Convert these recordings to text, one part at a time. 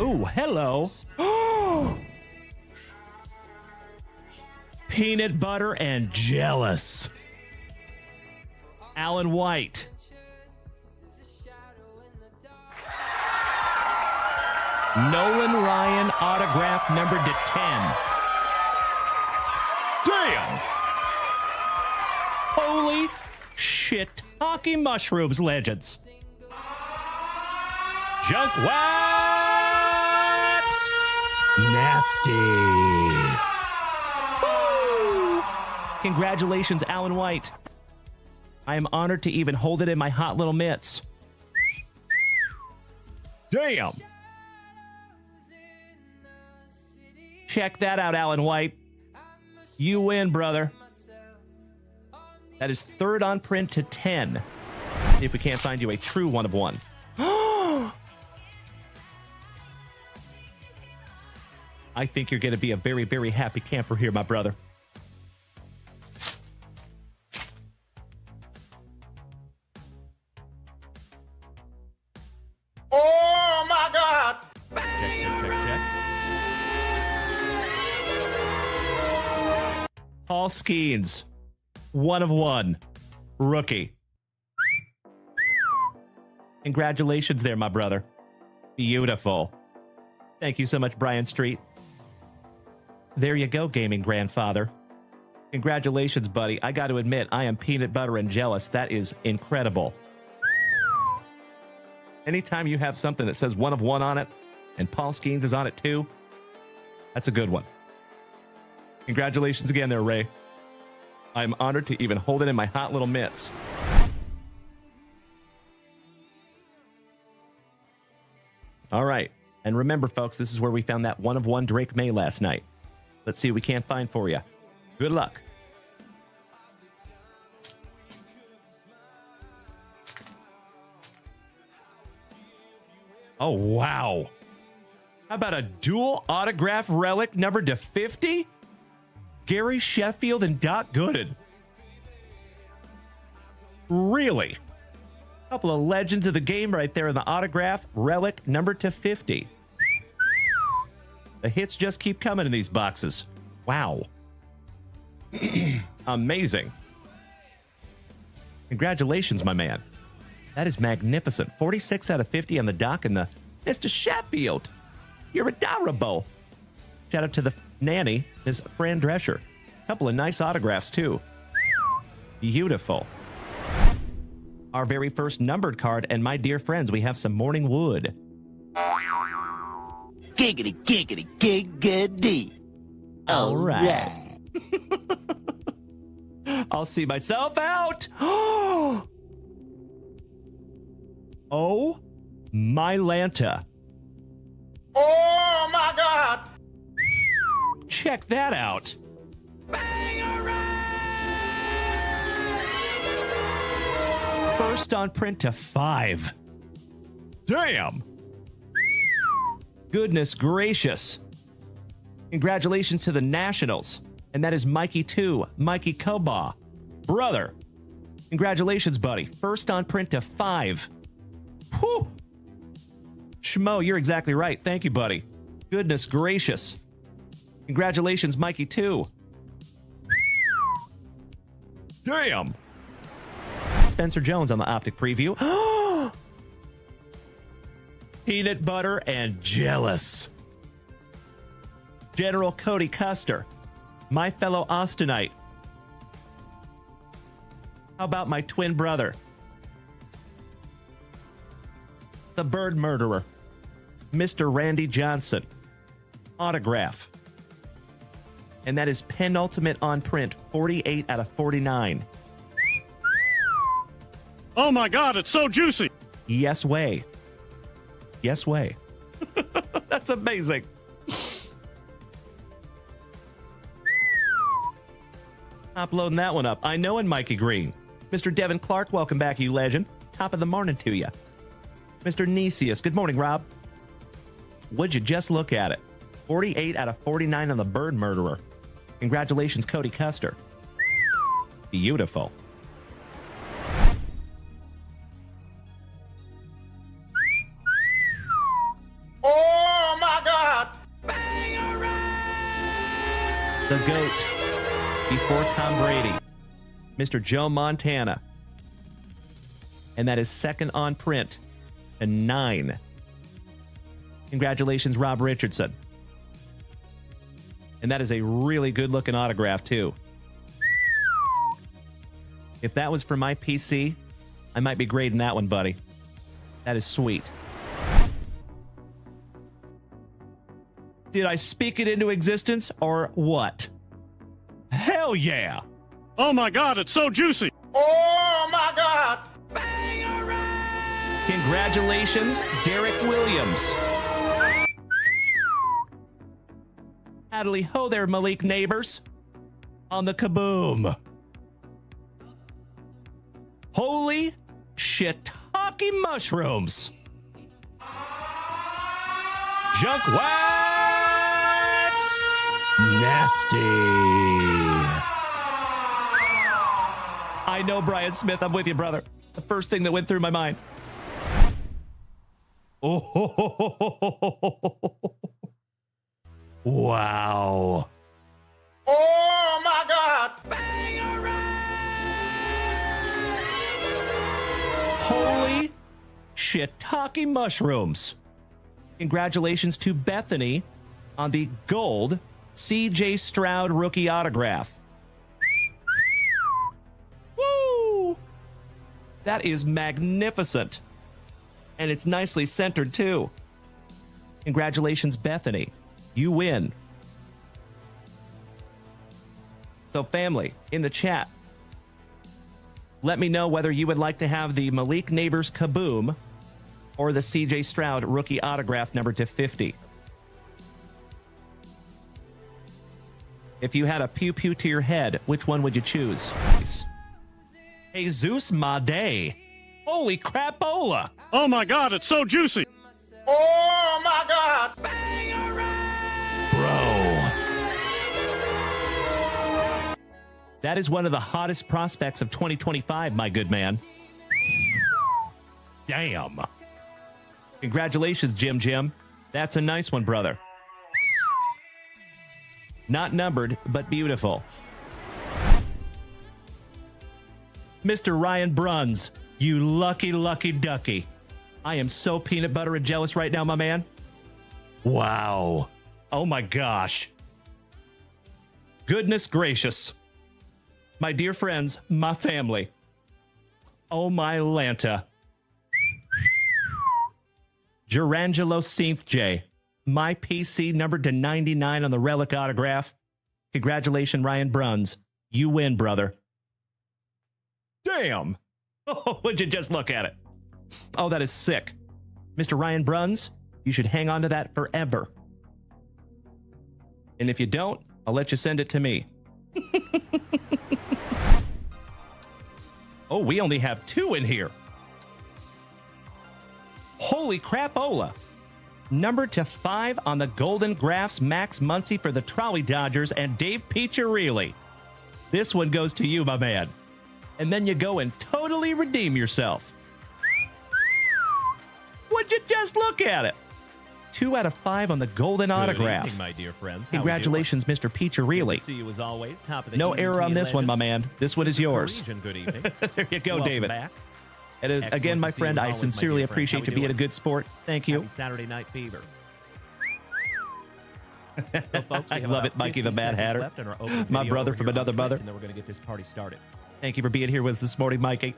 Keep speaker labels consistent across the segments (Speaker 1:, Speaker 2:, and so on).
Speaker 1: Ooh, hello. Peanut butter and jealous. Alan White. Nolan Ryan autograph numbered to 10. Damn! Holy shit. Hockey mushrooms, legends. JunkWax! Nasty. Woo! Congratulations, Alan White. I am honored to even hold it in my hot little mitts. Damn! Check that out, Alan White. You win, brother. That is third on print to 10. If we can't find you a true one of one. I think you're going to be a very, very happy camper here, my brother.
Speaker 2: Oh, my God.
Speaker 1: Check. Paul Skeens. One of one. Rookie. Congratulations there, my brother. Beautiful. Thank you so much, Brian Street. There you go, gaming grandfather. Congratulations, buddy. I got to admit, I am peanut butter and jealous. That is incredible. Anytime you have something that says one of one on it, and Paul Skeens is on it too, that's a good one. Congratulations again there, Ray. I'm honored to even hold it in my hot little mitts. All right. And remember, folks, this is where we found that one of one Drake May last night. Let's see what we can't find for you. Good luck. Oh, wow. How about a dual autograph relic numbered to 50? Gary Sheffield and Doc Gooden. Really? A couple of legends of the game right there in the autograph relic numbered to 50. The hits just keep coming in these boxes. Wow. Amazing. Congratulations, my man. That is magnificent. 46 out of 50 on the dock and the Mr. Sheffield. You're adorable. Shout out to the nanny, Ms. Fran Drescher. Couple of nice autographs, too. Beautiful. Our very first numbered card, and my dear friends, we have some Morning Wood.
Speaker 3: Giggity, giggity, giggity.
Speaker 1: All right. I'll see myself out. Oh, my Lanta.
Speaker 2: Oh, my God.
Speaker 1: Check that out. First on print to 5. Damn. Goodness gracious. Congratulations to the Nationals. And that is Mikey 2, Mikey Koba. Brother. Congratulations, buddy. First on print to 5. Whew. Schmo, you're exactly right. Thank you, buddy. Goodness gracious. Congratulations, Mikey 2. Damn. Spencer Jones on the Optic Preview. Peanut butter and jealous. General Cody Custer. My fellow Austinite. How about my twin brother? The Bird Murderer. Mr. Randy Johnson. Autograph. And that is penultimate on print, 48 out of 49.
Speaker 4: Oh my God, it's so juicy.
Speaker 1: Yes way. Yes way. That's amazing. Uploading that one up. I know, and Mikey Green. Mr. Devin Clark, welcome back, you legend. Top of the morning to you. Mr. Nesius, good morning, Rob. Would you just look at it? 48 out of 49 on the Bird Murderer. Congratulations, Cody Custer. Beautiful.
Speaker 2: Oh,
Speaker 1: GOAT before Tom Brady, Mr. Joe Montana. And that is second on print to 9. Congratulations, Rob Richardson. And that is a really good-looking autograph, too. If that was for my PC, I might be grading that one, buddy. That is sweet. Did I speak it into existence or what? Hell yeah!
Speaker 4: Oh my God, it's so juicy.
Speaker 2: Oh my God!
Speaker 1: Congratulations, Derek Williams. Howdy ho there, Malik neighbors. On the kaboom. Holy shiitake mushrooms. Junk wax nasty. I know, Brian Smith. I'm with you, brother. The first thing that went through my mind. Oh, wow.
Speaker 2: Oh my God!
Speaker 1: Holy shiitake mushrooms. Congratulations to Bethany on the gold C.J. Stroud rookie autograph. Woo! That is magnificent. And it's nicely centered, too. Congratulations, Bethany. You win. So, family, in the chat, let me know whether you would like to have the Malik Neighbors Kaboom or the C.J. Stroud rookie autograph number to 50. If you had a pew-pew to your head, which one would you choose? Jesus Made. Holy crapola.
Speaker 4: Oh my God, it's so juicy.
Speaker 2: Oh my God!
Speaker 1: Bro. That is one of the hottest prospects of 2025, my good man. Damn. Congratulations, Jim. That's a nice one, brother. Not numbered, but beautiful. Mr. Ryan Bruns, you lucky, lucky ducky. I am so peanut butter and jealous right now, my man. Wow. Oh, my gosh. Goodness gracious. My dear friends, my family. Oh, my Lanta. Gerangelo Synth J. My PC numbered to 99 on the relic autograph. Congratulations, Ryan Bruns. You win, brother. Damn. Oh, would you just look at it? Oh, that is sick. Mr. Ryan Bruns, you should hang on to that forever. And if you don't, I'll let you send it to me. Oh, we only have 2 in here. Holy crapola. Number to 5 on the Golden Graphs, Max Muncy for the Trolley Dodgers and Dave Piccirilli. This one goes to you, my man. And then you go and totally redeem yourself. Would you just look at it? 2 out of 5 on the Golden Autograph.
Speaker 5: Good evening, my dear friends.
Speaker 1: Congratulations, Mr. Piccirilli.
Speaker 5: See you as always. Top of the
Speaker 1: No
Speaker 5: evening
Speaker 1: error
Speaker 5: to
Speaker 1: on
Speaker 5: you,
Speaker 1: this one, my
Speaker 5: legends.
Speaker 1: man. This one is yours.
Speaker 5: Parisian, good evening.
Speaker 1: There you go,
Speaker 5: Welcome
Speaker 1: David.
Speaker 5: back.
Speaker 1: It is,
Speaker 5: Excellent
Speaker 1: again, my
Speaker 5: to see you
Speaker 1: friend,
Speaker 5: as
Speaker 1: I
Speaker 5: always, my
Speaker 1: sincerely
Speaker 5: dear friend.
Speaker 1: appreciate
Speaker 5: How
Speaker 1: you
Speaker 5: we
Speaker 1: being a
Speaker 5: doing?
Speaker 1: good sport. Thank you.
Speaker 5: Happy Saturday Night Fever. So, folks, we
Speaker 1: I
Speaker 5: have
Speaker 1: love
Speaker 5: about
Speaker 1: it, Mikey the
Speaker 5: 50
Speaker 1: Mad
Speaker 5: seconds
Speaker 1: Hatter.
Speaker 5: left in our opening
Speaker 1: My
Speaker 5: video
Speaker 1: brother
Speaker 5: over
Speaker 1: from
Speaker 5: here on
Speaker 1: another
Speaker 5: Twitch,
Speaker 1: mother.
Speaker 5: And then we're going to get this party started.
Speaker 1: Thank you for being here with us this morning, Mikey.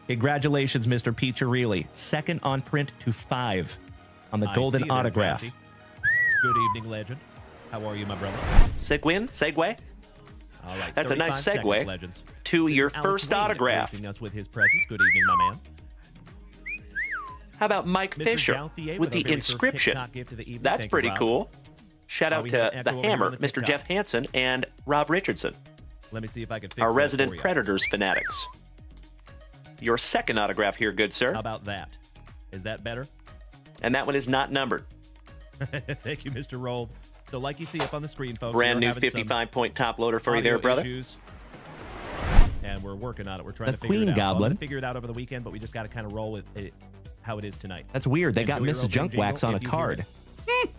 Speaker 1: Congratulations, Mr. Piccirilli. Second on print to 5 on the
Speaker 5: I
Speaker 1: Golden
Speaker 5: see you there,
Speaker 1: Autograph.
Speaker 5: Crafty. Good evening, legend. How are you, my brother?
Speaker 1: Segue
Speaker 5: All right.
Speaker 1: That's a nice
Speaker 5: 35
Speaker 1: segue
Speaker 5: seconds, legends.
Speaker 1: to your
Speaker 5: Alex
Speaker 1: first
Speaker 5: Wayne
Speaker 1: autograph.
Speaker 5: gracing us with his presence. Good evening, my man.
Speaker 1: How about Mike
Speaker 5: Mr.
Speaker 1: Fisher
Speaker 5: Gauthier
Speaker 1: with
Speaker 5: our
Speaker 1: the
Speaker 5: very first
Speaker 1: inscription?
Speaker 5: TikTok gift of the evening.
Speaker 1: That's
Speaker 5: Thank you,
Speaker 1: pretty
Speaker 5: Rob.
Speaker 1: cool. Shout out
Speaker 5: we
Speaker 1: to
Speaker 5: have an
Speaker 1: the
Speaker 5: echo over
Speaker 1: Hammer,
Speaker 5: on the
Speaker 1: Mr.
Speaker 5: TikTok.
Speaker 1: Jeff Hansen, and Rob Richardson,
Speaker 5: Let me see if I can fix
Speaker 1: our
Speaker 5: that
Speaker 1: resident
Speaker 5: for you.
Speaker 1: Predators fanatics. Your second autograph here, good sir.
Speaker 5: How about that? Is that better?
Speaker 1: And that one is not numbered.
Speaker 5: Thank you, Mr. Roll. So like you see up on the screen, folks,
Speaker 1: Brand
Speaker 5: we're
Speaker 1: new
Speaker 5: having some
Speaker 1: 55-point top loader for you
Speaker 5: audio
Speaker 1: there, brother.
Speaker 5: issues, and we're working on it. We're trying
Speaker 1: The
Speaker 5: to figure
Speaker 1: Queen
Speaker 5: it out. So I'm
Speaker 1: Goblin.
Speaker 5: gonna figure it out over the weekend, but we just got to kind of roll with it how it is tonight.
Speaker 1: That's weird. They got
Speaker 5: Enjoy your
Speaker 1: Mrs.
Speaker 5: opening
Speaker 1: Junk Wax
Speaker 5: jingle
Speaker 1: on a
Speaker 5: if you hear
Speaker 1: card.
Speaker 5: it.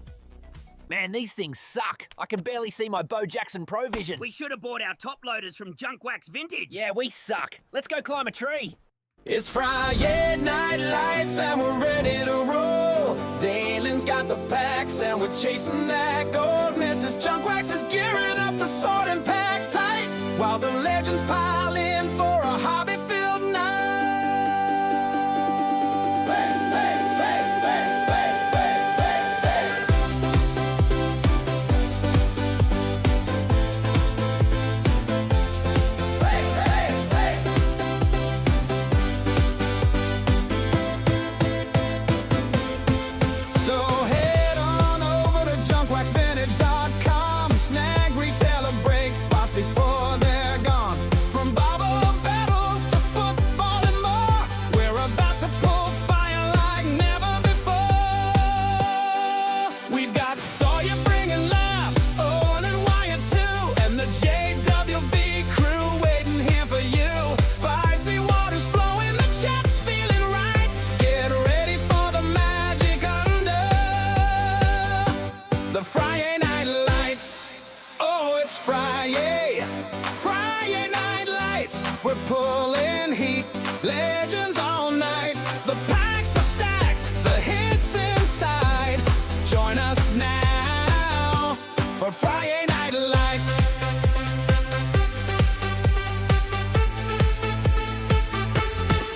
Speaker 6: Man, these things suck. I can barely see my Bo Jackson Pro Vision.
Speaker 3: We should have bought our top loaders from JunkWaxVintage.
Speaker 6: Yeah, we suck. Let's go climb a tree.
Speaker 2: It's Friday night lights and we're ready to roll. Dalen's got the packs and we're chasing that gold. Mrs. JunkWax is gearing up to sort and pack tight while the legends pile in for a hobby-filled night. Bang, bang, bang, bang, bang, bang, bang, bang. Bang, bang, bang. So head on over to JunkWaxVintage.com. Snag retailer break spots before they're gone. From bobble battles to football and more, we're about to pull fire like never before. We've got Sawyer bringing laughs, Owen and Wyatt too, and the JWV crew waiting here for you. Spicy waters flowing, the chat's feeling right. Get ready for the magic under the Friday night lights. Oh, it's Friday, Friday night lights. We're pulling heat, legends all night. The packs are stacked, the hits inside. Join us now for Friday night lights.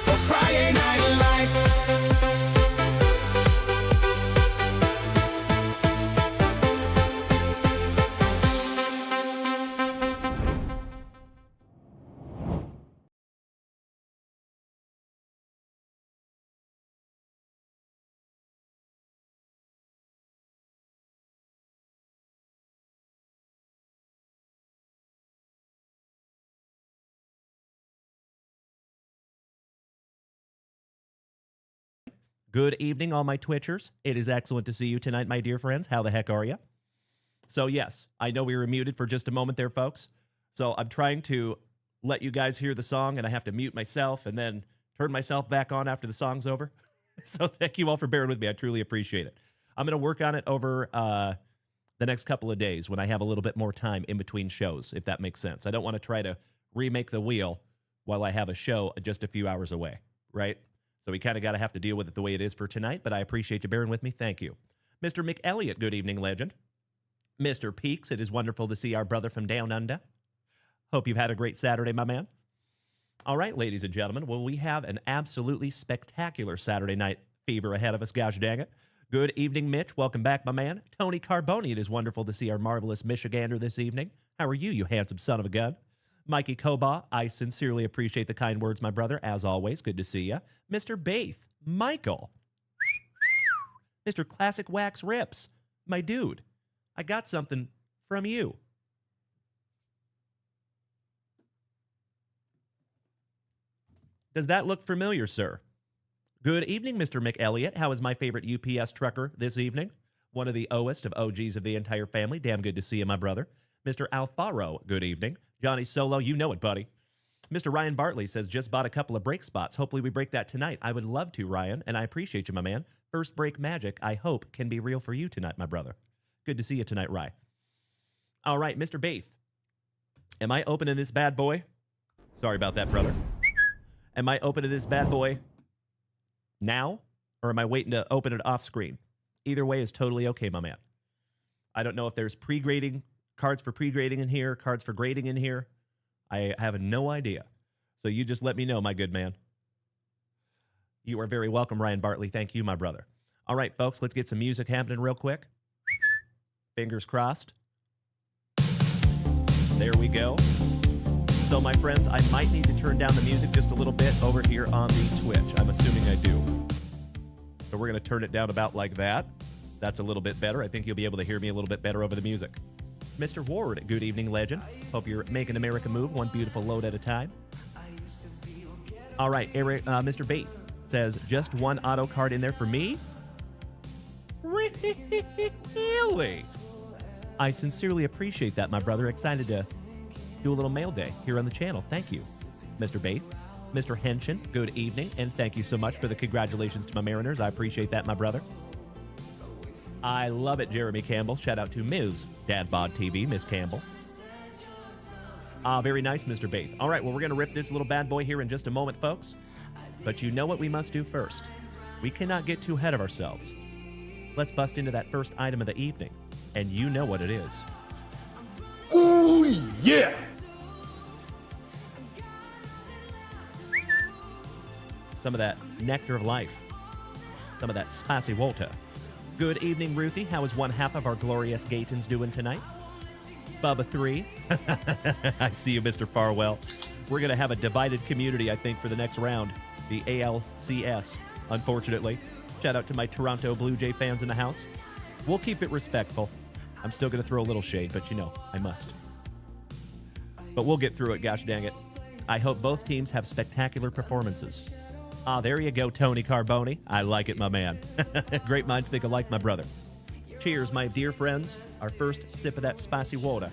Speaker 2: For Friday night lights.
Speaker 1: Good evening, all my Twitchers. It is excellent to see you tonight, my dear friends. How the heck are you? So, yes, I know we were muted for just a moment there, folks. So I'm trying to let you guys hear the song, and I have to mute myself and then turn myself back on after the song's over. So thank you all for bearing with me. I truly appreciate it. I'm going to work on it over the next couple of days when I have a little bit more time in between shows, if that makes sense. I don't want to try to remake the wheel while I have a show just a few hours away, right? So we kind of got to have to deal with it the way it is for tonight, but I appreciate you bearing with me. Thank you. Mr. McElliott, good evening, legend. Mr. Peaks, it is wonderful to see our brother from down under. Hope you've had a great Saturday, my man. All right, ladies and gentlemen, well, we have an absolutely spectacular Saturday night fever ahead of us, gosh dang it. Good evening, Mitch. Welcome back, my man. Tony Carboni, it is wonderful to see our marvelous Michigander this evening. How are you, you handsome son of a gun? Mikey Koba, I sincerely appreciate the kind words, my brother. As always, good to see you. Mr. Baith, Michael. Mr. Classic Wax Rips, my dude. I got something from you. Does that look familiar, sir? Good evening, Mr. McElliott. How is my favorite UPS trucker this evening? One of the oest of OGs of the entire family. Damn good to see you, my brother. Mr. Alfaro, good evening. Johnny Solo, you know it, buddy. Mr. Ryan Bartley says, just bought a couple of break spots. Hopefully we break that tonight. I would love to, Ryan, and I appreciate you, my man. First break magic, I hope, can be real for you tonight, my brother. Good to see you tonight, Rye. All right, Mr. Baith. Am I opening this bad boy? Sorry about that, brother. Am I opening this bad boy now, or am I waiting to open it off screen? Either way is totally okay, my man. I don't know if there's pre-grading, cards for pre-grading in here, cards for grading in here. I have no idea. So you just let me know, my good man. You are very welcome, Ryan Bartley. Thank you, my brother. All right, folks, let's get some music happening real quick. Fingers crossed. There we go. So, my friends, I might need to turn down the music just a little bit over here on the Twitch. I'm assuming I do. So we're going to turn it down about like that. That's a little bit better. I think you'll be able to hear me a little bit better over the music. Mr. Ward, good evening, legend. Hope you're making America move one beautiful load at a time. All right, Eric, Mr. Bate says, just one auto card in there for me? Really? I sincerely appreciate that, my brother. Excited to do a little mail day here on the channel. Thank you, Mr. Bate. Mr. Henshin, good evening, and thank you so much for the congratulations to my Mariners. I appreciate that, my brother.
Speaker 5: I love it, Jeremy Campbell. Shout out to Ms. Dadbod TV, Miss Campbell. Very nice, Mr. Baith. All right, well, we're going to rip this little bad boy here in just a moment, folks. But you know what we must do first. We cannot get too ahead of ourselves. Let's bust into that first item of the evening. And you know what it is.
Speaker 7: Oh, yeah!
Speaker 5: Some of that nectar of life. Some of that spicy water. Good evening, Ruthie. How is one half of our glorious Gatons doing tonight? Bubba 3. I see you, Mr. Farwell. We're going to have a divided community, I think, for the next round. The ALCS, unfortunately. Shout out to my Toronto Blue Jay fans in the house. We'll keep it respectful. I'm still going to throw a little shade, but you know, I must. But we'll get through it, gosh dang it. I hope both teams have spectacular performances. There you go, Tony Carboni. I like it, my man. Great minds think alike, my brother. Cheers, my dear friends. Our first sip of that spicy water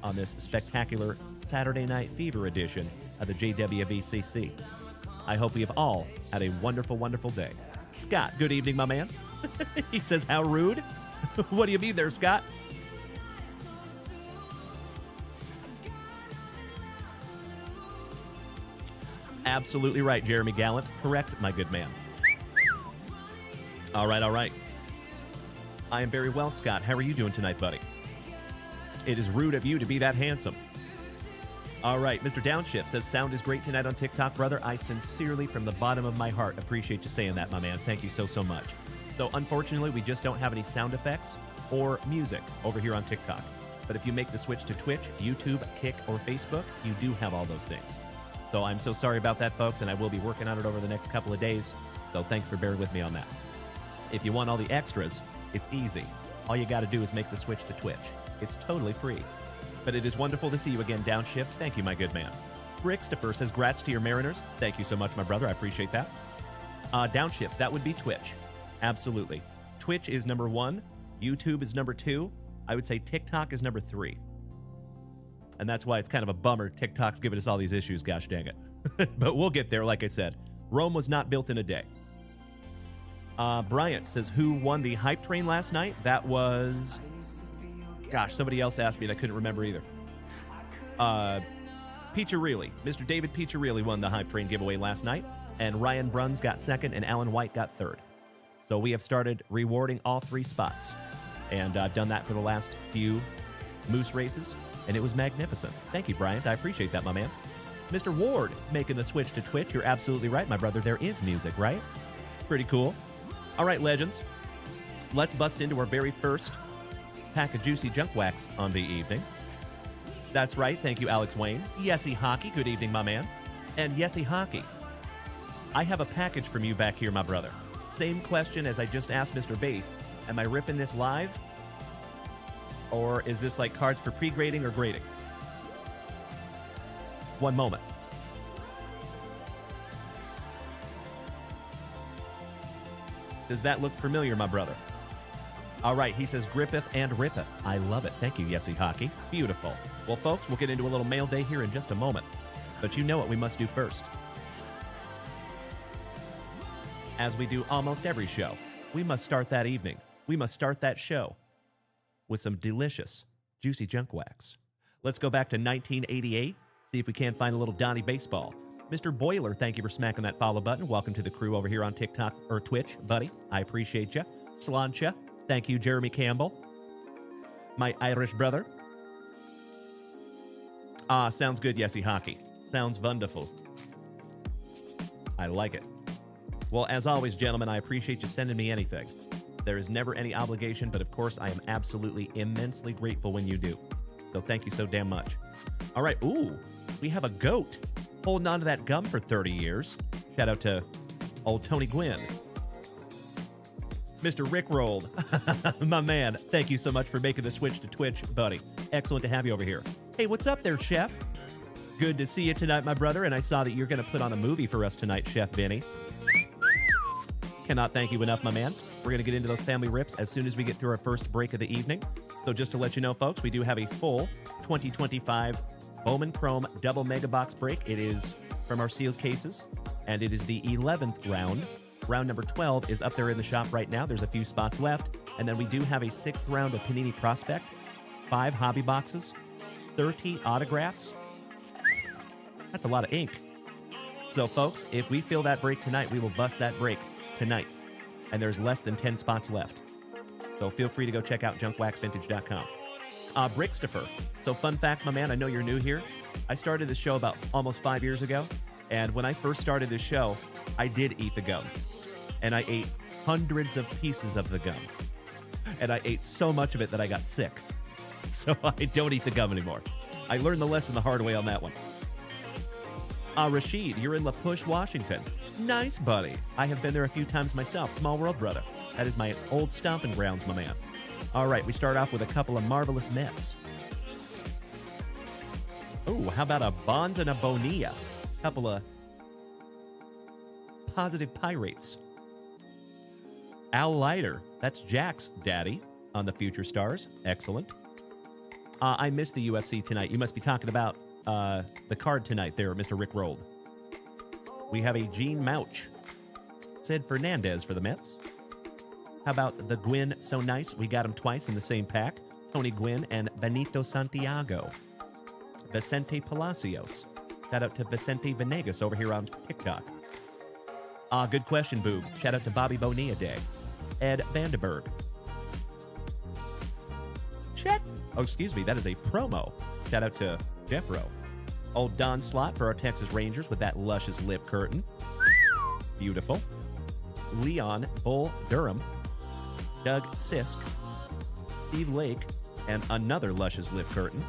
Speaker 5: on this spectacular Saturday Night Fever edition of the JWVCC. I hope we have all had a wonderful, wonderful day. Scott, good evening, my man. He says, how rude? What do you mean there, Scott? Absolutely right, Jeremy Gallant. Correct, my good man. All right, all right. I am very well, Scott. How are you doing tonight, buddy? It is rude of you to be that handsome. All right, Mr. Downshift says, sound is great tonight on TikTok, brother. I sincerely, from the bottom of my heart, appreciate you saying that, my man. Thank you so, so much. So, unfortunately, we just don't have any sound effects or music over here on TikTok. But if you make the switch to Twitch, YouTube, Kick, or Facebook, you do have all those things. So I'm so sorry about that, folks, and I will be working on it over the next couple of days. So thanks for bearing with me on that. If you want all the extras, it's easy. All you got to do is make the switch to Twitch. It's totally free. But it is wonderful to see you again, Downshift. Thank you, my good man. Rickstopher says, grats to your Mariners. Thank you so much, my brother. I appreciate that. Downshift, that would be Twitch. Absolutely. Twitch is number 1. YouTube is number 2. I would say TikTok is number 3. And that's why it's kind of a bummer TikTok's giving us all these issues, gosh dang it. But we'll get there, like I said. Rome was not built in a day. Bryant says, who won the hype train last night? That was... Gosh, somebody else asked me and I couldn't remember either. Piccirilli. Mr. David Piccirilli won the hype train giveaway last night. And Ryan Bruns got second and Alan White got third. So we have started rewarding all 3 spots. And I've done that for the last few Moose races. And it was magnificent. Thank you, Bryant. I appreciate that, my man. Mr. Ward making the switch to Twitch. You're absolutely right, my brother. There is music, right? Pretty cool. All right, legends. Let's bust into our very first pack of juicy junk wax on the evening. That's right. Thank you, Alex Wayne. Yesy Hockey. Good evening, my man. And Yesy Hockey, I have a package from you back here, my brother. Same question as I just asked Mr. Baith. Am I ripping this live? Or is this like cards for pre-grading or grading? One moment. Does that look familiar, my brother? All right, he says grippeth and rippeth. I love it. Thank you, Yesy Hockey. Beautiful. Well, folks, we'll get into a little mail day here in just a moment. But you know what we must do first. As we do almost every show, we must start that evening. We must start that show with some delicious, juicy junk wax. Let's go back to 1988, see if we can't find a little Donnie baseball. Mr. Boiler, thank you for smacking that follow button. Welcome to the crew over here on TikTok or Twitch, buddy. I appreciate you. Slancha, thank you, Jeremy Campbell, my Irish brother. Sounds good, Yesy Hockey. Sounds wonderful. I like it. Well, as always, gentlemen, I appreciate you sending me anything. There is never any obligation, but of course, I am absolutely immensely grateful when you do. So thank you so damn much. All right. Ooh, we have a goat holding on to that gum for 30 years. Shout out to old Tony Gwynn. Mr. Rick Rolled, my man, thank you so much for making the switch to Twitch, buddy. Excellent to have you over here. Hey, what's up there, Chef? Good to see you tonight, my brother, and I saw that you're going to put on a movie for us tonight, Chef Benny. Cannot thank you enough, my man. We're going to get into those family rips as soon as we get through our first break of the evening. So just to let you know, folks, we do have a full 2025 Bowman Chrome double mega box break. It is from our sealed cases, and it is the 11th round Round number 12 is up there in the shop right now. There's a few spots left. And then we do have a 6th round of Panini Prospect, 5 hobby boxes, 30 autographs. That's a lot of ink. So, folks, if we fill that break tonight, we will bust that break tonight. And there's less than 10 spots left. So feel free to go check out JunkWaxVintage.com. Brickstopher. So fun fact, my man, I know you're new here. I started this show about almost 5 years ago. And when I first started this show, I did eat the gum. And I ate hundreds of pieces of the gum. And I ate so much of it that I got sick. So I don't eat the gum anymore. I learned the lesson the hard way on that one. Rashid, you're in La Push, Washington. Nice, buddy. I have been there a few times myself. Small world, brother. That is my old stomping grounds, my man. All right, we start off with a couple of marvelous Mets. Oh, how about a Bonds and a Bonilla? Couple of positive Pirates. Al Leiter, that's Jack's daddy on the Future Stars. Excellent. I missed the UFC tonight. You must be talking about the card tonight there, Mr. Rick Rolled. We have a Gene Mouch. Sid Fernandez for the Mets. How about the Gwynn So Nice? We got him twice in the same pack. Tony Gwynn and Benito Santiago. Vicente Palacios. Shout out to Vicente Venegas over here on TikTok. Good question, Boob. Shout out to Bobby Bonilla Day. Ed Vandenberg. Check. Oh, excuse me. That is a promo. Shout out to Jeffro. Old Don Slott for our Texas Rangers with that luscious lip curtain. Beautiful. Leon Bull Durham. Doug Sisk. Steve Lake. And another luscious lip curtain.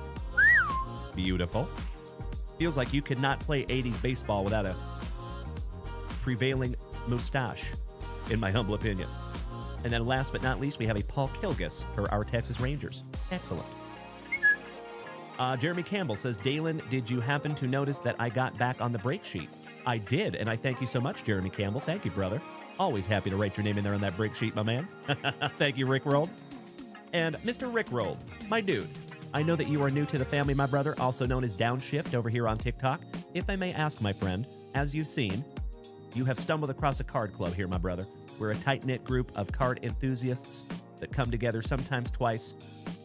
Speaker 5: Beautiful. Feels like you could not play 80s baseball without a prevailing mustache, in my humble opinion. And then last but not least, we have a Paul Kilgus for our Texas Rangers. Excellent. Jeremy Campbell says, Dalen, did you happen to notice that I got back on the break sheet? I did, and I thank you so much, Jeremy Campbell. Thank you, brother. Always happy to write your name in there on that break sheet, my man. Thank you, Rick Rolled. And Mr. Rick Rolled, my dude, I know that you are new to the family, my brother, also known as Downshift over here on TikTok. If I may ask, my friend, as you've seen, you have stumbled across a card club here, my brother. We're a tight-knit group of card enthusiasts that come together sometimes twice,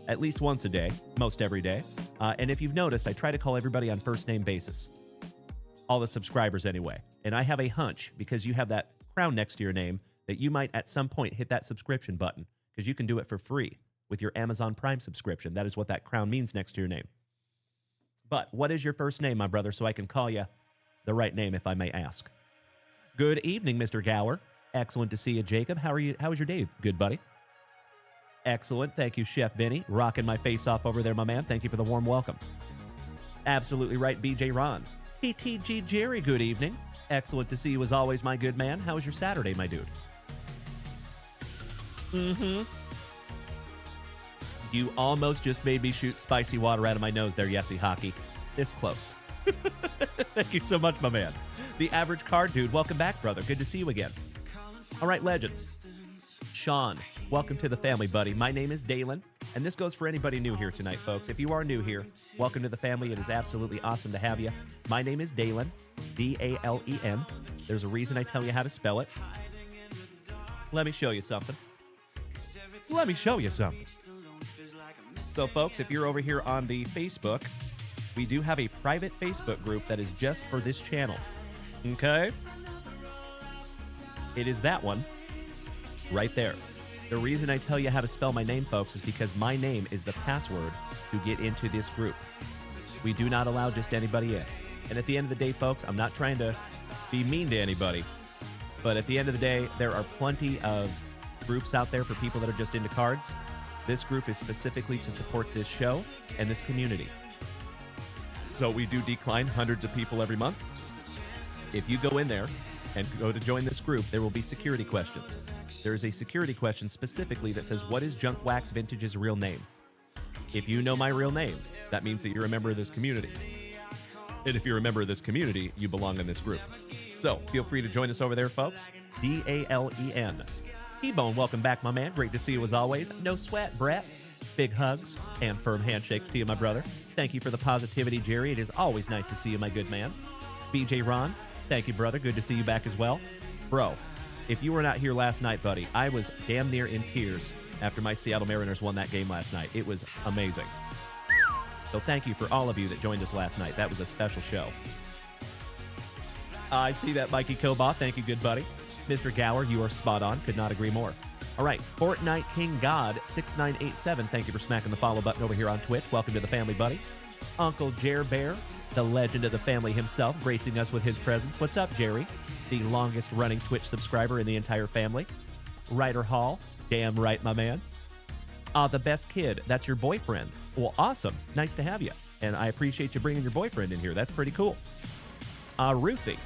Speaker 5: at least once a day, most every day. And if you've noticed, I try to call everybody on first-name basis. All the subscribers anyway. And I have a hunch, because you have that crown next to your name, that you might at some point hit that subscription button, because you can do it for free with your Amazon Prime subscription. That is what that crown means next to your name. But what is your first name, my brother, so I can call you the right name, if I may ask? Good evening, Mr. Gower. Excellent to see you, Jacob. How are you? How was your day, good buddy? Excellent. Thank you, Chef Benny. Rocking my face off over there, my man. Thank you for the warm welcome. Absolutely right, BJ Ron. PTG Jerry, good evening. Excellent to see you as always, my good man. How was your Saturday, my dude? You almost just made me shoot spicy water out of my nose there, Yessie Hockey. This close. Thank you so much, my man. The Average Card Dude, welcome back, brother. Good to see you again. All right, legends. Sean, welcome to the family, buddy. My name is Dalen, and this goes for anybody new here tonight, folks. If you are new here, welcome to the family. It is absolutely awesome to have you. My name is Dalen, D-A-L-E-N. There's a reason I tell you how to spell it. Let me show you something. Let me show you something. So, folks, if you're over here on the Facebook, we do have a private Facebook group that is just for this channel. Okay? It is that one right there. The reason I tell you how to spell my name, folks, is because my name is the password to get into this group. We do not allow just anybody in. And at the end of the day, folks, I'm not trying to be mean to anybody, but at the end of the day, there are plenty of groups out there for people that are just into cards. This group is specifically to support this show and this community. So we do decline hundreds of people every month. If you go in there and go to join this group, there will be security questions. There is a security question specifically that says, what is JunkWaxVintage's real name? If you know my real name, that means that you're a member of this community. And if you're a member of this community, you belong in this group. So feel free to join us over there, folks. D-A-L-E-N. T-Bone, welcome back, my man. Great to see you as always. No sweat, Brett. Big hugs and firm handshakes to you, my brother. Thank you for the positivity, Jerry. It is always nice to see you, my good man. BJ Ron, thank you, brother. Good to see you back as well. Bro, if you were not here last night, buddy, I was damn near in tears after my Seattle Mariners won that game last night. It was amazing. So thank you for all of you that joined us last night. That was a special show. I see that, Mikey Kobaugh. Thank you, good buddy. Mr. Gower, you are spot on. Could not agree more. All right, Fortnite King God 6987. Thank you for smacking the follow button over here on Twitch. Welcome to the family, buddy. Uncle Jer Bear, the legend of the family himself, gracing us with his presence. What's up, Jerry? The longest running Twitch subscriber in the entire family. Ryder Hall, damn right, my man. The best kid, that's your boyfriend. Well, awesome. Nice to have you. And I appreciate you bringing your boyfriend in here. That's pretty cool. Ruthie.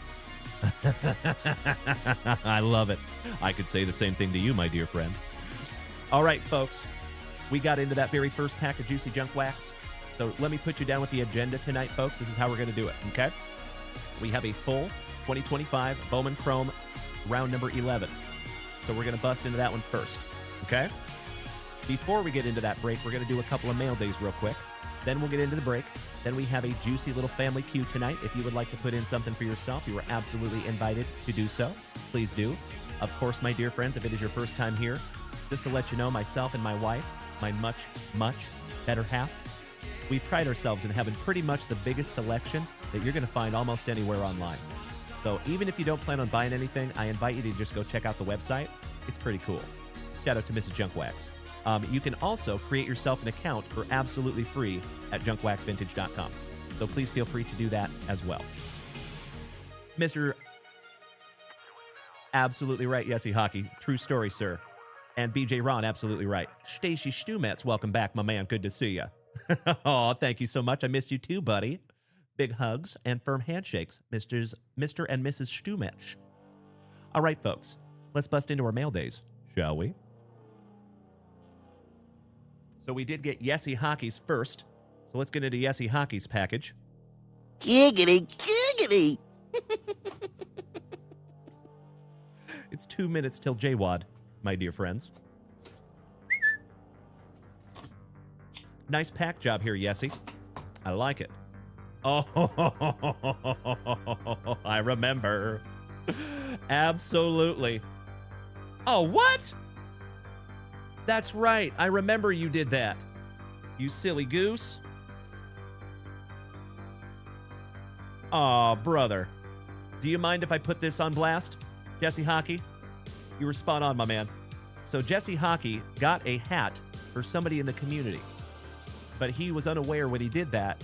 Speaker 5: I love it. I could say the same thing to you, my dear friend. All right, folks. We got into that very first pack of Juicy Junk Wax. So let me put you down with the agenda tonight, folks. This is how we're going to do it, okay? We have a full 2025 Bowman Chrome round number 11. So we're going to bust into that one first, okay? Before we get into that break, we're going to do a couple of mail days real quick. Then we'll get into the break. Then we have a juicy little family queue tonight. If you would like to put in something for yourself, you are absolutely invited to do so. Please do. Of course, my dear friends, if it is your first time here, just to let you know, myself and my wife, my much, much better half, we pride ourselves in having pretty much the biggest selection that you're going to find almost anywhere online. So even if you don't plan on buying anything, I invite you to just go check out the website. It's pretty cool. Shout out to Mrs. Junk Wax. You can also create yourself an account for absolutely free at JunkWaxVintage.com. So please feel free to do that as well. Mr. Absolutely right, Yesy Hockey. True story, sir. And BJ Ron, absolutely right. Stacy Stumets, welcome back, my man. Good to see you. Oh, thank you so much. I missed you too, buddy. Big hugs and firm handshakes, Mr. and Mrs. Stumets. All right, folks. Let's bust into our mail days, shall we? So we did get Yesy Hockey's first. So let's get into Yesy Hockey's package.
Speaker 3: Giggity, giggity.
Speaker 5: It's 2 minutes till JWAD, my dear friends. Nice pack job here, Yesy. I like it. Oh, I remember. Absolutely. Oh, what? That's right. I remember you did that. You silly goose. Aw, brother. Do you mind if I put this on blast? Jesse Hockey? You were spot on, my man. So Jesse Hockey got a hat for somebody in the community. But he was unaware when he did that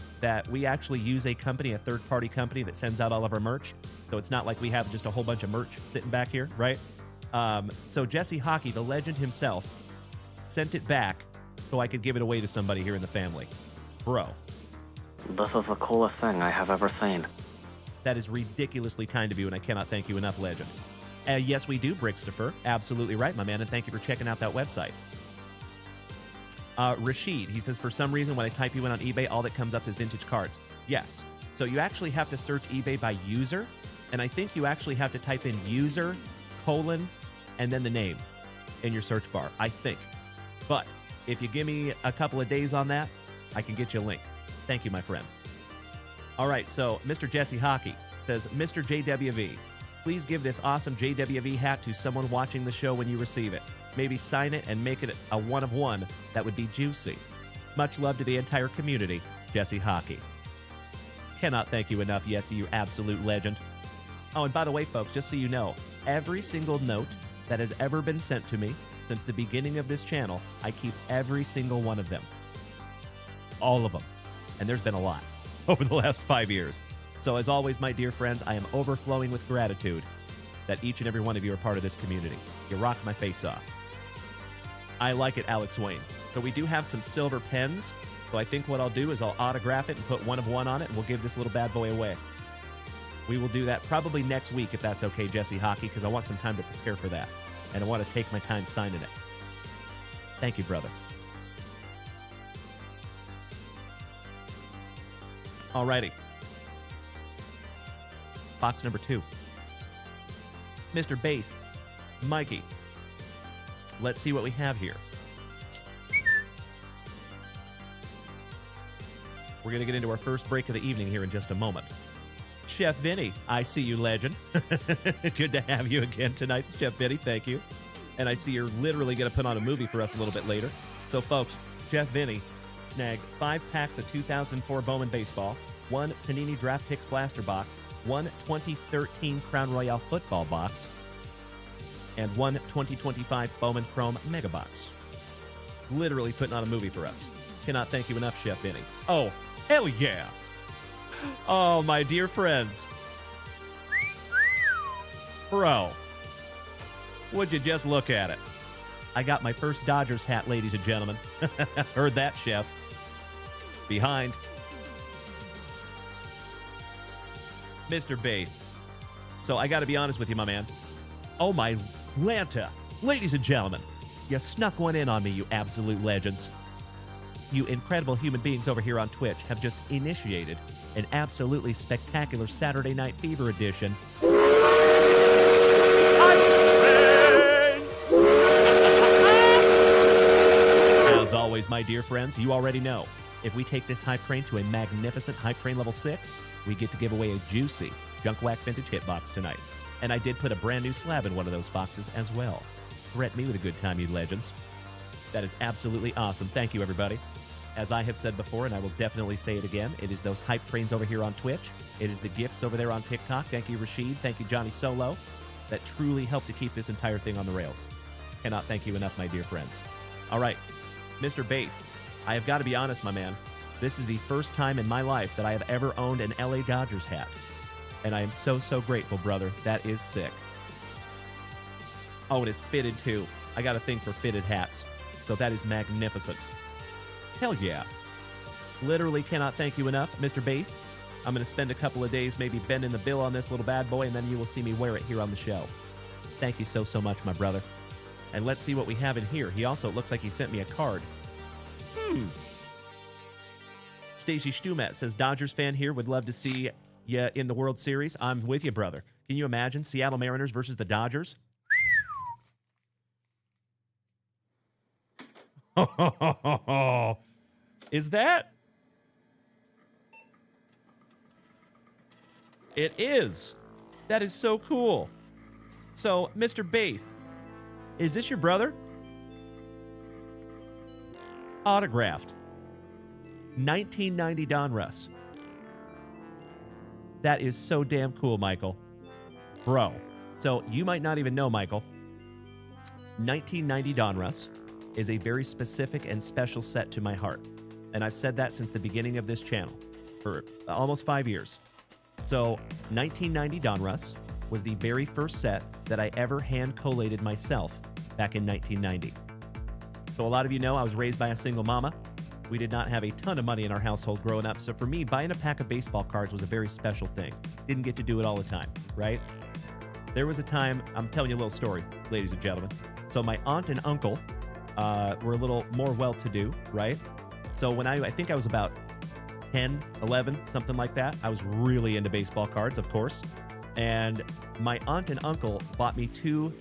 Speaker 5: we actually use a company, a third-party company that sends out all of our merch. So it's not like we have just a whole bunch of merch sitting back here, right? So Jesse Hockey, the legend himself, sent it back so I could give it away to somebody here in the family. Bro.
Speaker 8: This is the coolest thing I have ever seen.
Speaker 5: That is ridiculously kind of you, and I cannot thank you enough, legend. Yes, we do, Brickstopher. Absolutely right, my man, and thank you for checking out that website. Rashid, he says, for some reason, when I type you in on eBay, all that comes up is vintage cards. Yes. So you actually have to search eBay by user, and I think you actually have to type in user, and then the name in your search bar, I think. But if you give me a couple of days on that, I can get you a link. Thank you, my friend. All right, so Mr. Jesse Hockey says, Mr. JWV, please give this awesome JWV hat to someone watching the show when you receive it. Maybe sign it and make it a one of one. That would be juicy. Much love to the entire community, Jesse Hockey. Cannot thank you enough, Yesy, you absolute legend. Oh, and by the way, folks, just so you know, every single note that has ever been sent to me since the beginning of this channel, I keep every single one of them. All of them. And there's been a lot over the last 5 years. So as always, my dear friends, I am overflowing with gratitude that each and every one of you are part of this community. You rock my face off. I like it, Alex Wayne. So we do have some silver pens. So I think what I'll do is I'll autograph it and put one of one on it, and we'll give this little bad boy away. We will do that probably next week, if that's okay, Jesse Hockey, because I want some time to prepare for that. And I want to take my time signing it. Thank you, brother. Alrighty. Box number 2. Mr. Baith, Mikey. Let's see what we have here. We're going to get into our first break of the evening here in just a moment. Chef Vinny, I see you, legend. Good to have you again tonight, Chef Vinny. Thank you. And I see you're literally going to put on a movie for us a little bit later. So, folks, Chef Vinny snagged 5 packs of 2004 Bowman Baseball, 1 Panini Draft Picks Blaster Box, 1 2013 Crown Royale Football Box, and 1 2025 Bowman Chrome MegaBox. Literally putting on a movie for us. Cannot thank you enough, Chef Vinny. Oh, hell yeah. Oh, my dear friends. Bro. Would you just look at it? I got my first Dodgers hat, ladies and gentlemen. Heard that, Chef. Behind Mr. Baith. So I got to be honest with you, my man. Oh, my Lanta. Ladies and gentlemen, you snuck one in on me, you absolute legends. You incredible human beings over here on Twitch have just initiated an absolutely spectacular Saturday Night Fever edition. As always, my dear friends, you already know, if we take this hype train to a magnificent hype train level 6, we get to give away a juicy JunkWaxVintage hitbox tonight. And I did put a brand new slab in one of those boxes as well. Threat me with a good time, you legends. That is absolutely awesome. Thank you, everybody. As I have said before, and I will definitely say it again, it is those hype trains over here on Twitch. It is the gifts over there on TikTok. Thank you, Rashid. Thank you, Johnny Solo. That truly helped to keep this entire thing on the rails. Cannot thank you enough, my dear friends. All right, Mr. Baith, I have got to be honest, my man. This is the first time in my life that I have ever owned an LA Dodgers hat. And I am so, so grateful, brother. That is sick. Oh, and it's fitted, too. I got a thing for fitted hats. So that is magnificent. Hell yeah. Literally cannot thank you enough, Mr. Baith. I'm going to spend a couple of days maybe bending the bill on this little bad boy, and then you will see me wear it here on the show. Thank you so, so much, my brother. And let's see what we have in here. He also looks like he sent me a card. Stacey Stumet says, Dodgers fan here, would love to see you in the World Series. I'm with you, brother. Can you imagine Seattle Mariners versus the Dodgers? Is that? It is. That is so cool. So, Mr. Baith, is this your brother? Autographed. 1990 Donruss. That is so damn cool, Michael. Bro. So, you might not even know, Michael. 1990 Donruss is a very specific and special set to my heart. And I've said that since the beginning of this channel for almost 5 years. So 1990 Donruss was the very first set that I ever hand collated myself back in 1990. So a lot of you know I was raised by a single mama. We did not have a ton of money in our household growing up. So for me, buying a pack of baseball cards was a very special thing. Didn't get to do it all the time, right? There was a time, I'm telling you a little story, ladies and gentlemen. So my aunt and uncle were a little more well-to-do, right? So when I think I was about 10, 11, something like that, I was really into baseball cards, of course. And my aunt and uncle bought me 2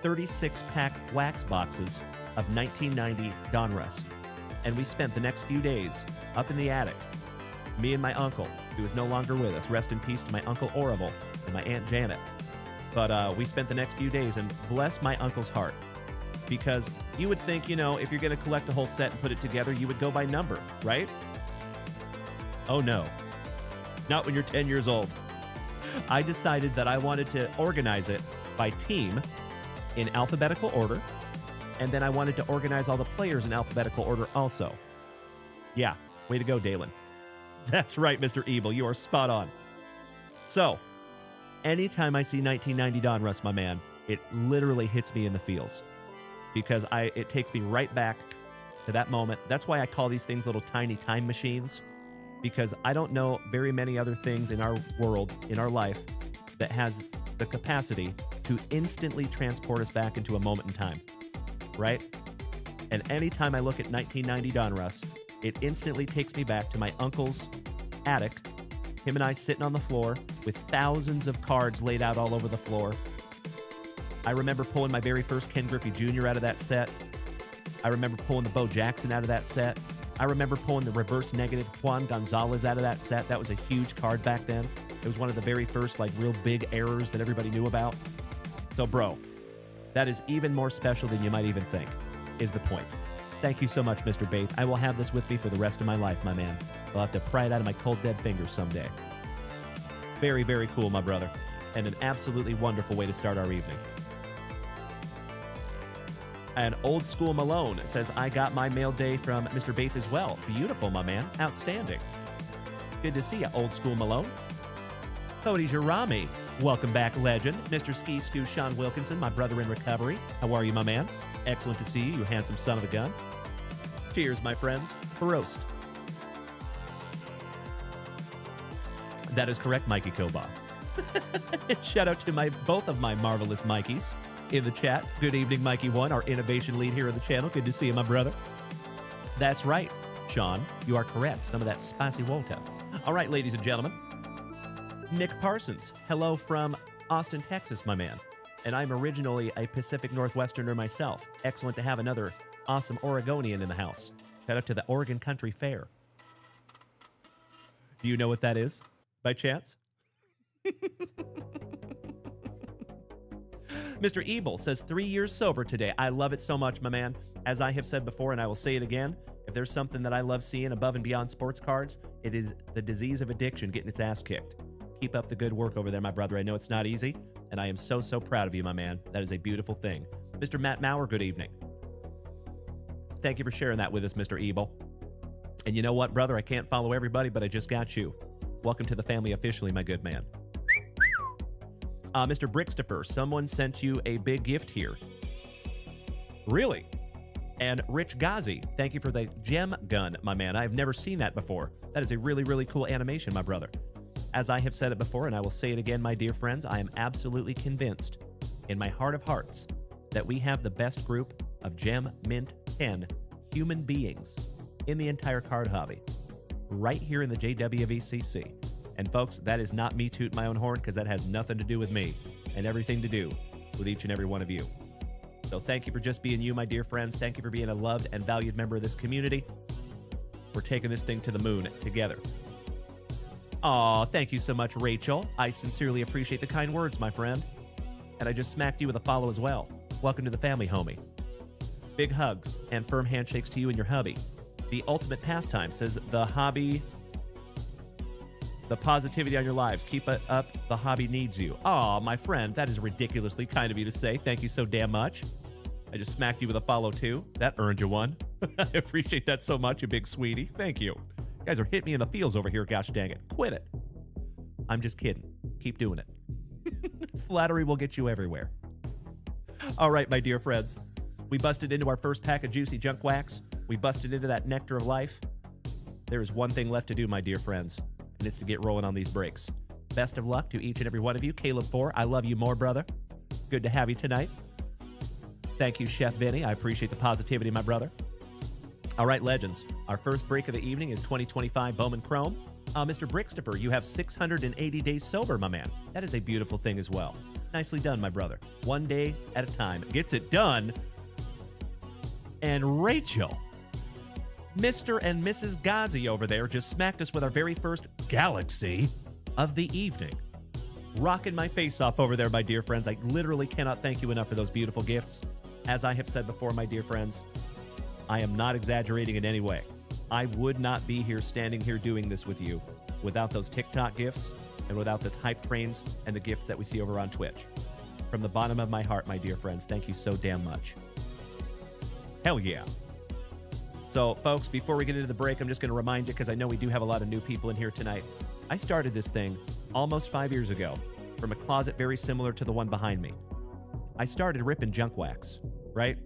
Speaker 5: 36-pack wax boxes of 1990 Donruss. And we spent the next few days up in the attic, me and my uncle, who is no longer with us. Rest in peace to my Uncle Orville and my Aunt Janet. But we spent the next few days, and bless my uncle's heart. Because you would think, you know, if you're going to collect a whole set and put it together, you would go by number, right? Oh, no. Not when you're 10 years old. I decided that I wanted to organize it by team in alphabetical order, and then I wanted to organize all the players in alphabetical order also. Yeah, way to go, Dalen. That's right, Mr. Evil. You are spot on. So, anytime I see 1990 Donruss, my man, it literally hits me in the feels. Because it takes me right back to that moment. That's why I call these things little tiny time machines. Because I don't know very many other things in our world, in our life, that has the capacity to instantly transport us back into a moment in time. Right? And anytime I look at 1990 Donruss, it instantly takes me back to my uncle's attic, him and I sitting on the floor with thousands of cards laid out all over the floor. I remember pulling my very first Ken Griffey Jr. out of that set. I remember pulling the Bo Jackson out of that set. I remember pulling the reverse negative Juan Gonzalez out of that set. That was a huge card back then. It was one of the very first, like, real big errors that everybody knew about. So, bro, that is even more special than you might even think, is the point. Thank you so much, Mr. Baith. I will have this with me for the rest of my life, my man. I'll have to pry it out of my cold, dead fingers someday. Very, very cool, my brother. And an absolutely wonderful way to start our evening. And Old School Malone says, I got my mail day from Mr. Baith as well. Beautiful, my man. Outstanding. Good to see you, Old School Malone. Cody Jarami, welcome back, legend. Mr. Ski Scoo Sean Wilkinson, my brother in recovery. How are you, my man? Excellent to see you, you handsome son of a gun. Cheers, my friends. Prost. That is correct, Mikey Koba. Shout out to both of my marvelous Mikeys in the chat. Good evening, Mikey One, our innovation lead here on the channel. Good to see you, my brother. That's right, Sean. You are correct. Some of that spicy water. All right, ladies and gentlemen. Nick Parsons. Hello from Austin, Texas, my man. And I'm originally a Pacific Northwesterner myself. Excellent to have another awesome Oregonian in the house. Shout out to the Oregon Country Fair. Do you know what that is, by chance? Mr. Ebel says, 3 years sober today. I love it so much, my man. As I have said before, and I will say it again, if there's something that I love seeing above and beyond sports cards, it is the disease of addiction getting its ass kicked. Keep up the good work over there, my brother. I know it's not easy, and I am so, so proud of you, my man. That is a beautiful thing. Mr. Matt Maurer, good evening. Thank you for sharing that with us, Mr. Ebel. And you know what, brother? I can't follow everybody, but I just got you. Welcome to the family officially, my good man. Mr. Brickstopher, someone sent you a big gift here. Really? And Rich Ghazi, thank you for the gem gun, my man. I've never seen that before. That is a really, really cool animation, my brother. As I have said it before, and I will say it again, my dear friends, I am absolutely convinced in my heart of hearts that we have the best group of Gem Mint 10 human beings in the entire card hobby right here in the JWVCC. And folks, that is not me tooting my own horn, because that has nothing to do with me and everything to do with each and every one of you. So thank you for just being you, my dear friends. Thank you for being a loved and valued member of this community. We're taking this thing to the moon together. Aw, thank you so much, Rachel. I sincerely appreciate the kind words, my friend. And I just smacked you with a follow as well. Welcome to the family, homie. Big hugs and firm handshakes to you and your hubby. The ultimate pastime says the hobby, the positivity on your lives. Keep it up. The hobby needs you. Aw, my friend, that is ridiculously kind of you to say. Thank you so damn much. I just smacked you with a follow too. That earned you one. I appreciate that so much, you big sweetie. Thank you. You guys are hitting me in the feels over here, gosh dang it. Quit it. I'm just kidding. Keep doing it. Flattery will get you everywhere. All right, my dear friends. We busted into our first pack of juicy junk wax. We busted into that nectar of life. There is one thing left to do, my dear friends, and it's to get rolling on these breaks. Best of luck to each and every one of you. Caleb 4, I love you more, brother. Good to have you tonight. Thank you, Chef Vinny. I appreciate the positivity, my brother. All right, legends. Our first break of the evening is 2025 Bowman Chrome. Mr. Brickstopher, you have 680 days sober, my man. That is a beautiful thing as well. Nicely done, my brother. One day at a time. Gets it done. And Rachel, Mr. and Mrs. Ghazi over there just smacked us with our very first Galaxy of the evening. Rocking my face off over there, my dear friends. I literally cannot thank you enough for those beautiful gifts. As I have said before, my dear friends, I am not exaggerating in any way. I would not be here standing here doing this with you without those TikTok gifts and without the hype trains and the gifts that we see over on Twitch. From the bottom of my heart, my dear friends, thank you so damn much. Hell yeah. So, folks, before we get into the break, I'm just going to remind you, because I know we do have a lot of new people in here tonight. I started this thing almost 5 years ago from a closet very similar to the one behind me. I started ripping junk wax, right?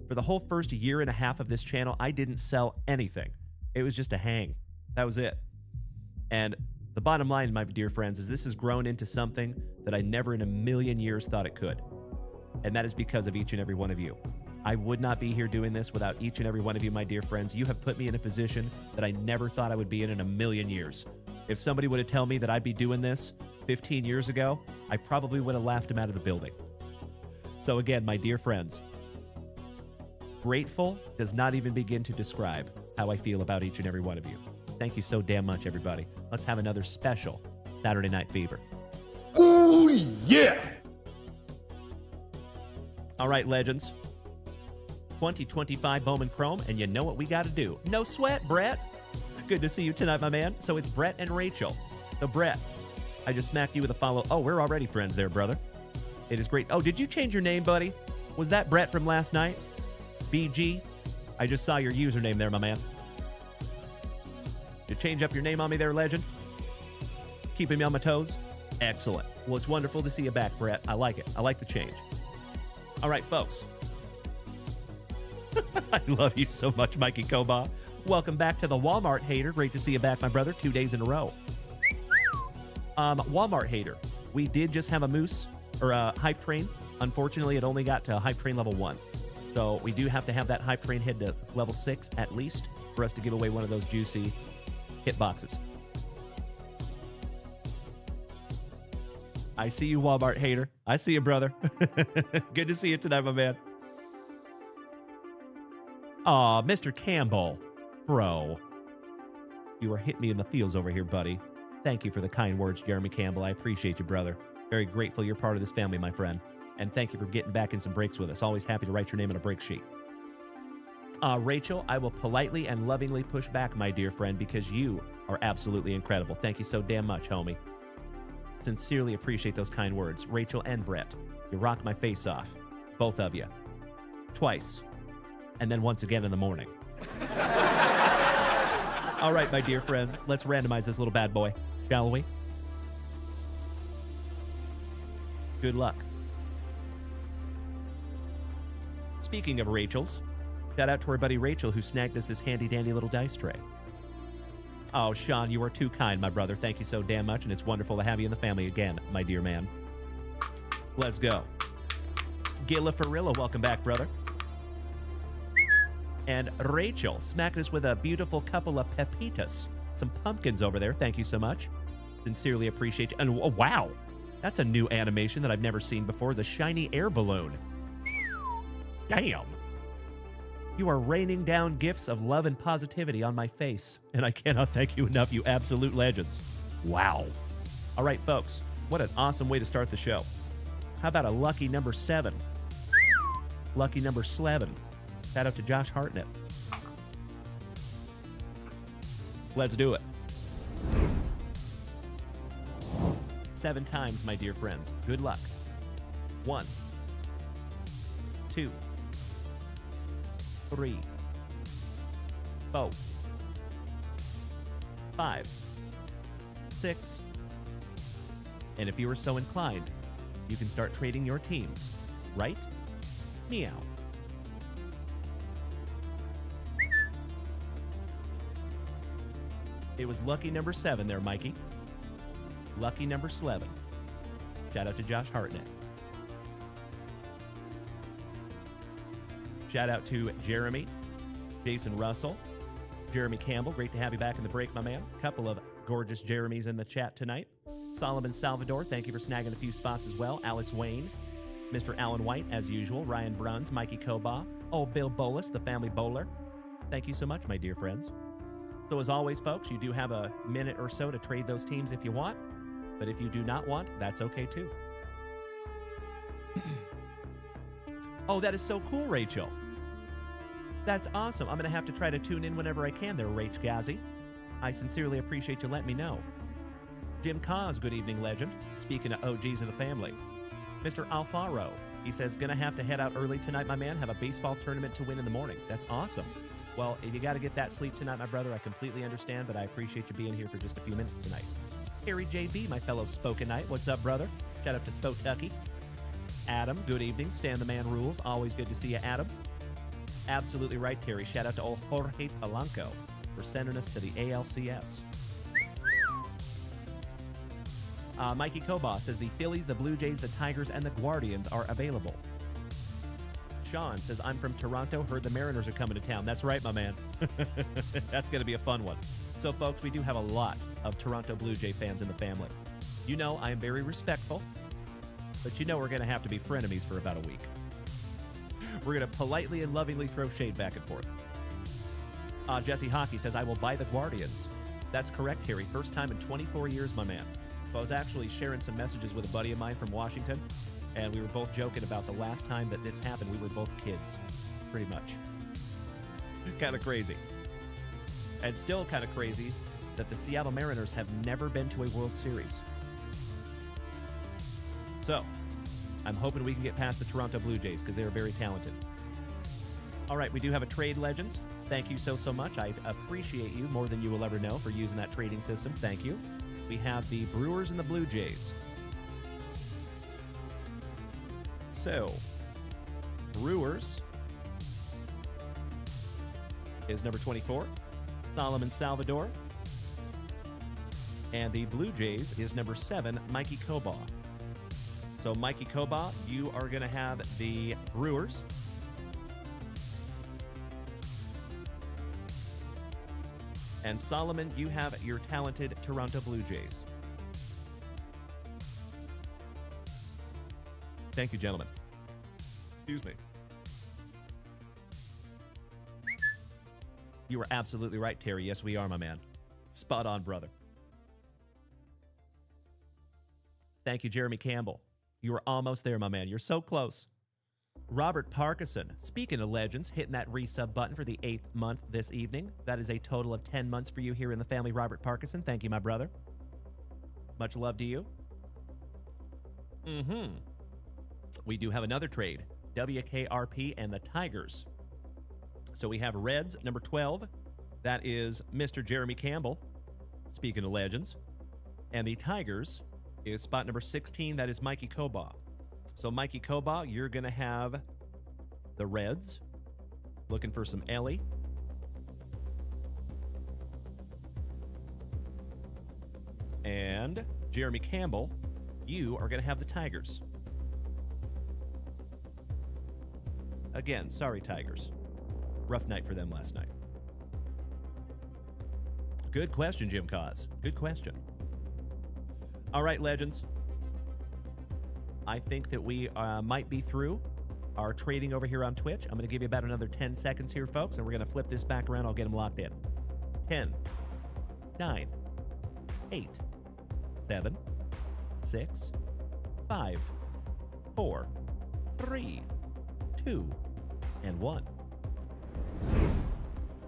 Speaker 5: For the whole first year and a half of this channel, I didn't sell anything. It was just a hang. That was it. And the bottom line, my dear friends, is this has grown into something that I never in a million years thought it could. And that is because of each and every one of you. I would not be here doing this without each and every one of you, my dear friends. You have put me in a position that I never thought I would be in a million years. If somebody would have told me that I'd be doing this 15 years ago, I probably would have laughed him out of the building. So again, my dear friends, grateful does not even begin to describe how I feel about each and every one of you. Thank you so damn much, everybody. Let's have another special Saturday Night Fever.
Speaker 7: Ooh, yeah.
Speaker 5: All right, legends. 2025 Bowman Chrome, and you know what we got to do. No sweat, Brett. Good to see you tonight, my man. So it's Brett and Rachel. So, Brett, I just smacked you with a follow. Oh, we're already friends there, brother. It is great. Oh, did you change your name, buddy? Was that Brett from last night? BG? I just saw your username there, my man. You change up your name on me there, legend? Keeping me on my toes? Excellent. Well, it's wonderful to see you back, Brett. I like it. I like the change. All right, folks. I love you so much, Mikey Koba. Welcome back to the Walmart Hater. Great to see you back, my brother. 2 days in a row. Walmart Hater. We did just have a moose or a hype train. Unfortunately, it only got to hype train level 1. So we do have to have that hype train head to level 6 at least for us to give away one of those juicy hit boxes. I see you, Walmart Hater. I see you, brother. Good to see you tonight, my man. Aw, Mr. Campbell. Bro. You are hitting me in the feels over here, buddy. Thank you for the kind words, Jeremy Campbell. I appreciate you, brother. Very grateful you're part of this family, my friend. And thank you for getting back in some breaks with us. Always happy to write your name on a break sheet. Rachel, I will politely and lovingly push back, my dear friend, because you are absolutely incredible. Thank you so damn much, homie. Sincerely appreciate those kind words. Rachel and Brett, you rocked my face off. Both of you. Twice. And then once again in the morning. All right, my dear friends, let's randomize this little bad boy, shall we? Good luck. Speaking of Rachel's, shout out to our buddy Rachel who snagged us this handy-dandy little dice tray. Oh, Sean, you are too kind, my brother. Thank you so damn much, and it's wonderful to have you in the family again, my dear man. Let's go. Gilla Ferrilla, welcome back, brother. And Rachel smacking us with a beautiful couple of pepitas. Some pumpkins over there. Thank you so much. Sincerely appreciate you. And oh, wow, that's a new animation that I've never seen before. The shiny air balloon. Damn. You are raining down gifts of love and positivity on my face. And I cannot thank you enough, you absolute legends. Wow. All right, folks. What an awesome way to start the show. How about a lucky number 7? Lucky number 11. Shout out to Josh Hartnett. Let's do it. 7 times, my dear friends. Good luck. 1, 2, 3, 4, 5, 6. And if you are so inclined, you can start trading your teams. Right? Meow. It was lucky number 7 there, Mikey. Lucky number 11. Shout out to Josh Hartnett. Shout out to Jeremy, Jason Russell, Jeremy Campbell. Great to have you back in the break, my man. Couple of gorgeous Jeremys in the chat tonight. Solomon Salvador, thank you for snagging a few spots as well. Alex Wayne, Mr. Alan White, as usual. Ryan Bruns, Mikey Koba. Oh, Bill Bolus, the family bowler. Thank you so much, my dear friends. So as always, folks, you do have a minute or so to trade those teams if you want. But if you do not want, that's okay too. Oh, that is so cool, Rachel. That's awesome. I'm going to have to try to tune in whenever I can there, Rach Ghazi. I sincerely appreciate you letting me know. Jim Cause, good evening, legend. Speaking of OGs of the family. Mr. Alfaro, he says, going to have to head out early tonight, my man. Have a baseball tournament to win in the morning. That's awesome. Well, if you got to get that sleep tonight, my brother, I completely understand, but I appreciate you being here for just a few minutes tonight. Harry JB, my fellow Spoken Knight. What's up, brother? Shout out to Spotucky. Adam, good evening. Stan the Man rules. Always good to see you, Adam. Absolutely right, Terry. Shout out to old Jorge Polanco for sending us to the ALCS. Mikey Koba says the Phillies, the Blue Jays, the Tigers, and the Guardians are available. Sean says, I'm from Toronto. Heard the Mariners are coming to town. That's right, my man. That's going to be a fun one. So, folks, we do have a lot of Toronto Blue Jay fans in the family. You know I am very respectful, but you know we're going to have to be frenemies for about a week. We're going to politely and lovingly throw shade back and forth. Jesse Hockey says, I will buy the Guardians. That's correct, Terry. First time in 24 years, my man. So I was actually sharing some messages with a buddy of mine from Washington, and we were both joking about the last time that this happened. We were both kids, pretty much. Kind of crazy. And still kind of crazy that the Seattle Mariners have never been to a World Series. So, I'm hoping we can get past the Toronto Blue Jays because they're very talented. All right, we do have a Trade Legends. Thank you so much. I appreciate you more than you will ever know for using that trading system. Thank you. We have the Brewers and the Blue Jays. So, Brewers is number 24, Solomon Salvador. And the Blue Jays is number 7, Mikey Koba. So, Mikey Koba, you are going to have the Brewers. And Solomon, you have your talented Toronto Blue Jays. Thank you, gentlemen. Excuse me. You were absolutely right, Terry. Yes, we are, my man. Spot on, brother. Thank you, Jeremy Campbell. You were almost there, my man. You're so close. Robert Parkinson, speaking of legends, hitting that resub button for the 8th month this evening. That is a total of 10 months for you here in the family, Robert Parkinson. Thank you, my brother. Much love to you. We do have another trade. WKRP and the Tigers. So we have Reds, number 12. That is Mr. Jeremy Campbell, speaking of legends. And the Tigers is spot number 16. That is Mikey Koba. So, Mikey Koba, you're going to have the Reds. Looking for some Ellie. And Jeremy Campbell, you are going to have the Tigers. Again, sorry, Tigers. Rough night for them last night. Good question, Jim Cause. Good question. All right, legends. I think that we might be through our trading over here on Twitch. I'm going to give you about another 10 seconds here, folks, and we're going to flip this back around. I'll get them locked in. 10, 9, 8, 7, 6, 5, 4, 3, 2, and 1.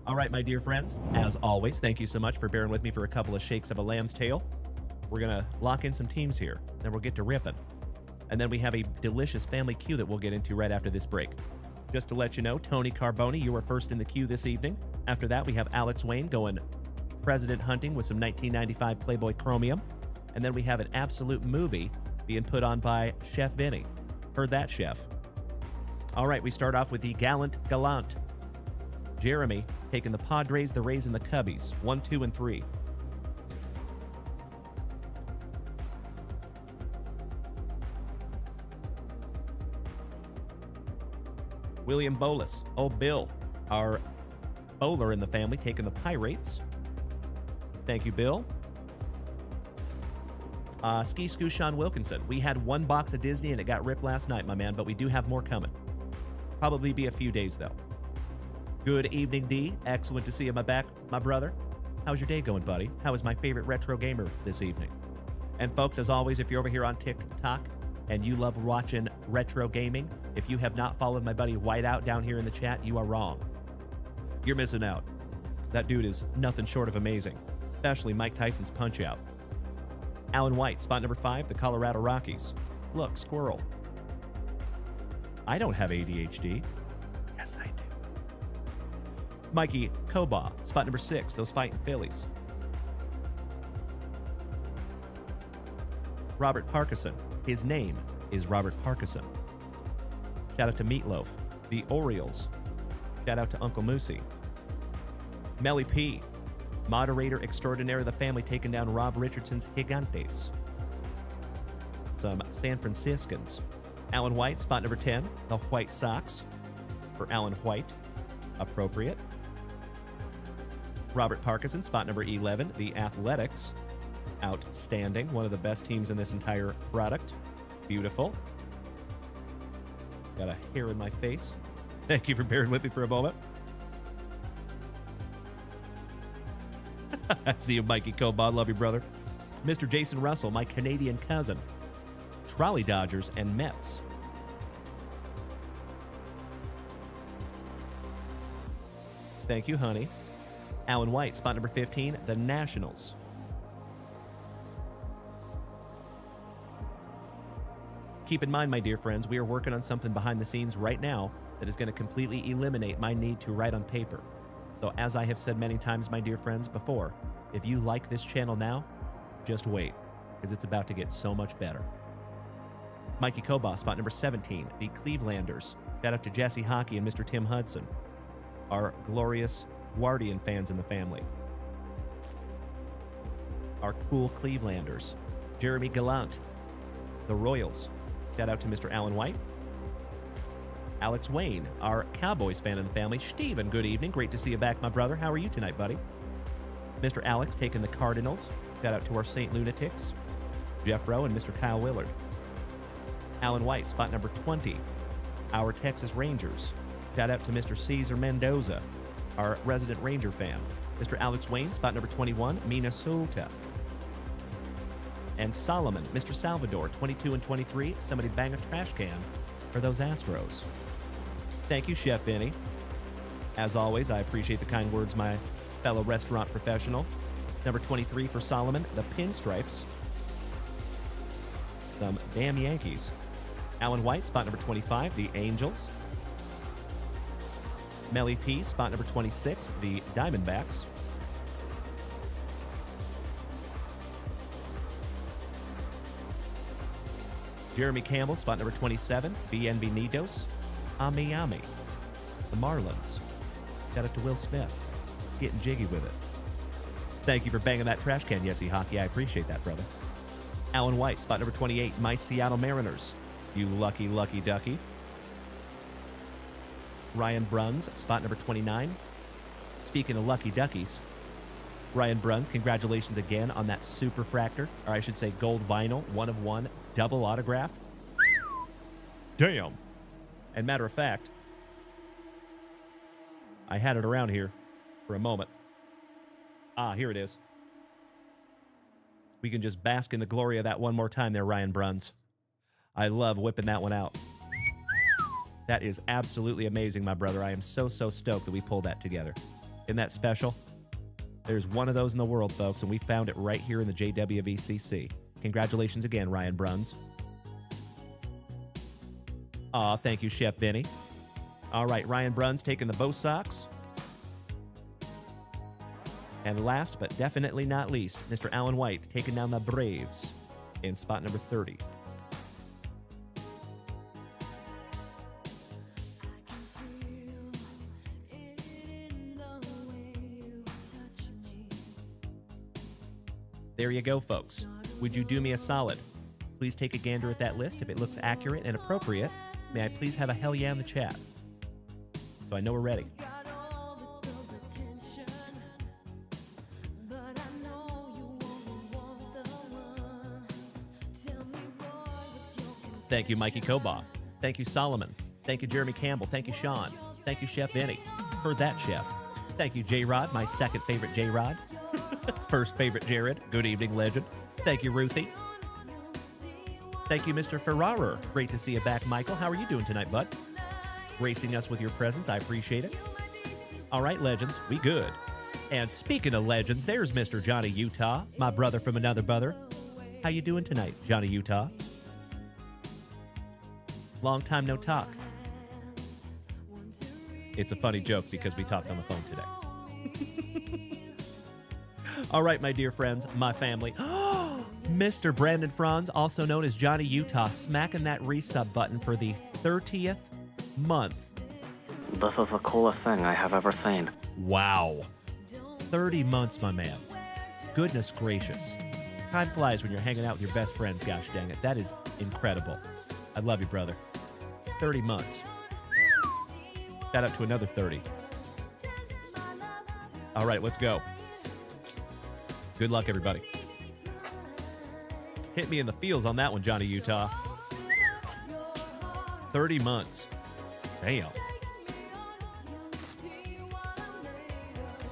Speaker 5: All right, my dear friends, as always, thank you so much for bearing with me for a couple of shakes of a lamb's tail. We're going to lock in some teams here, then we'll get to ripping. And then we have a delicious family queue that we'll get into right after this break. Just to let you know, Tony Carboni, you were first in the queue this evening. After that, we have Alex Wayne going president hunting with some 1995 Playboy Chromium. And then we have an absolute movie being put on by Chef Vinny. Heard that, Chef? All right, we start off with the Gallant. Jeremy taking the Padres, the Rays, and the Cubbies. 1, 2, and 3. William Bolas, old Bill, our bowler in the family, taking the Pirates. Thank you, Bill. Ski Scoo Sean Wilkinson. We had one box of Disney and it got ripped last night, my man, but we do have more coming. Probably be a few days, though. Good evening, D. Excellent to see you, my brother. How's your day going, buddy? How is my favorite retro gamer this evening? And folks, as always, if you're over here on TikTok and you love watching retro gaming, if you have not followed my buddy Whiteout down here in the chat, you are wrong. You're missing out. That dude is nothing short of amazing, especially Mike Tyson's Punch-Out. Alan White, spot number 5, the Colorado Rockies. Look, squirrel. I don't have ADHD. Yes, I do. Mikey Koba, spot number 6, those fighting Phillies. Robert Parkinson. His name is Robert Parkinson. Shout out to Meatloaf. The Orioles. Shout out to Uncle Moosey. Melly P. Moderator extraordinaire of the family, taking down Rob Richardson's Gigantes. Some San Franciscans. Alan White, spot number 10, the White Sox. For Alan White. Appropriate. Robert Parkinson, spot number 11, the Athletics. Outstanding. One of the best teams in this entire product. Beautiful. Got a hair in my face. Thank you for bearing with me for a moment. I see you, Mikey Koba. Love you, brother. Mr. Jason Russell, my Canadian cousin. Trolley Dodgers and Mets. Thank you, honey. Alan White, spot number 15, the Nationals. Keep in mind, my dear friends, we are working on something behind the scenes right now that is going to completely eliminate my need to write on paper. So as I have said many times, my dear friends, before, if you like this channel now, just wait, because it's about to get so much better. Mikey Koba, spot number 17, the Clevelanders. Shout out to Jesse Hockey and Mr. Tim Hudson, our glorious Guardian fans in the family. Our cool Clevelanders. Jeremy Gallant, the Royals. Shout out to Mr. Alan White. Alex Wayne, our Cowboys fan in the family. Steven, good evening. Great to see you back, my brother. How are you tonight, buddy? Mr. Alex taking the Cardinals. Shout out to our St. Lunatics. Jeff Rowe and Mr. Kyle Willard. Alan White, spot number 20, our Texas Rangers. Shout out to Mr. Cesar Mendoza, our resident Ranger fan. Mr. Alex Wayne, spot number 21, Minnesota. And Solomon, Mr. Salvador, 22 and 23. Somebody bang a trash can for those Astros. Thank you, Chef Vinny. As always, I appreciate the kind words, my fellow restaurant professional. Number 23 for Solomon, the Pinstripes. Some damn Yankees. Alan White, spot number 25, the Angels. Melly P, spot number 26, the Diamondbacks. Jeremy Campbell, spot number 27, Bienvenidos a Miami. The Marlins. Shout out to Will Smith. Getting jiggy with it. Thank you for banging that trash can, Yesy Hockey. I appreciate that, brother. Alan White, spot number 28, my Seattle Mariners. You lucky, lucky ducky. Ryan Bruns, spot number 29. Speaking of lucky duckies, Ryan Bruns, congratulations again on that Superfractor, or I should say gold vinyl, 1 of 1, double autograph. Damn. And matter of fact, I had it around here for a moment. Ah, here it is. We can just bask in the glory of that one more time there, Ryan Bruns. I love whipping that one out. That is absolutely amazing, my brother. I am so, so stoked that we pulled that together. Isn't that special? There's one of those in the world, folks, and we found it right here in the JWVCC. Congratulations again, Ryan Bruns. Aw, thank you, Chef Vinny. All right, Ryan Bruns taking the Bo Sox. And last but definitely not least, Mr. Alan White taking down the Braves in spot number 30. There you go, folks. Would you do me a solid? Please take a gander at that list. If it looks accurate and appropriate, may I please have a hell yeah in the chat? So I know we're ready. Thank you, Mikey Koba. Thank you, Solomon. Thank you, Jeremy Campbell. Thank you, Sean. Thank you, Chef Vinny. Heard that, Chef. Thank you, J-Rod, my second favorite J-Rod. First favorite Jared. Good evening, legend. Thank you, Ruthie. Thank you, Mr. Ferrarer. Great to see you back, Michael. How are you doing tonight, bud? Gracing us with your presence. I appreciate it. All right, legends. We good. And speaking of legends, there's Mr. Johnny Utah, my brother from another brother. How you doing tonight, Johnny Utah? Long time no talk. It's a funny joke because we talked on the phone today. All right, my dear friends, my family. Mr. Brandon Franz, also known as Johnny Utah, smacking that resub button for the 30th month.
Speaker 8: This is the coolest thing I have ever seen.
Speaker 5: Wow. 30 months, my man. Goodness gracious. Time flies when you're hanging out with your best friends, gosh dang it. That is incredible. I love you, brother. 30 months. Shout out to another 30. All right, let's go. Good luck, everybody. Hit me in the feels on that one, Johnny Utah. 30 months. Damn.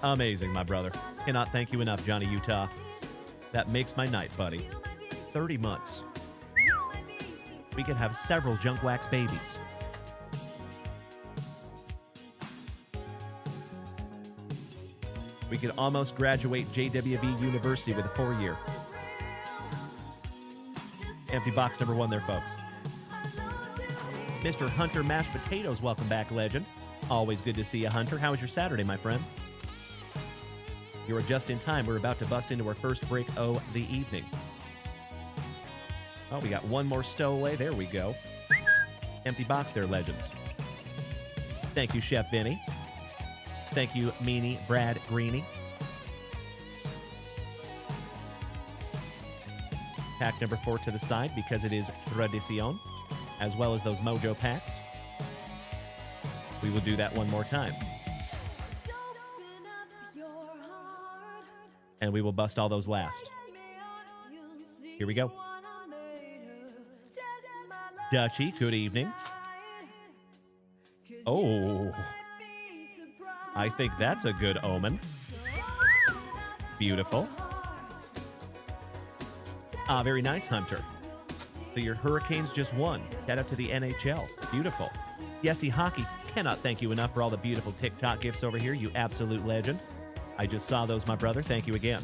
Speaker 5: Amazing, my brother. Cannot thank you enough, Johnny Utah. That makes my night, buddy. 30 months. We could have several Junk Wax babies. We could almost graduate JWV University with a 4-year. Empty box number 1 there, folks. Mr. Hunter Mashed Potatoes, welcome back, legend. Always good to see you, Hunter. How was your Saturday, my friend? You are just in time. We're about to bust into our first break of the evening. Oh, we got one more stowaway. There we go. Empty box there, legends. Thank you, Chef Vinny. Thank you, Meanie Brad Greeny. Pack number 4 to the side because it is tradicion, as well as those Mojo packs. We will do that one more time. And we will bust all those last. Here we go. Dutchie, good evening. Oh, I think that's a good omen. Beautiful. Ah, very nice, Hunter. So your Hurricanes just won. Shout out to the NHL. Beautiful. Yesy Hockey, cannot thank you enough for all the beautiful TikTok gifts over here, you absolute legend. I just saw those, my brother. Thank you again.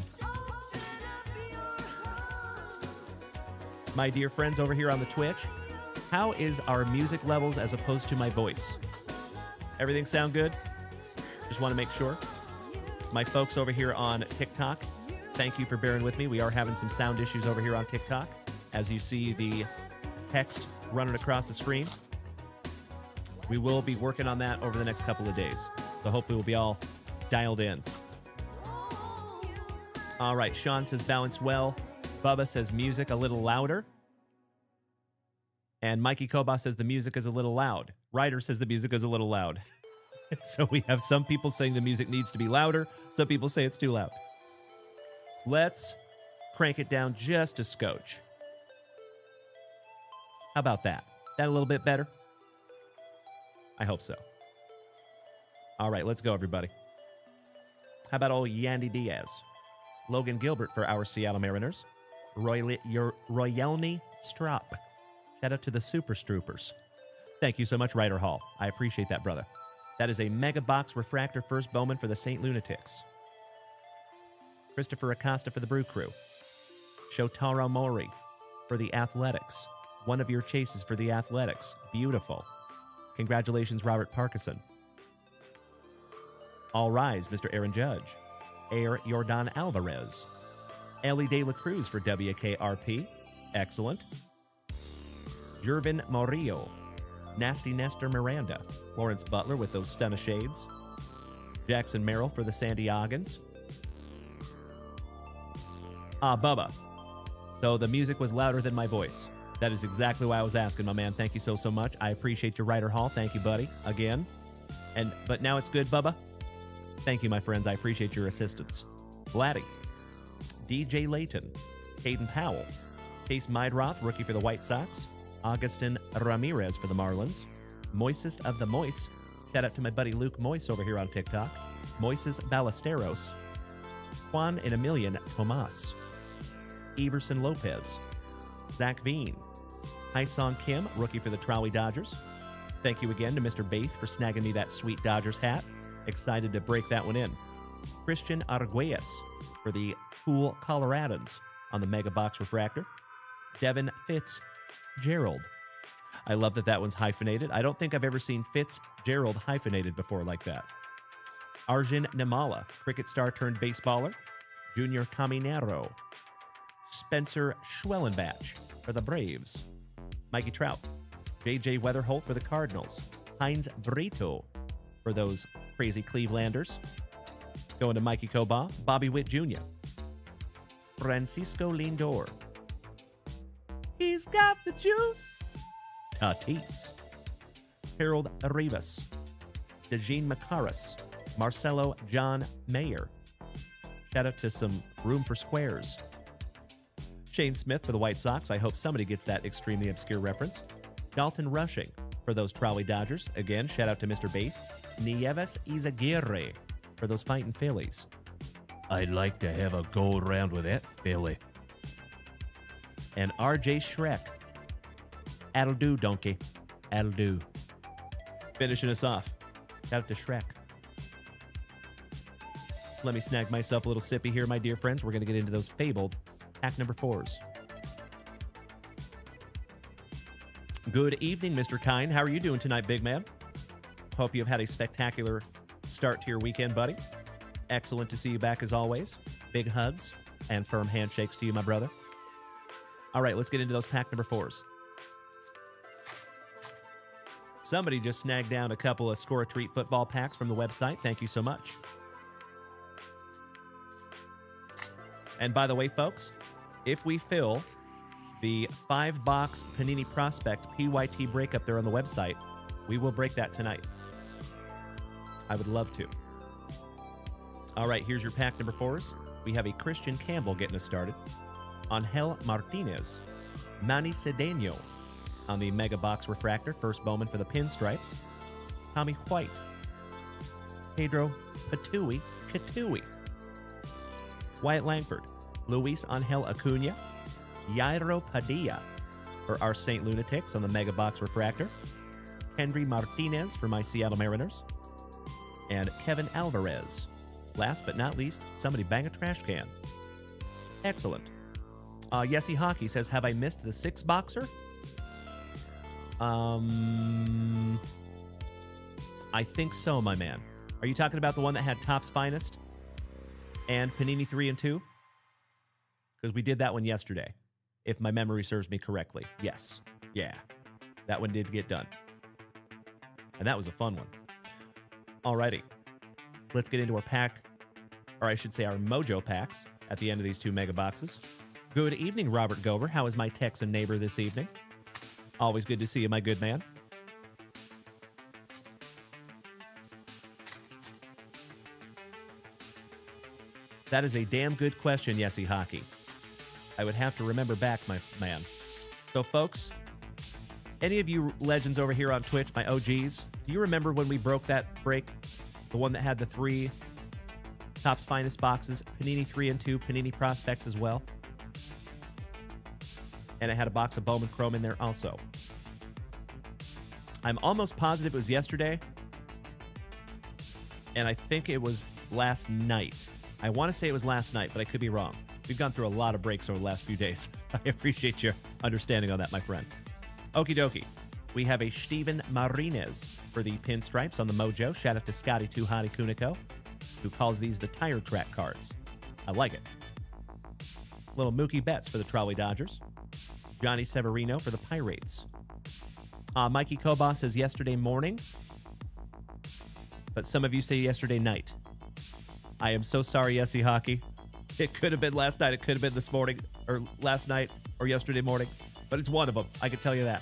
Speaker 5: My dear friends over here on the Twitch, how is our music levels as opposed to my voice? Everything sound good? Just want to make sure. My folks over here on TikTok, thank you for bearing with me. We are having some sound issues over here on TikTok. As you see the text running across the screen, we will be working on that over the next couple of days. So hopefully we'll be all dialed in. All right, Sean says balanced well. Bubba says music a little louder. And Mikey Koba says the music is a little loud. Ryder says the music is a little loud. So we have some people saying the music needs to be louder. Some people say it's too loud. Let's crank it down just a scotch. How about that? That a little bit better? I hope so. All right, let's go, everybody. How about old Yandy Diaz? Logan Gilbert for our Seattle Mariners. Royelny Strop. Shout out to the Super Stroopers. Thank you so much, Ryder Hall. I appreciate that, brother. That is a Mega Box Refractor First Bowman for the St. Lunatics. Christopher Acosta for the Brew Crew. Shotaro Mori for the Athletics. One of your chases for the Athletics. Beautiful. Congratulations, Robert Parkinson. All rise, Mr. Aaron Judge. Air Jordan Alvarez. Ellie De La Cruz for WKRP. Excellent. Jervin Morillo. Nasty Nestor Miranda. Lawrence Butler with those stunna shades. Jackson Merrill for the San Diegans. Bubba. So the music was louder than my voice. That is exactly why I was asking, my man. Thank you so much. I appreciate your Ryder Hall. Thank you, buddy. Again. But now it's good, Bubba. Thank you, my friends. I appreciate your assistance. Vladdy. DJ Layton. Caden Powell. Chase Meidroth, rookie for the White Sox. Augustin Ramirez for the Marlins. Moises of the Moise. Shout out to my buddy Luke Moise over here on TikTok. Moises Ballesteros. Juan and Emilian Tomas. Everson Lopez. Zach Bean. Hyesong Kim, rookie for the Trolley Dodgers. Thank you again to Mr. Baith for snagging me that sweet Dodgers hat. Excited to break that one in. Christian Arguelles for the Cool Coloradans on the Mega Box Refractor. Devin Fitzgerald. I love that that one's hyphenated. I don't think I've ever seen Fitzgerald hyphenated before like that. Arjun Nimala, cricket star turned baseballer. Junior Caminero. Spencer Schwellenbach for the Braves. Mikey Trout. J.J. Weatherholt for the Cardinals. Heinz Brito for those crazy Clevelanders. Going to Mikey Koba. Bobby Witt Jr. Francisco Lindor. He's got the juice. Tatis. Harold Rivas. DeJean Macaris. Marcelo John Mayer. Shout out to some Room for Squares. Shane Smith for the White Sox. I hope somebody gets that extremely obscure reference. Dalton Rushing for those Trolley Dodgers. Again, shout out to Mr. Baith. Nieves Izaguirre for those Fighting Phillies. I'd like to have a go around with that filly. And RJ Shrek. That'll do, donkey. That'll do. Finishing us off. Shout out to Shrek. Let me snag myself a little sippy here, my dear friends. We're going to get into those fabled pack number 4s. Good evening, Mr. Kine. How are you doing tonight, big man? Hope you've had a spectacular start to your weekend, buddy. Excellent to see you back as always. Big hugs and firm handshakes to you, my brother. All right, let's get into those pack number 4s. Somebody just snagged down a couple of Score a Treat football packs from the website. Thank you so much. And by the way, folks, if we fill the 5-box Panini Prospect PYT breakup there on the website, we will break that tonight. I would love to. All right, here's your pack number 4s. We have a Christian Campbell getting us started. Angel Martinez. Manny Cedeno on the Mega Box Refractor. First Bowman for the Pinstripes. Tommy White. Pedro Katui. Wyatt Langford. Luis Angel Acuna. Yairo Padilla for our St. Lunatics on the Mega Box Refractor. Kendry Martinez for my Seattle Mariners. And Kevin Alvarez. Last but not least, somebody bang a trash can. Excellent. Yesy Hockey says, have I missed the 6-boxer? I think so, my man. Are you talking about the one that had Topps Finest and Panini 3 and 2? Because we did that one yesterday, if my memory serves me correctly. Yes. Yeah. That one did get done. And that was a fun one. Alrighty. Let's get into our pack, or I should say our Mojo packs at the end of these 2 mega boxes. Good evening, Robert Gober. How is my Texan neighbor this evening? Always good to see you, my good man. That is a damn good question, Yesy Hockey. I would have to remember back, my man. So, folks, any of you legends over here on Twitch, my OGs, do you remember when we broke that break? The one that had the 3 Topps Finest boxes, Panini 3 and 2, Panini Prospects as well. And it had a box of Bowman Chrome in there also. I'm almost positive it was yesterday. And I think it was last night. I want to say it was last night, but I could be wrong. We've gone through a lot of breaks over the last few days. I appreciate your understanding on that, my friend. Okie dokie. We have a Steven Martinez for the Pinstripes on the Mojo. Shout out to Scotty Too Hottie Kuniko, who calls these the tire track cards. I like it. Little Mookie Betts for the Trolley Dodgers. Johnny Severino for the Pirates. Mikey Kobach says yesterday morning, but some of you say yesterday night. I am so sorry, Yesy Hockey. It could have been last night. It could have been this morning, or last night, or yesterday morning. But it's one of them. I can tell you that.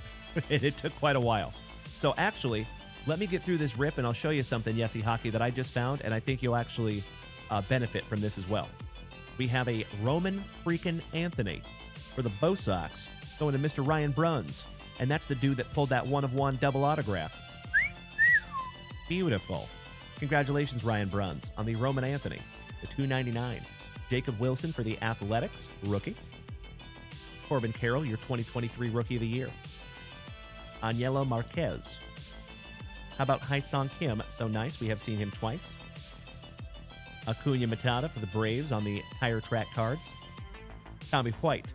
Speaker 5: It took quite a while. So actually, let me get through this rip, and I'll show you something, Yesy Hockey, that I just found, and I think you'll actually benefit from this as well. We have a Roman freaking Anthony for the Bo Sox going to Mr. Ryan Bruns. And that's the dude that pulled that 1-of-1 double autograph. Beautiful. Congratulations, Ryan Bruns, on the Roman Anthony, the $2.99. Jacob Wilson for the Athletics, rookie. Corbin Carroll, your 2023 Rookie of the Year. Anielo Marquez. How about Hai-Song Kim? So nice. We have seen him twice. Acuna Matata for the Braves on the tire track cards. Tommy White.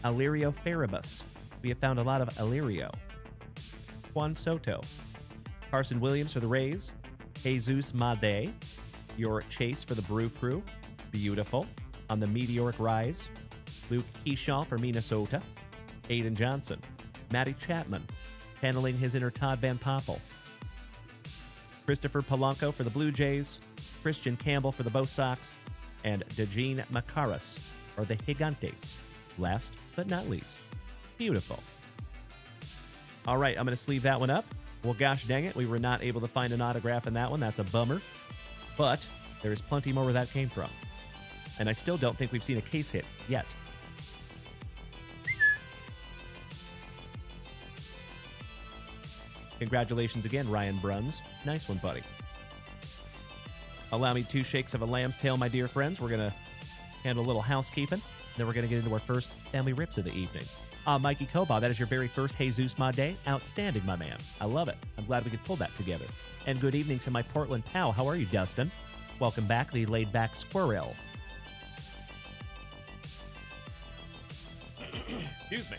Speaker 5: Alirio Farabus. We have found a lot of Alirio. Juan Soto. Carson Williams for the Rays. Jesus Made. Your Chase for the Brew Crew. Beautiful. On the Meteoric Rise. Luke Keyshaw for Minnesota. Aiden Johnson. Matty Chapman. Channeling his inner Todd Van Poppel. Christopher Polanco for the Blue Jays. Christian Campbell for the Bo Sox. And Dejeen Makaras for the Gigantes. Last but not least. Beautiful. All right, I'm going to sleeve that one up. Well, gosh dang it, we were not able to find an autograph in that one. That's a bummer. But there is plenty more where that came from. And I still don't think we've seen a case hit yet. Congratulations again, Ryan Bruns. Nice one, buddy. Allow me 2 shakes of a lamb's tail, my dear friends. We're going to handle a little housekeeping. Then we're going to get into our first family rips of the evening. Mikey Koba, that is your very first Jesus Ma Day. Outstanding, my man. I love it. I'm glad we could pull that together. And good evening to my Portland pal. How are you, Dustin? Welcome back, the laid-back squirrel. Excuse me.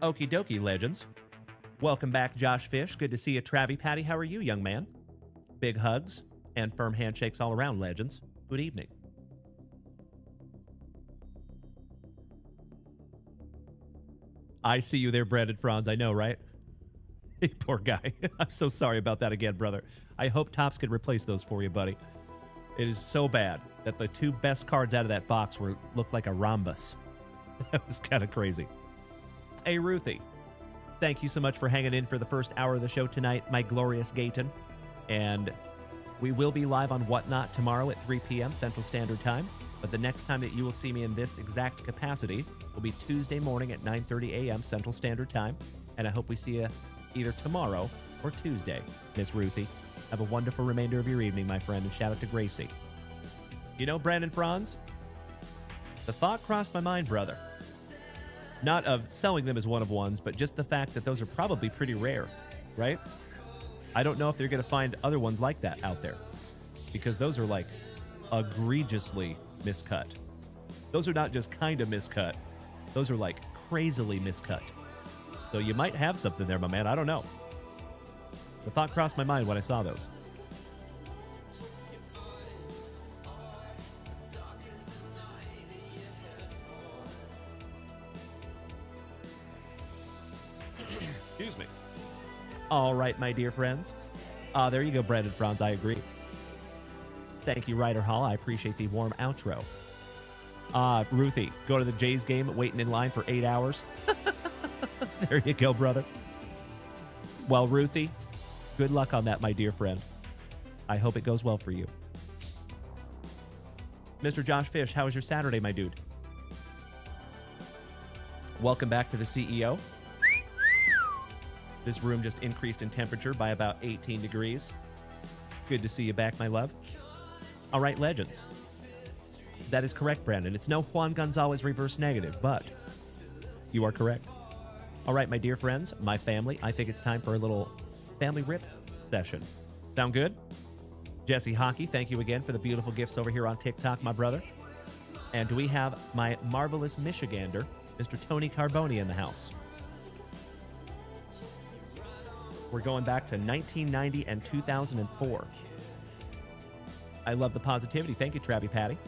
Speaker 5: Okie dokie, legends. Welcome back, Josh Fish. Good to see you, Travie Patty. How are you, young man? Big hugs and firm handshakes all around, legends. Good evening. I see you there, Brandon Franz. I know, right? Poor guy. I'm so sorry about that again, brother. I hope Topps could replace those for you, buddy. It is so bad that the 2 best cards out of that box looked like a rhombus. That was kind of crazy. Hey, Ruthie. Thank you so much for hanging in for the first hour of the show tonight, my glorious Gayton. And we will be live on Whatnot tomorrow at 3 p.m. Central Standard Time. But the next time that you will see me in this exact capacity will be Tuesday morning at 9:30 a.m. Central Standard Time. And I hope we see you either tomorrow or Tuesday, Miss Ruthie. Have a wonderful remainder of your evening, my friend, and shout out to Gracie. You know, Brandon Franz, the thought crossed my mind, brother. Not of selling them as one-of-ones, but just the fact that those are probably pretty rare, right? I don't know if they're going to find other ones like that out there, because those are like egregiously miscut. Those are not just kind of miscut. Those are like crazily miscut. So you might have something there, my man. I don't know. The thought crossed my mind when I saw those. Excuse me. All right, my dear friends. There you go, Brandon Franz. I agree. Thank you, Ryder Hall. I appreciate the warm outro. Ruthie, go to the Jays game, waiting in line for 8 hours. There you go, brother. Well, Ruthie, good luck on that, my dear friend. I hope it goes well for you. Mr. Josh Fish, how was your Saturday, my dude? Welcome back to the CEO. This room just increased in temperature by about 18 degrees. Good to see you back, my love. All right, legends. That is correct, Brandon. It's no Juan Gonzalez reverse negative, but you are correct. All right, my dear friends, my family, I think it's time for a little family rip session. Sound good? Jesse Hockey, thank you again for the beautiful gifts over here on TikTok, my brother. And we have my marvelous Michigander, Mr. Tony Carboni, in the house. We're going back to 1990 and 2004. I love the positivity. Thank you, Travie Patty.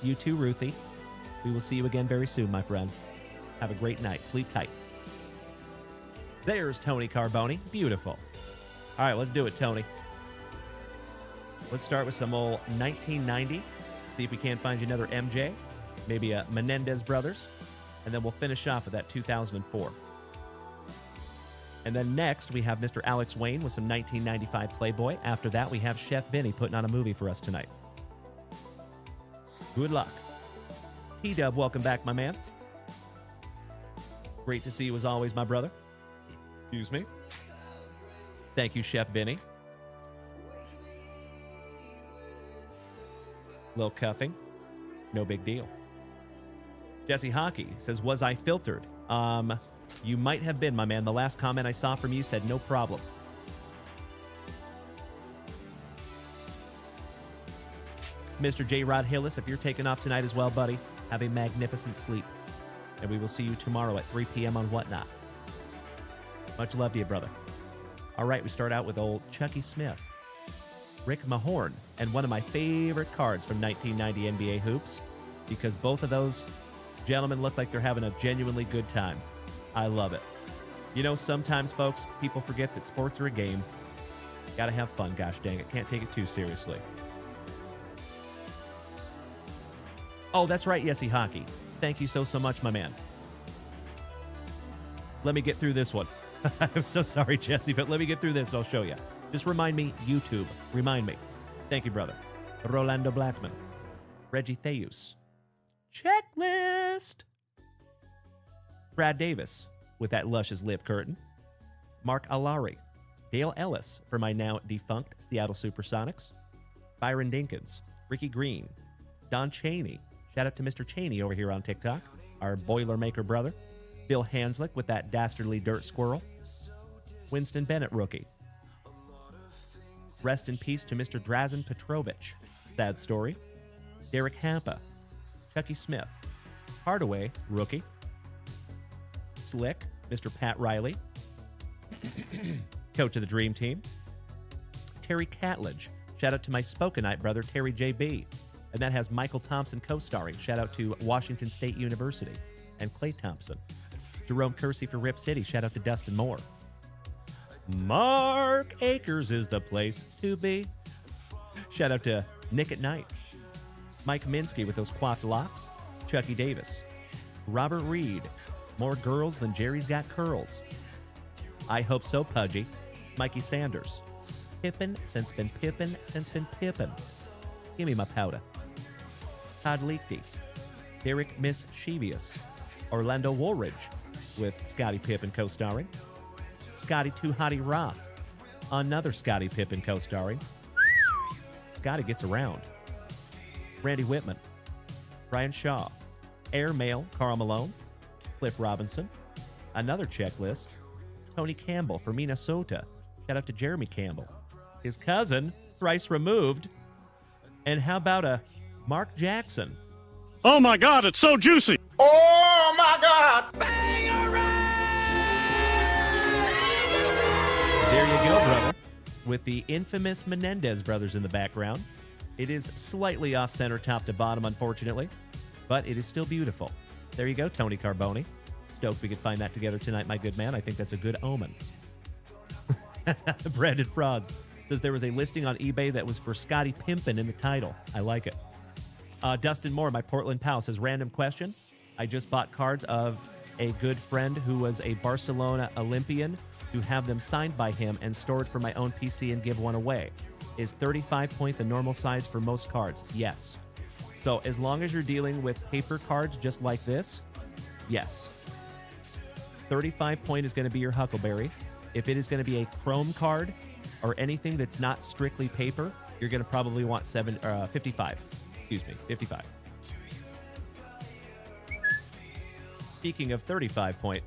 Speaker 5: You too, Ruthie. We will see you again very soon, my friend. Have a great night. Sleep tight. There's Tony Carboni. Beautiful. All right, let's do it, Tony. Let's start with some old 1990. See if we can't find you another MJ. Maybe a Menendez Brothers. And then we'll finish off with that 2004. And then next, we have Mr. Alex Wayne with some 1995 Playboy. After that, we have Chef Vinny putting on a movie for us tonight. Good luck. T-Dub, welcome back, my man. Great to see you as always, my brother. Excuse me. Thank you, Chef Vinny. Little cuffing. No big deal. Jesse Hockey says, was I filtered? You might have been, my man. The last comment I saw from you said no problem. Mr. J. Rod Hillis, if you're taking off tonight as well, buddy, have a magnificent sleep. And we will see you tomorrow at 3 p.m. on Whatnot. Much love to you, brother. All right, we start out with old Chucky Smith, Rick Mahorn, and one of my favorite cards from 1990 NBA Hoops, because both of those gentlemen look like they're having a genuinely good time. I love it. You know, sometimes, folks, people forget that sports are a game. Gotta have fun, gosh dang it. Can't take it too seriously. Oh, that's right, Yesy Hockey. Thank you so much, my man. Let me get through this one. I'm so sorry, Jesse, but let me get through this and I'll show you. Just remind me, YouTube. Remind me. Thank you, brother. Rolando Blackman. Reggie Theus. checklist. Brad Davis with that luscious lip curtain. Mark Alari. Dale Ellis for my now defunct Seattle Supersonics. Byron Dinkins. Ricky Green. Don Cheney. Shout out to Mr. Cheney over here on TikTok, our Boilermaker brother. Bill Hanslick with that dastardly dirt squirrel. Winston Bennett rookie. Rest in peace to Mr. Drazen Petrovich. Sad story. Derek Hampa. Chucky Smith. Hardaway, rookie. Slick, Mr. Pat Riley. Coach of the Dream Team. Terry Catledge. Shout out to my Spokenite brother, Terry JB. And that has Michael Thompson co-starring. Shout out to Washington State University and Clay Thompson. Jerome Kersey for Rip City. Shout out to Dustin Moore. Mark Akers is the place to be. Shout out to Nick at Night. Mike Minsky with those coiffed locks. Chucky Davis. Robert Reed. More girls than Jerry's got curls. I hope so, Pudgy. Mikey Sanders. Pippin since been pippin since been pippin. Give me my powder. Todd Leakey. Derek Mischievous. Orlando Woolridge with Scottie Pippen co-starring. Scotty Too Hottie Roth. Another Scottie Pippen co-starring. Scotty gets around. Randy Whitman. Brian Shaw. Airmail Karl Malone. Cliff Robinson. Another checklist. Tony Campbell for Minnesota. Shout out to Jeremy Campbell. His cousin, thrice removed. And how about a Mark Jackson?
Speaker 4: Oh my God, it's so juicy.
Speaker 2: Oh my God!
Speaker 5: There you go, brother. With the infamous Menendez brothers in the background. It is slightly off-center top to bottom, unfortunately, but it is still beautiful. There you go, Tony Carboni. Stoked we could find that together tonight, my good man. I think that's a good omen. Brandon Frauds says there was a listing on eBay that was for Scottie Pimpin in the title. I like it. Dustin Moore, my Portland pal, says, random question. I just bought cards of a good friend who was a Barcelona Olympian to have them signed by him and stored for my own PC and give one away. Is 35 point the normal size for most cards? Yes. So as long as you're dealing with paper cards just like this, yes. 35 point is going to be your Huckleberry. If it is going to be a chrome card or anything that's not strictly paper, you're going to probably want 55. Excuse me, 55. Speaking of 35 point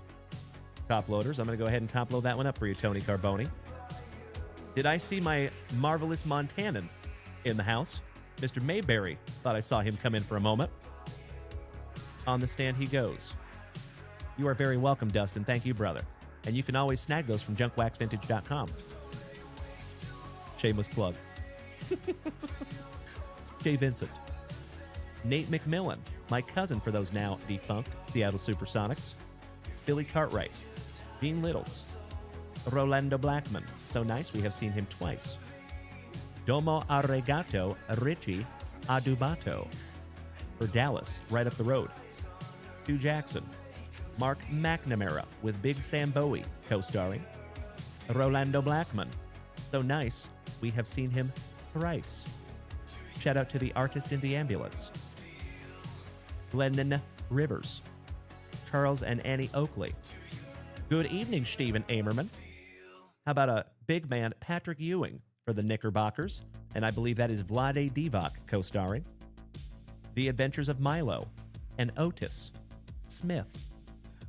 Speaker 5: top loaders, I'm going to go ahead and top load that one up for you, Tony Carboni. Did I see my marvelous Montanan in the house? Mr. Mayberry. Thought I saw him come in for a moment. On the stand he goes. You are very welcome, Dustin. Thank you, brother. And you can always snag those from JunkWaxVintage.com. Shameless plug. Jay Vincent. Nate McMillan, my cousin for those now defunct Seattle Supersonics. Billy Cartwright. Dean Littles. Rolando Blackman. So nice, we have seen him twice. Domo Arigato Richie Adubato. For Dallas, right up the road. Stu Jackson. Mark McNamara with Big Sam Bowie co-starring. Rolando Blackman. So nice, we have seen him thrice. Shout out to the artist in the ambulance. Glennon Rivers. Charles and Annie Oakley. Good evening, Stephen Amerman. How about a big man, Patrick Ewing, for the Knickerbockers? And I believe that is Vlade Divac co-starring. The Adventures of Milo and Otis Smith,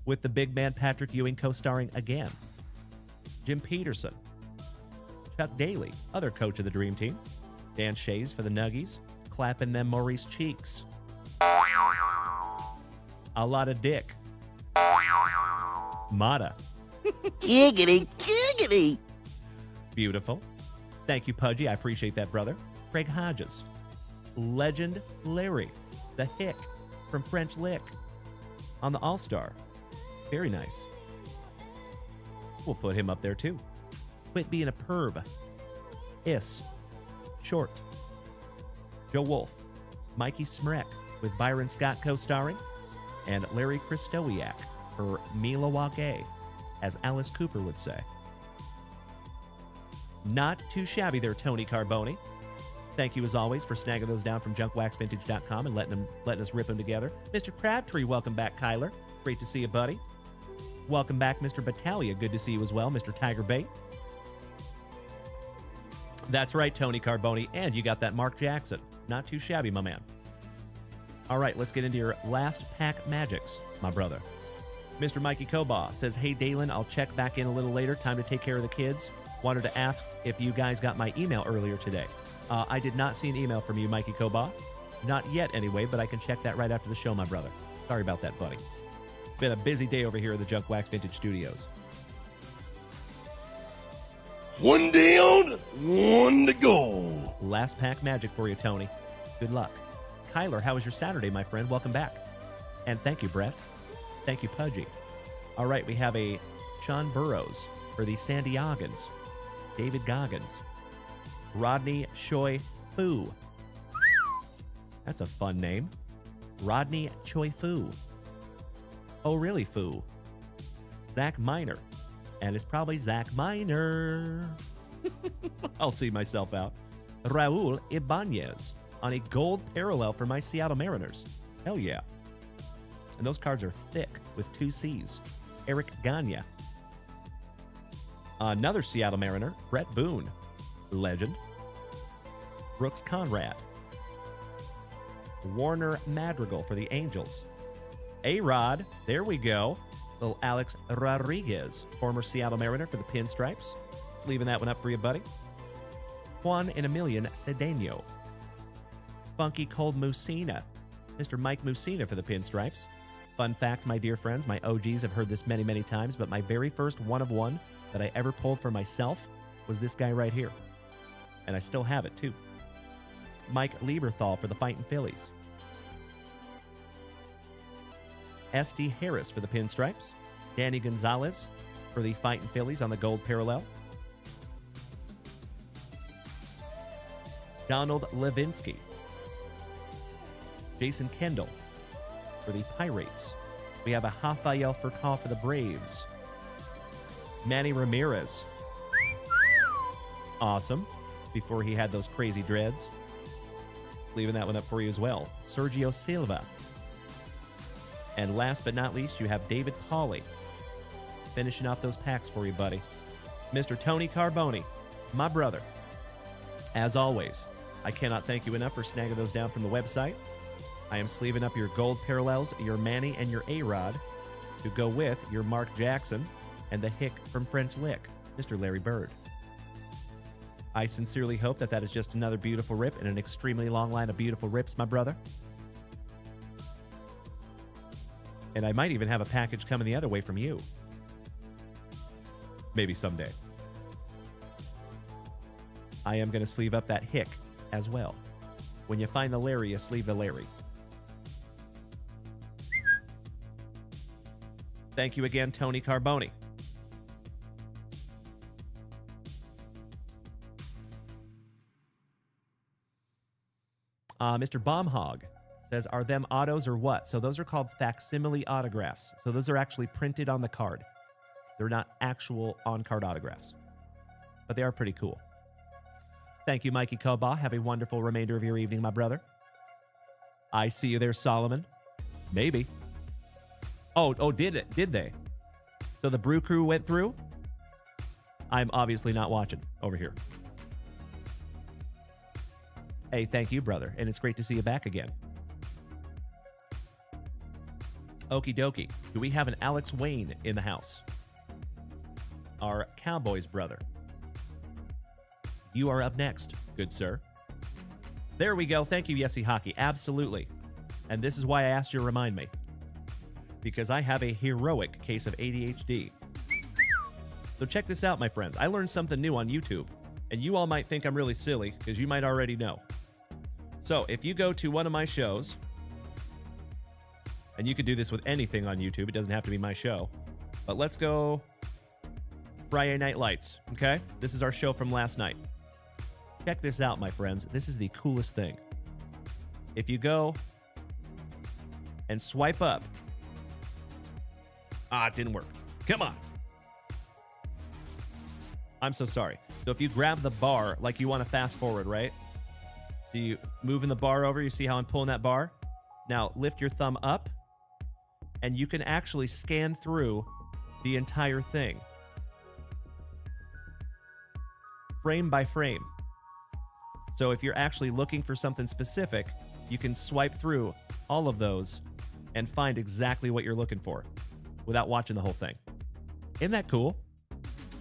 Speaker 5: with the big man Patrick Ewing co-starring again. Jim Peterson. Chuck Daly, other coach of the Dream Team. Dan Shays for the Nuggies, clapping them Maurice cheeks. A lot of dick. Mata.
Speaker 3: Giggity, giggity.
Speaker 5: Beautiful. Thank you, Pudgy. I appreciate that, brother. Craig Hodges. Legend Larry, the Hick from French Lick on the All-Star. Very nice. We'll put him up there, too. Quit being a perv. Short. Joe Wolf. Mikey Smrek with Byron Scott co-starring. And Larry Christowiak for Milwaukee, as Alice Cooper would say. Not too shabby there, Tony Carboni. Thank you, as always, for snagging those down from JunkWaxVintage.com and letting us rip them together. Mr. Crabtree, welcome back, Kyler. Great to see you, buddy. Welcome back, Mr. Battaglia. Good to see you as well, Mr. Tiger Bait. That's right, Tony Carboni. And you got that Mark Jackson. Not too shabby, my man. All right, let's get into your last pack magics, my brother. Mr. Mikey Koba says, hey, Dalen, I'll check back in a little later. Time to take care of the kids. Wanted to ask if you guys got my email earlier today. I did not see an email from you, Mikey Koba. Not yet, anyway, but I can check that right after the show, my brother. Sorry about that, buddy. Been a busy day over here at the Junk Wax Vintage Studios.
Speaker 7: One down, one to go.
Speaker 5: Last pack magic for you, Tony. Good luck. Kyler, how was your Saturday, my friend? Welcome back. And thank you, Brett. Thank you, Pudgy. All right, we have a Sean Burrows for the San Diegans. David Goggins. Rodney Choi Fu. That's a fun name. Rodney Choi Fu. Oh, really, Fu? Zach Miner. And it's probably Zach Miner. I'll see myself out. Raul Ibanez on a gold parallel for my Seattle Mariners. Hell yeah. And those cards are thick with 2 C's. Eric Gagne. Another Seattle Mariner, Brett Boone. Legend. Brooks Conrad. Warner Madrigal for the Angels. A-Rod, there we go. Little Alex Rodriguez, former Seattle Mariner for the Pinstripes. Just leaving that one up for you, buddy. Juan and Emilian Cedeno. Funky Cold Musina. Mr. Mike Musina for the Pinstripes. Fun fact, my dear friends, my OGs have heard this many, many times, but my very first one of one that I ever pulled for myself was this guy right here. And I still have it, too. Mike Lieberthal for the Fightin' Phillies. S.T. Harris for the Pinstripes. Danny Gonzalez for the Fightin' Phillies on the gold parallel. Donald Levinsky. Jason Kendall for the Pirates. We have a Rafael Furcal for the Braves. Manny Ramirez. Awesome. Before he had those crazy dreads. Leaving that one up for you as well. Sergio Silva. And last but not least, you have David Pauly. Finishing off those packs for you, buddy. Mr. Tony Carboni, my brother. As always, I cannot thank you enough for snagging those down from the website. I am sleeving up your gold parallels, your Manny, and your A-Rod to go with your Mark Jackson and the hick from French Lick, Mr. Larry Bird. I sincerely hope that is just another beautiful rip in an extremely long line of beautiful rips, my brother. And I might even have a package coming the other way from you. Maybe someday. I am going to sleeve up that hick as well. When you find the Larry, you sleeve the Larry. Thank you again, Tony Carboni. Mr. Bombhog says, are them autos or what? So those are called facsimile autographs. So those are actually printed on the card. They're not actual on-card autographs. But they are pretty cool. Thank you, Mikey Koba. Have a wonderful remainder of your evening, my brother. I see you there, Solomon. Maybe. Oh, did they? So the Brew Crew went through? I'm obviously not watching over here. Hey, thank you, brother. And it's great to see you back again. Okie dokie. Do we have an Alex Wayne in the house? Our Cowboys brother. You are up next, good sir. There we go. Thank you, Yessie Hockey. Absolutely. And this is why I asked you to remind me. Because I have a heroic case of ADHD. So check this out, my friends. I learned something new on YouTube. And you all might think I'm really silly, because you might already know. So if you go to one of my shows, and you could do this with anything on YouTube. It doesn't have to be my show. But let's go Friday Night Lights, okay? This is our show from last night. Check this out, my friends. This is the coolest thing. If you go and swipe up. It didn't work. Come on. I'm so sorry. So if you grab the bar like you want to fast forward, right? So you moving the bar over. You see how I'm pulling that bar? Now lift your thumb up, and you can actually scan through the entire thing. Frame by frame. So if you're actually looking for something specific, you can swipe through all of those and find exactly what you're looking for without watching the whole thing. Isn't that cool?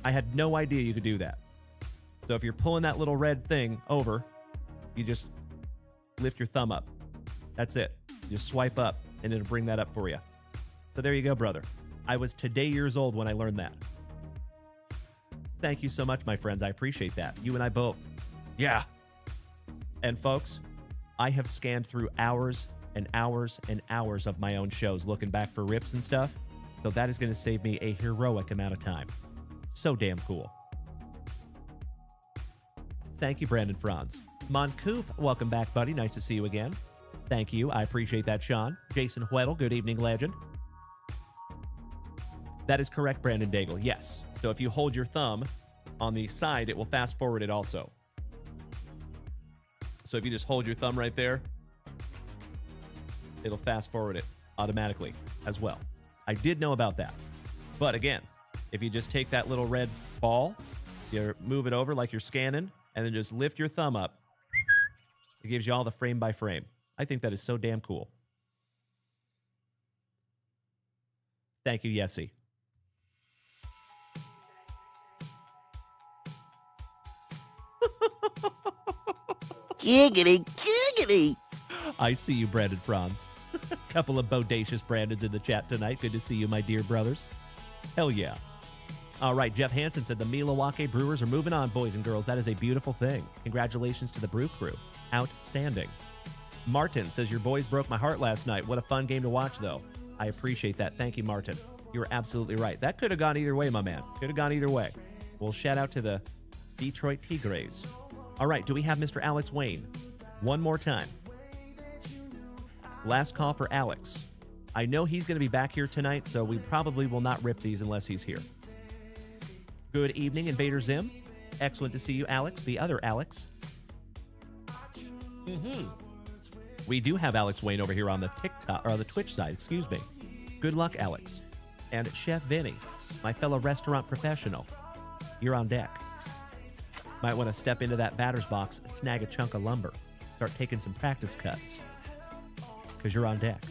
Speaker 5: I had no idea you could do that. So if you're pulling that little red thing over, you just lift your thumb up. That's it. You just swipe up and it'll bring that up for you. So there you go, brother. I was today years old when I learned that. Thank you so much, my friends. I appreciate that. You and I both. Yeah. And folks, I have scanned through hours and hours and hours of my own shows looking back for rips and stuff. So that is going to save me a heroic amount of time. So damn cool. Thank you, Brandon Franz. Moncouf, welcome back, buddy. Nice to see you again. Thank you. I appreciate that, Sean. Jason Weddle, good evening, legend. That is correct, Brandon Daigle. Yes. So if you hold your thumb on the side, it will fast forward it also. So if you just hold your thumb right there, it'll fast forward it automatically as well. I did know about that. But again, if you just take that little red ball, you move it over like you're scanning, and then just lift your thumb up, it gives you all the frame by frame. I think that is so damn cool. Thank you, Yessie.
Speaker 3: Giggity, giggity.
Speaker 5: I see you, Brandon Franz. Couple of bodacious Brandons in the chat tonight. Good to see you, my dear brothers. Hell yeah. All right, Jeff Hansen said the Milwaukee Brewers are moving on, boys and girls. That is a beautiful thing. Congratulations to the Brew Crew. Outstanding. Martin says, your boys broke my heart last night. What a fun game to watch, though. I appreciate that. Thank you, Martin. You're absolutely right. That could have gone either way, my man. Could have gone either way. Well, shout out to the Detroit Tigres. All right, do we have Mr. Alex Wayne? One more time. Last call for Alex. I know he's going to be back here tonight, so we probably will not rip these unless he's here. Good evening, Invader Zim. Excellent to see you, Alex, the other Alex. We do have Alex Wayne over here on the TikTok or the Twitch side, excuse me. Good luck, Alex. And Chef Vinny, my fellow restaurant professional. You're on deck. Might want to step into that batter's box, snag a chunk of lumber, start taking some practice cuts, because you're on deck.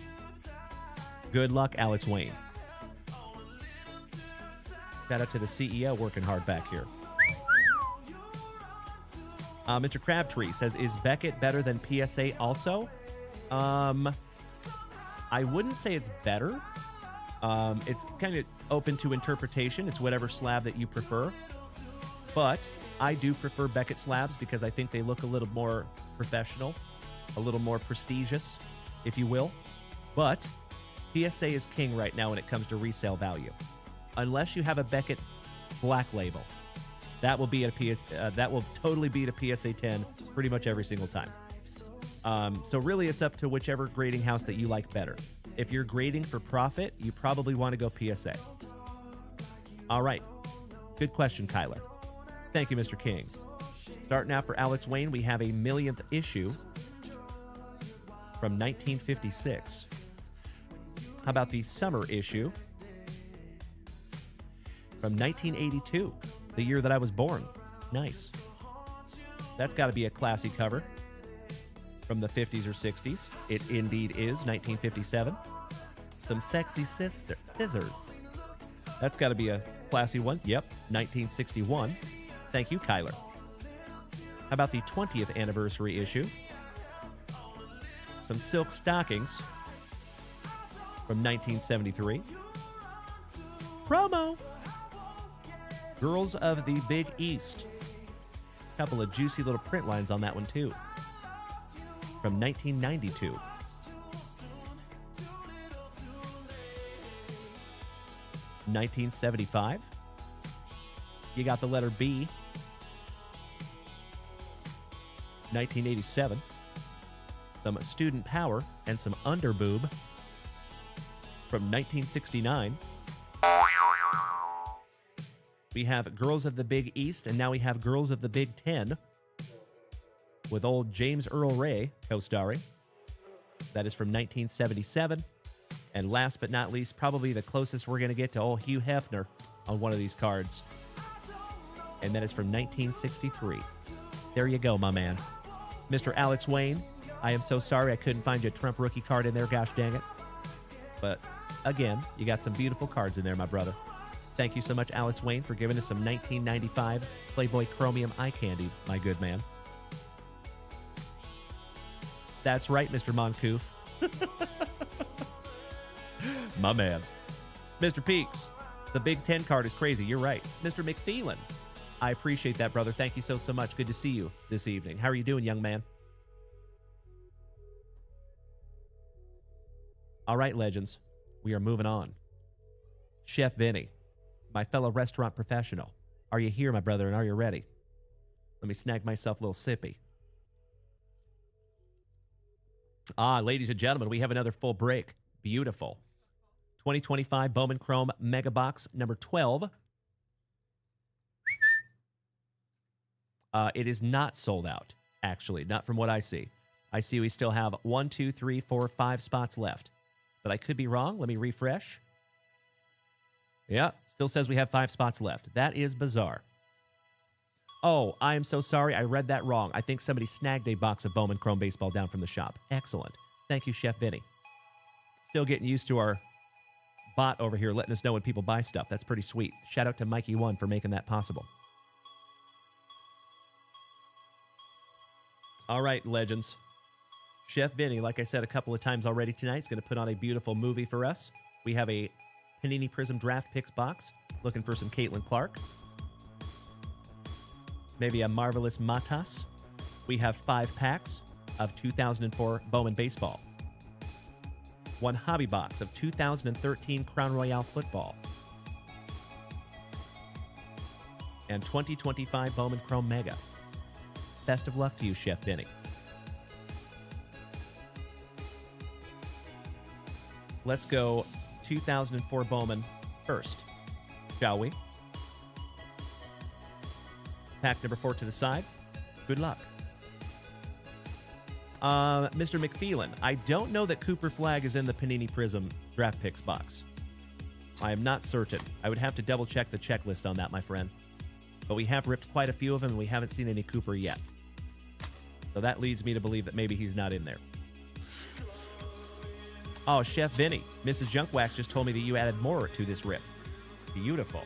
Speaker 5: Good luck, Alex Wayne. Shout out to the CEO working hard back here. Mr. Crabtree says, is Beckett better than PSA also? I wouldn't say it's better. It's kind of open to interpretation. It's whatever slab that you prefer. But I do prefer Beckett slabs because I think they look a little more professional, a little more prestigious, if you will. But PSA is king right now when it comes to resale value. Unless you have a Beckett black label, that will be that will totally beat a PSA 10 pretty much every single time. So really, it's up to whichever grading house that you like better. If you're grading for profit, you probably want to go PSA. All right, good question, Kyler. Thank you, Mr. King. Starting out for Alex Wayne, we have a millionth issue from 1956. How about the summer issue from 1982, the year that I was born? Nice. That's got to be a classy cover from the 50s or 60s. It indeed is 1957. Some sexy scissors. That's got to be a classy one. Yep, 1961. Thank you, Kyler. How about the 20th anniversary issue? Some silk stockings from 1973. Promo. Girls of the Big East. Couple of juicy little print lines on that one, too. From 1992. 1975. You got the letter B. 1987. Some student power and some underboob from 1969. We have Girls of the Big East, and now we have Girls of the Big Ten. with old James Earl Ray co-starring. That is from 1977. And last but not least, probably the closest we're going to get to old Hugh Hefner on one of these cards. And that is from 1963. There you go, my man. Mr. Alex Wayne, I am so sorry I couldn't find you a Trump rookie card in there, gosh dang it. But again, you got some beautiful cards in there, my brother. Thank you so much, Alex Wayne, for giving us some 1995 Playboy Chromium eye candy, my good man. That's right, Mr. Moncouf. My man. Mr. Peaks, the Big Ten card is crazy. You're right. Mr. McPhelan, I appreciate that, brother. Thank you so much. Good to see you this evening. How are you doing, young man? All right, legends. We are moving on. Chef Vinny, my fellow restaurant professional. Are you here, my brother, and are you ready? Let me snag myself a little sippy. Ladies and gentlemen, we have another full break. Beautiful. 2025 Bowman Chrome Mega Box number 12. It is not sold out, actually, not from what I see. I see we still have 1, 2, 3, 4, 5 spots left. But I could be wrong. Let me refresh. Yeah, still says we have 5 spots left. That is bizarre. Oh, I am so sorry. I read that wrong. I think somebody snagged a box of Bowman Chrome Baseball down from the shop. Excellent. Thank you, Chef Vinny. Still getting used to our bot over here letting us know when people buy stuff. That's pretty sweet. Shout out to Mikey1 for making that possible. All right, legends. Chef Vinny, like I said a couple of times already tonight, is going to put on a beautiful movie for us. We have a Panini Prism Draft Picks box. Looking for some Caitlin Clark. Maybe a Marvelous Matas. We have 5 packs of 2004 Bowman Baseball. 1 hobby box of 2013 Crown Royale Football. And 2025 Bowman Chrome Mega. Best of luck to you, Chef Vinny. Let's go 2004 Bowman first, shall we? Pack number 4 to the side. Good luck. Mr. McPhelan, I don't know that Cooper Flag is in the Panini Prism Draft Picks box. I am not certain. I would have to double check the checklist on that, my friend. But we have ripped quite a few of them, and we haven't seen any Cooper yet. So that leads me to believe that maybe he's not in there. Oh, Chef Vinny, Mrs. Junkwax just told me that you added more to this rip. Beautiful.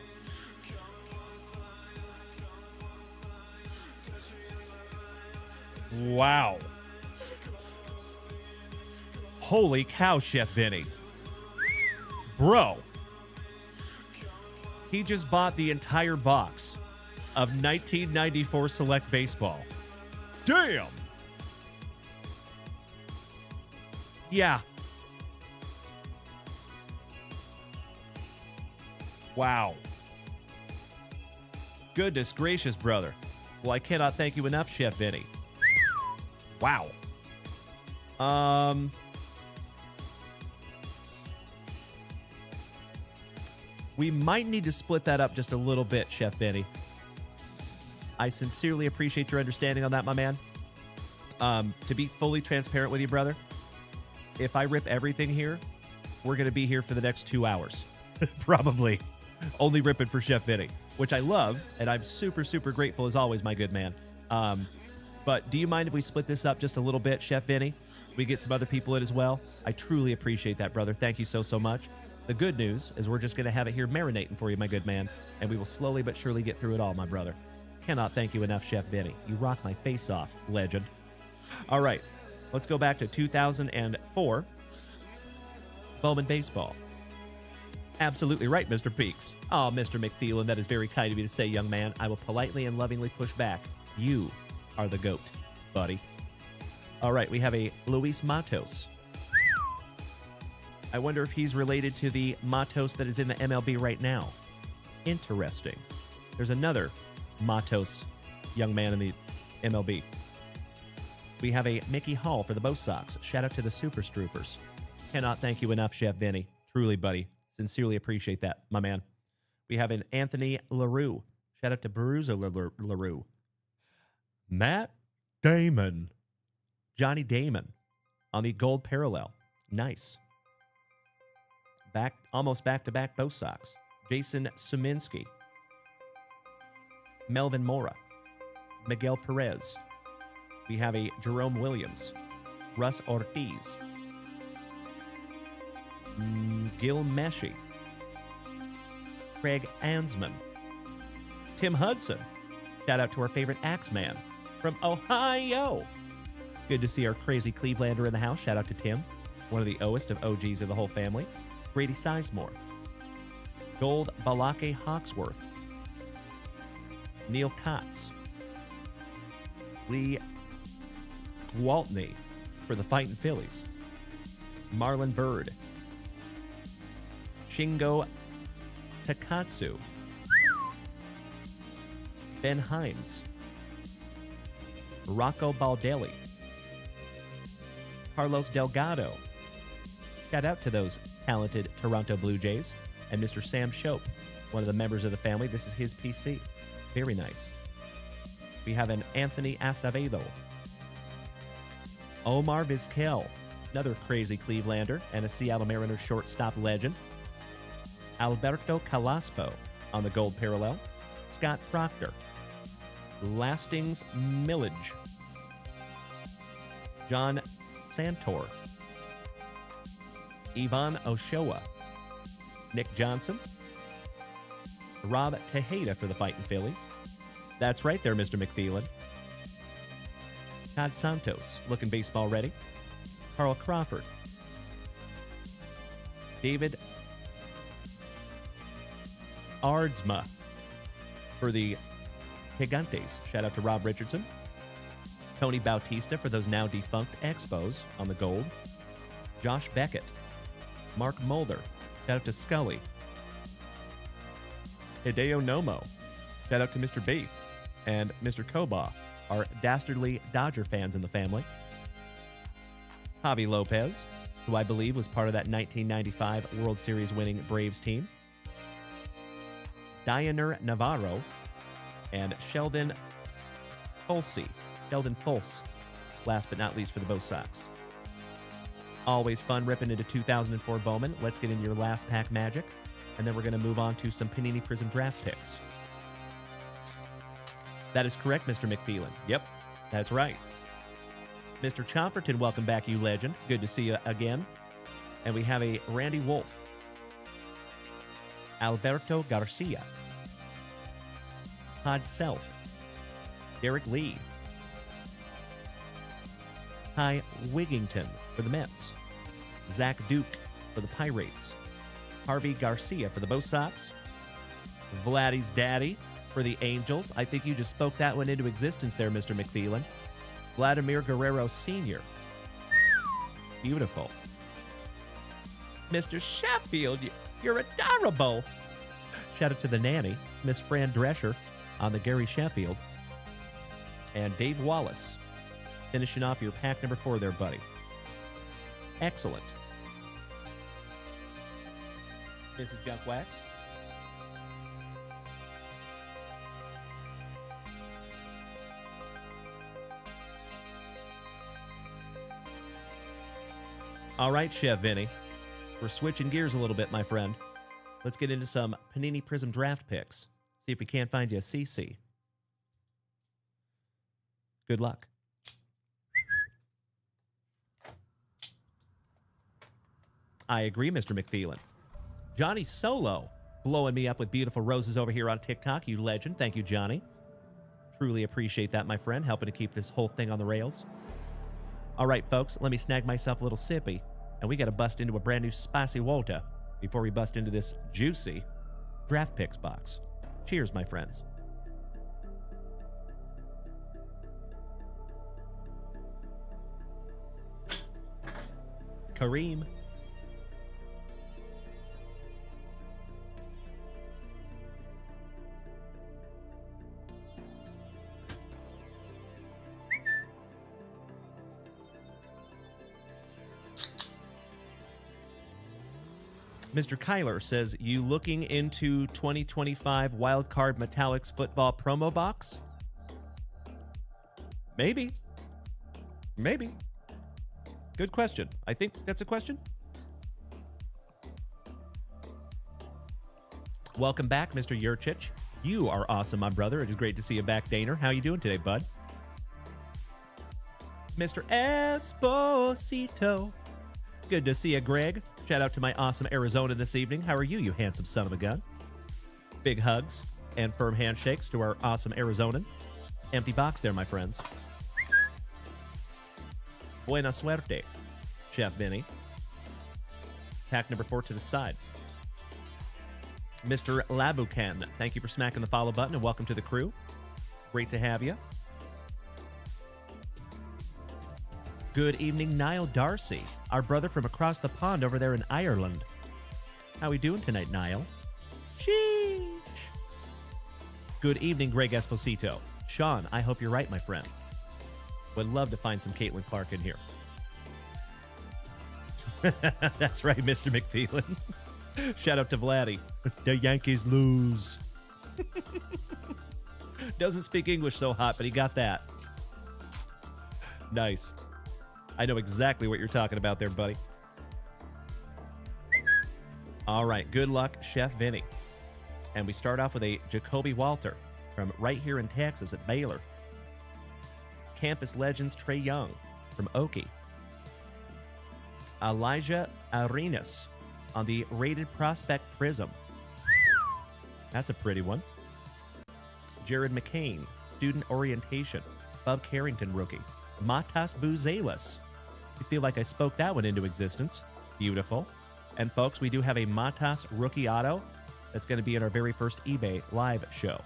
Speaker 5: Wow. Holy cow, Chef Vinny. Bro. He just bought the entire box of 1994 Select Baseball. Damn. Yeah. Wow. Goodness gracious, brother. Well, I cannot thank you enough, Chef Vinny. Wow. We might need to split that up just a little bit, Chef Vinny. I sincerely appreciate your understanding on that, my man. To be fully transparent with you, brother, if I rip everything here, we're going to be here for the next 2 hours. Probably. Only ripping for Chef Vinny, which I love, and I'm super, super grateful as always, my good man. But do you mind if we split this up just a little bit, Chef Vinny? We get some other people in as well. I truly appreciate that, brother. Thank you so, so much. The good news is we're just going to have it here marinating for you, my good man, and we will slowly but surely get through it all, my brother. Cannot thank you enough, Chef Vinny. You rock my face off, legend. All right, let's go back to 2004 Bowman Baseball. Absolutely right, Mr. Peaks. Oh, Mr. McPhelan, that is very kind of you to say, young man. I will politely and lovingly push back. You are the GOAT, buddy. All right, we have a Luis Matos. I wonder if he's related to the Matos that is in the MLB right now. Interesting. There's another Matos young man in the MLB. We have a Mickey Hall for the Bo Sox. Shout out to the Super Stroopers. Cannot thank you enough, Chef Vinny. Truly, buddy. Sincerely appreciate that, my man. We have an Anthony LaRue. Shout out to Bruiser LaRue. Matt Damon. Johnny Damon on the gold parallel. Nice. Almost back-to-back Bo Sox. Jason Suminski. Melvin Mora. Miguel Perez. We have a Jerome Williams. Russ Ortiz. Gil Meshi. Craig Ansman. Tim Hudson. Shout out to our favorite Axeman from Ohio. Good to see our crazy Clevelander in the house. Shout out to Tim, one of the oest of OGs of the whole family. Brady Sizemore. Gold Balake Hawksworth. Neil Kotz. Lee Gwaltney for the Fightin' Phillies. Marlon Bird. Shingo Takatsu. Ben Himes. Rocco Baldelli. Carlos Delgado. Shout out to those talented Toronto Blue Jays. And Mr. Sam Shope, one of the members of the family. This is his PC. Very nice. We have an Anthony Acevedo. Omar Vizquel, another crazy Clevelander and a Seattle Mariners shortstop legend. Alberto Calaspo on the gold parallel. Scott Proctor. Lastings Millage. John Santor. Ivan Oshoa. Nick Johnson. Rob Tejeda for the Fightin' Phillies. That's right there, Mr. McPhelan. Todd Santos, looking baseball ready. Carl Crawford. David Ardsma for the Gigantes. Shout out to Rob Richardson. Tony Bautista for those now defunct Expos on the gold. Josh Beckett. Mark Mulder. Shout out to Scully. Hideo Nomo. Shout out to Mr. Beef and Mr. Koba, our dastardly Dodger fans in the family. Javi Lopez, who I believe was part of that 1995 World Series winning Braves team. Dianer Navarro and Sheldon Folse. Sheldon Folse, last but not least for the Bo Sox. Always fun ripping into 2004 Bowman. Let's get into your last pack magic, and then we're going to move on to some Panini Prism draft picks. That is correct, Mr. McPhelan. Yep, that's right. Mr. Chomperton, welcome back, you legend. Good to see you again. And we have a Randy Wolf. Alberto Garcia. Todd Self. Derek Lee. Ty Wigington for the Mets. Zach Duke for the Pirates. Harvey Garcia for the Bo Sox. Vladdy's daddy for the Angels. I think you just spoke that one into existence there, Mr. McPhelan. Vladimir Guerrero Sr. Beautiful. Mr. Sheffield, you're adorable. Shout out to the nanny, Miss Fran Drescher on the Gary Sheffield. And Dave Wallace, finishing off your pack number 4 there, buddy. Excellent. Mrs. Junk Wax. All right, Chef Vinny. We're switching gears a little bit, my friend. Let's get into some Panini Prism draft picks. See if we can't find you a CC. Good luck. I agree, Mr. McPhelan. Johnny Solo blowing me up with beautiful roses over here on TikTok. You legend. Thank you, Johnny. Truly appreciate that, my friend, helping to keep this whole thing on the rails. All right, folks, let me snag myself a little sippy, and we got to bust into a brand new spicy water before we bust into this juicy draft picks box. Cheers, my friends. Kareem. Mr. Kyler says, you looking into 2025 Wildcard Metallics football promo box? Maybe. Maybe. Good question. I think that's a question. Welcome back, Mr. Yurchich. You are awesome, my brother. It is great to see you back, Daner. How you doing today, bud? Mr. Esposito. Good to see you, Greg. Shout out to my awesome Arizona this evening. How are you, you handsome son of a gun? Big hugs and firm handshakes to our awesome Arizonan. Empty box there, my friends. Buena suerte, Chef Vinny. Pack number 4 to the side. Mr. Labucan, thank you for smacking the follow button and welcome to the crew. Great to have you. Good evening, Niall Darcy, our brother from across the pond over there in Ireland. How we doing tonight, Niall? Sheesh. Good evening, Greg Esposito. Sean, I hope you're right, my friend. Would love to find some Caitlin Clark in here. That's right, Mr. McFeelan. Shout out to Vladdy. The Yankees lose. Doesn't speak English so hot, but he got that. Nice. I know exactly what you're talking about there, buddy. All right, good luck, Chef Vinny. And we start off with a Jacoby Walter from right here in Texas at Baylor. Campus Legends Trey Young from Okie. Elijah Arenas on the Rated Prospect Prism. That's a pretty one. Jared McCain, Student Orientation. Bub Carrington rookie. Matas Buzelis. I feel like I spoke that one into existence. Beautiful. And folks, we do have a Matas rookie auto that's going to be in our very first eBay live show.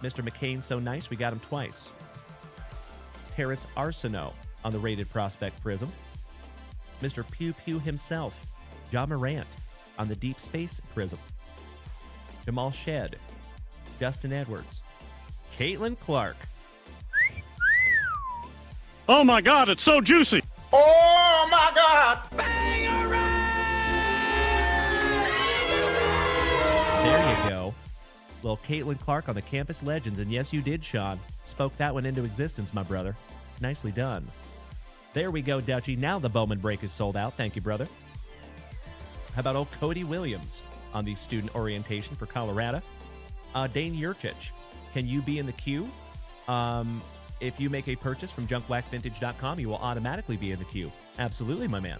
Speaker 5: Mr. McCain, so nice, we got him twice. Terrence Arsenault on the Rated Prospect Prism. Mr. Pew Pew himself, John Morant on the Deep Space Prism. Jamal Shed, Justin Edwards, Caitlin Clark.
Speaker 4: Oh my God, it's so juicy.
Speaker 2: Oh my God!
Speaker 5: There you go. Little Caitlin Clark on the Campus Legends. And yes, you did, Sean. Spoke that one into existence, my brother. Nicely done. There we go, Dutchie. Now the Bowman break is sold out. Thank you, brother. How about old Cody Williams on the Student Orientation for Colorado? Dane Yurchich, can you be in the queue? If you make a purchase from JunkWaxVintage.com, you will automatically be in the queue. Absolutely, my man.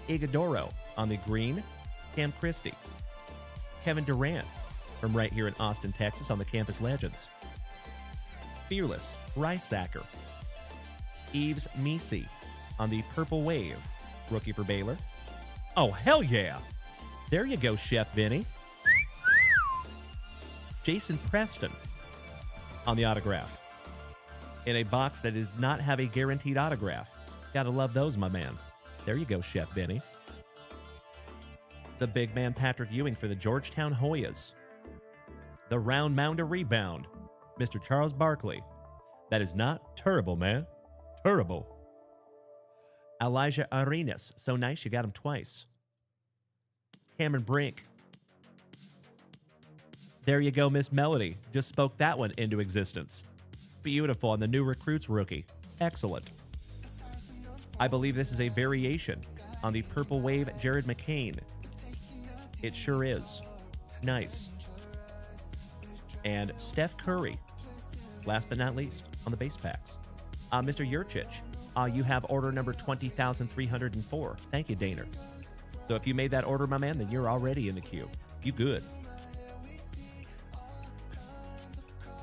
Speaker 5: Igadoro on the green. Cam Christie. Kevin Durant from right here in Austin, Texas on the Campus Legends. Fearless Ricesacker. Eves Misi on the Purple Wave. Rookie for Baylor. Oh, hell yeah. There you go, Chef Vinny. Jason Preston on the autograph. In a box that does not have a guaranteed autograph. Gotta love those, my man. There you go, Chef Vinny. The big man Patrick Ewing for the Georgetown Hoyas. The round mound of rebound, Mr. Charles Barkley. That is not terrible, man. Terrible. Elijah Arenas. So nice, you got him twice. Cameron Brink. There you go, Miss Melody. Just spoke that one into existence. Beautiful on the new recruits rookie. Excellent. I believe this is a variation on the Purple Wave Jared McCain. It sure is. Nice. And Steph Curry. Last but not least, on the base packs. Mr. Yurchich, you have order number 20,304. Thank you, Daner. So if you made that order, my man, then you're already in the queue. You good.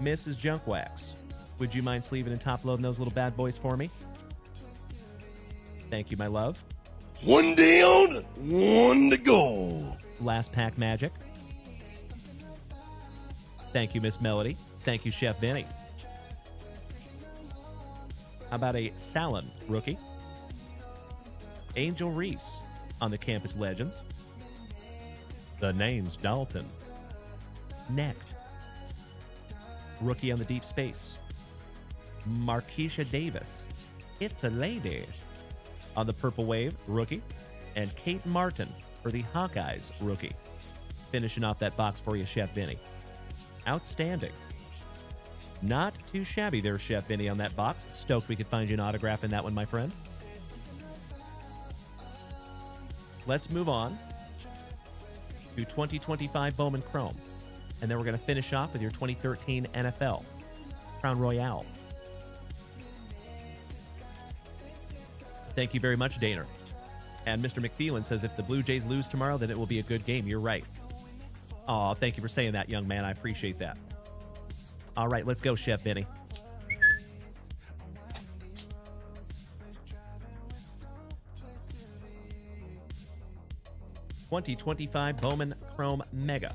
Speaker 5: Mrs. Junkwax, would you mind sleeving and top-loading those little bad boys for me? Thank you, my love.
Speaker 7: One down, one to go.
Speaker 5: Last pack magic. Thank you, Miss Melody. Thank you, Chef Vinny. How about a Salon rookie? Angel Reese on the Campus Legends. The name's Dalton. Necked. Rookie on the Deep Space. Marquisha Davis. It's a lady. On the Purple Wave, rookie. And Kate Martin for the Hawkeyes rookie. Finishing off that box for you, Chef Vinny. Outstanding. Not too shabby there, Chef Vinny, on that box. Stoked we could find you an autograph in that one, my friend. Let's move on to 2025 Bowman Chrome. And then we're going to finish off with your 2013 NFL Crown Royale. Thank you very much, Daner. And Mr. McPhelan says if the Blue Jays lose tomorrow, then it will be a good game. You're right. Oh, thank you for saying that, young man. I appreciate that. All right, let's go, Chef Vinny. $2025 Bowman Chrome Mega.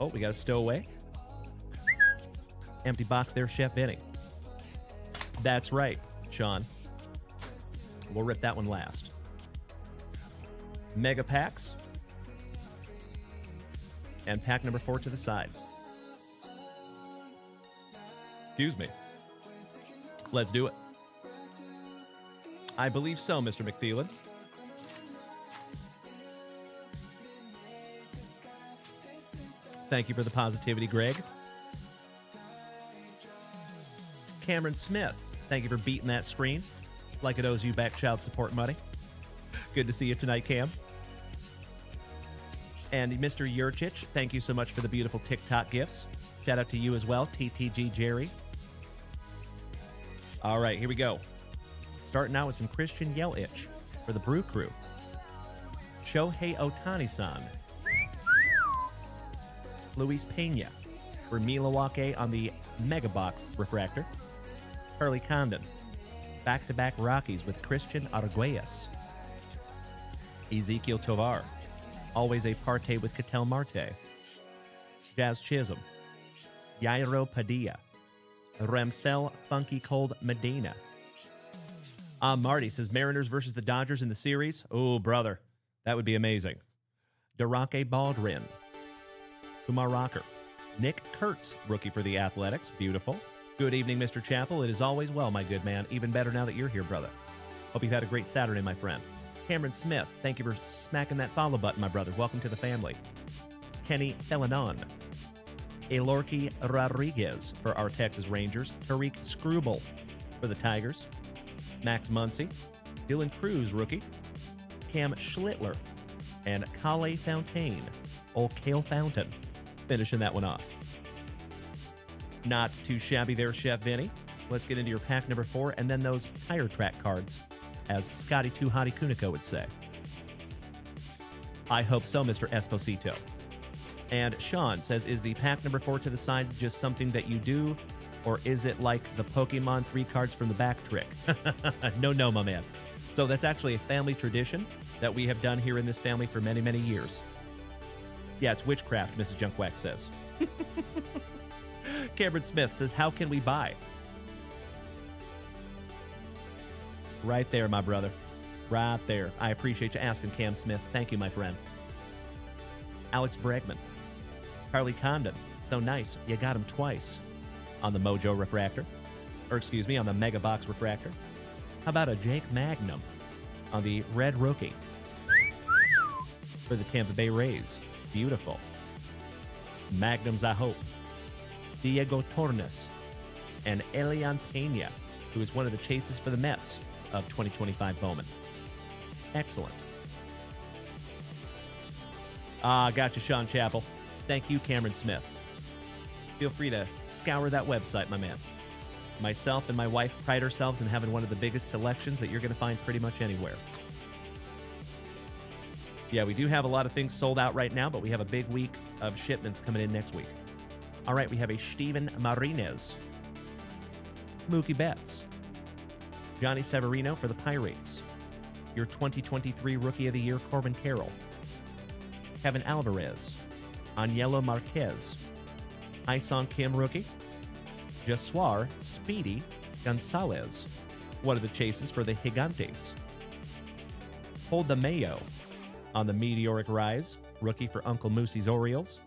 Speaker 5: Oh, we got a stowaway. Empty box there, Chef Vinny. That's right, Sean. We'll rip that one last. Mega packs. And pack number 4 to the side. Excuse me. Let's do it. I believe so, Mr. McPhelan. Thank you for the positivity, Greg. Cameron Smith, thank you for beating that screen like it owes you back child support money. Good to see you tonight, Cam. And Mr. Yurchich, thank you so much for the beautiful TikTok gifts. Shout out to you as well, TTG Jerry. All right, here we go. Starting out with some Christian Yelich for the Brew Crew. Shohei Ohtani-san. Luis Pena for Milwaukee on the MegaBox refractor. Charlie Condon. Back-to-back Rockies with Christian Arguelles. Ezekiel Tovar. Always a parte with Ketel Marte. Jazz Chisholm. Yairo Padilla. Ramsell Funky Cold Medina. Marty says Mariners versus the Dodgers in the series. Oh, brother, that would be amazing. Darake Baldwin. Kumar Rocker. Nick Kurtz, rookie for the Athletics. Beautiful. Good evening, Mr. Chappell. It is always well, my good man. Even better now that you're here, brother. Hope you've had a great Saturday, my friend. Cameron Smith, thank you for smacking that follow button, my brother. Welcome to the family. Kenny Thelanon. Elorki Rodriguez for our Texas Rangers. Tariq Scrubel for the Tigers. Max Muncy. Dylan Cruz, rookie. Cam Schlittler. And Kale Fontaine. Old Kale Fountain. Finishing that one off. Not too shabby there, Chef Vinny. Let's get into your pack number 4 and then those tire track cards, as Scotty Too Hottie Kuniko would say. I hope so, Mr. Esposito. And Sean says, is the pack number 4 to the side just something that you do, or is it like the Pokemon 3 cards from the back trick? No, my man. So that's actually a family tradition that we have done here in this family for many, many years. Yeah, it's witchcraft, Mrs. Junkwax says. Cameron Smith says, how can we buy? Right there, my brother. Right there. I appreciate you asking, Cam Smith. Thank you, my friend. Alex Bregman. Carly Condon. So nice. You got him twice on the Mojo Refractor. Or excuse me, on the Mega Box Refractor. How about a Jake Magnum on the Red Rookie for the Tampa Bay Rays? Beautiful. Magnums, I hope. Diego Tornes and Elian Pena, who is one of the chases for the Mets of 2025 Bowman. Excellent. Gotcha, Sean Chappell. Thank you, Cameron Smith. Feel free to scour that website, my man. Myself and my wife pride ourselves in having one of the biggest selections that you're going to find pretty much anywhere. Yeah, we do have a lot of things sold out right now, but we have a big week of shipments coming in next week. All right, we have a Steven Marinez. Mookie Betts. Johnny Severino for the Pirates. Your 2023 Rookie of the Year, Corbin Carroll. Kevin Alvarez. Anielo Marquez. Hyesung Kim rookie. Josuar Speedy Gonzalez. One of the chases for the Gigantes. Hold the Mayo on the meteoric rise. Rookie for Uncle Moosey's Orioles.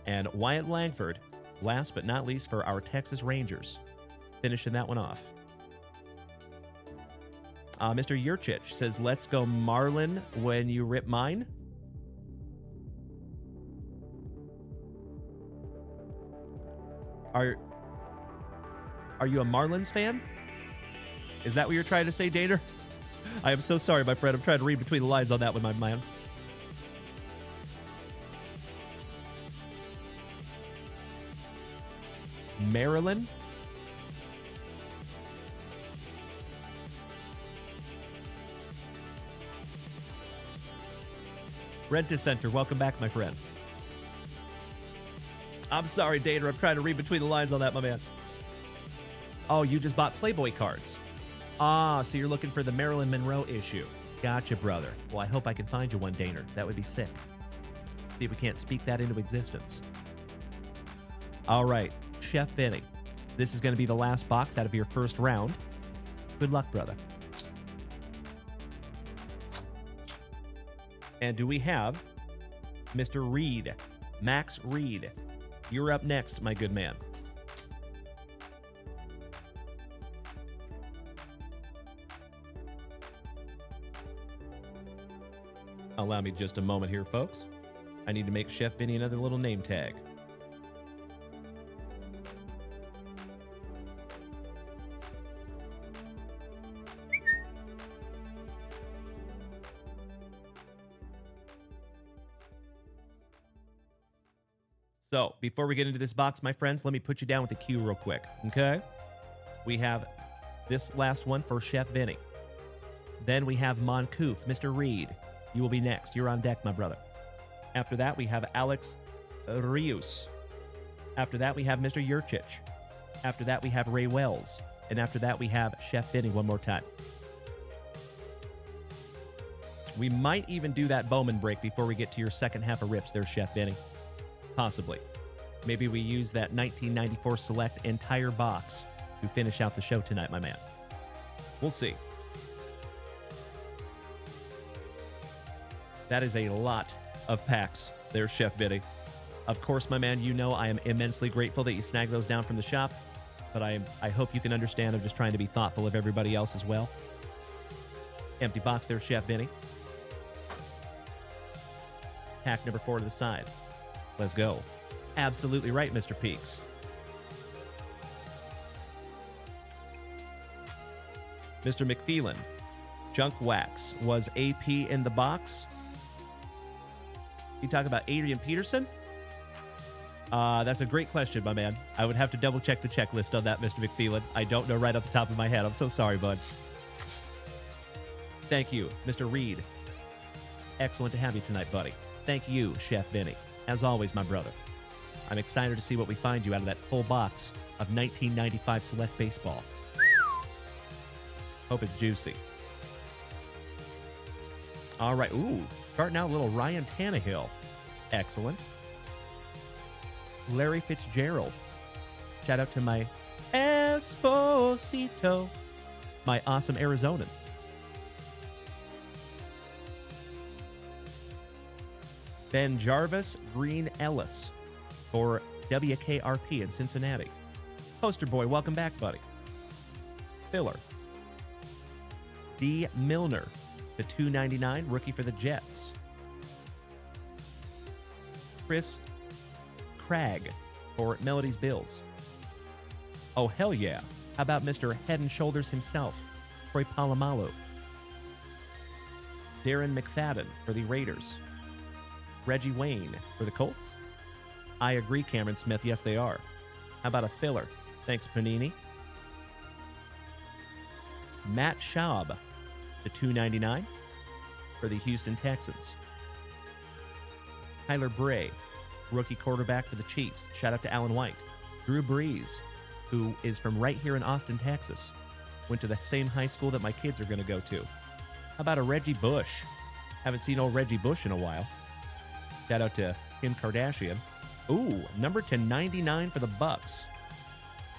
Speaker 5: And Wyatt Langford, last but not least, for our Texas Rangers. Finishing that one off. Mr. Yurchich says, let's go Marlin when you rip mine. Are you a Marlins fan? Is that what you're trying to say, Dater? I am so sorry, my friend. I'm trying to read between the lines on that one, my man. Maryland? Rent Center, welcome back, my friend. I'm sorry, Dater. I'm trying to read between the lines on that, my man. Oh, you just bought Playboy cards. Ah, so you're looking for the Marilyn Monroe issue. Gotcha, brother. Well, I hope I can find you one, Daner. That would be sick. See if we can't speak that into existence. All right, Chef Vinny. This is going to be the last box out of your first round. Good luck, brother. And do we have Mr. Reed, Max Reed? You're up next, my good man. Allow me just a moment here, folks. I need to make Chef Vinny another little name tag. So, before we get into this box, my friends, let me put you down with the cue real quick, okay? We have this last one for Chef Vinny. Then we have Moncouf, Mr. Reed. You will be next. You're on deck, my brother. After that, we have Alex Rios. After that, we have Mr. Yurchich. After that, we have Ray Wells. And after that, we have Chef Vinny one more time. We might even do that Bowman break before we get to your second half of rips there, Chef Vinny. Possibly. Maybe we use that 1994 Select entire box to finish out the show tonight, my man. We'll see. That is a lot of packs there, Chef Vinny. Of course, my man, you know I am immensely grateful that you snagged those down from the shop, but I hope you can understand I'm just trying to be thoughtful of everybody else as well. Empty box there, Chef Vinny. Pack number 4 to the side. Let's go. Absolutely right, Mr. Peaks. Mr. McPhelan, Junk Wax was AP in the box. You talk about Adrian Peterson? That's a great question, my man. I would have to double check the checklist on that, Mr. McPhelan. I don't know right off the top of my head. I'm so sorry, bud. Thank you, Mr. Reed. Excellent to have you tonight, buddy. Thank you, Chef Vinny. As always, my brother. I'm excited to see what we find you out of that full box of 1995 Select Baseball. Hope it's juicy. All right. Ooh, starting out a little Ryan Tannehill. Excellent. Larry Fitzgerald. Shout out to my Esposito, my awesome Arizonan. Ben Jarvis Green Ellis for WKRP in Cincinnati. Poster boy, welcome back, buddy. Filler. D. Milner, the $2.99 rookie for the Jets. Chris Cragg for Melody's Bills. Oh, hell yeah. How about Mr. Head and Shoulders himself, Troy Polamalu. Darren McFadden for the Raiders. Reggie Wayne for the Colts. I agree, Cameron Smith. Yes, they are. How about a filler? Thanks, Panini. Matt Schaub, the $2.99 for the Houston Texans. Tyler Bray, rookie quarterback for the Chiefs. Shout out to Alan White. Drew Brees, who is from right here in Austin, Texas. Went to the same high school that my kids are going to go to. How about a Reggie Bush? Haven't seen old Reggie Bush in a while. Shout out to Kim Kardashian. Ooh, number /99 for the Bucks.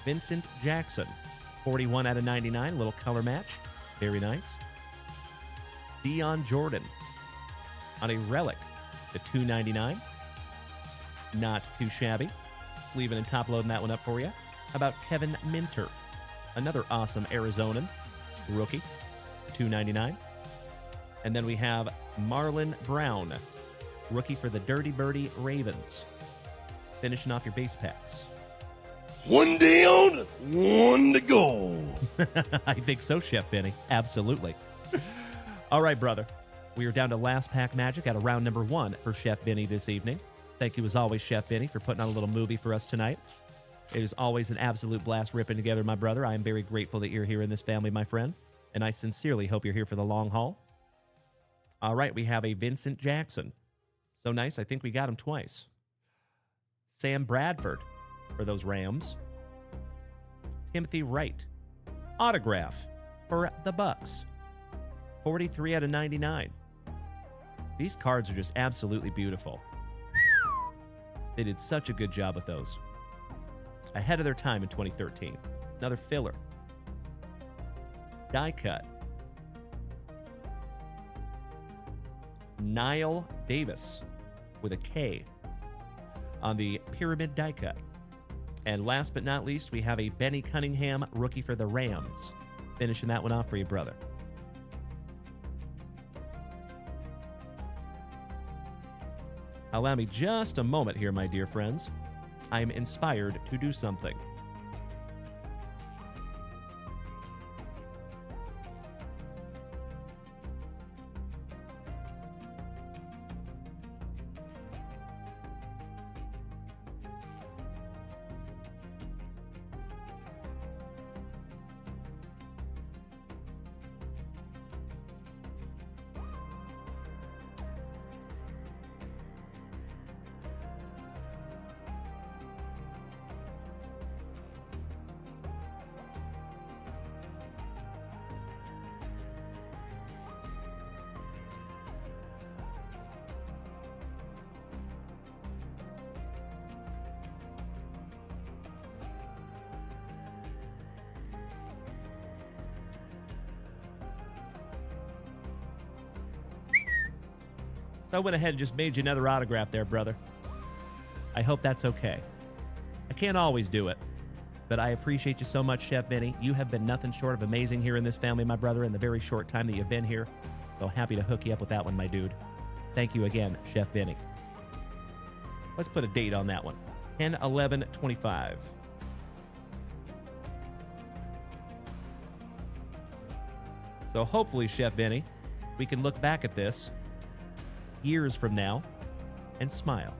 Speaker 5: Vincent Jackson, 41 out of 99, little color match. Very nice. Dion Jordan on a relic, the $2.99. Not too shabby. Sleeving and top loading that one up for you. How about Kevin Minter? Another awesome Arizonan rookie, $2.99. And then we have Marlon Brown, rookie for the Dirty Birdie Ravens. Finishing off your base packs.
Speaker 7: One down, one to go.
Speaker 5: I think so, Chef Vinny. Absolutely. All right, brother. We are down to last pack magic out of round number 1 for Chef Vinny this evening. Thank you, as always, Chef Vinny, for putting on a little movie for us tonight. It is always an absolute blast ripping together, my brother. I am very grateful that you're here in this family, my friend, and I sincerely hope you're here for the long haul. All right, we have a Vincent Jackson. So nice, I think we got him twice. Sam Bradford for those Rams. Timothy Wright. Autograph for the Bucks. 43 out of 99. These cards are just absolutely beautiful. They did such a good job with those. Ahead of their time in 2013. Another filler. Die cut. Niall Davis with a K on the Pyramid die cut. And last but not least, we have a Benny Cunningham rookie for the Rams. Finishing that one off for you, brother. Allow me just a moment here, my dear friends. I'm inspired to do something. So I went ahead and just made you another autograph there, brother. I hope that's okay. I can't always do it, but I appreciate you so much, Chef Vinny. You have been nothing short of amazing here in this family, my brother, in the very short time that you've been here. So happy to hook you up with that one, my dude. Thank you again, Chef Vinny. Let's put a date on that one. 10/11/25. So hopefully, Chef Vinny, we can look back at this years from now and smile.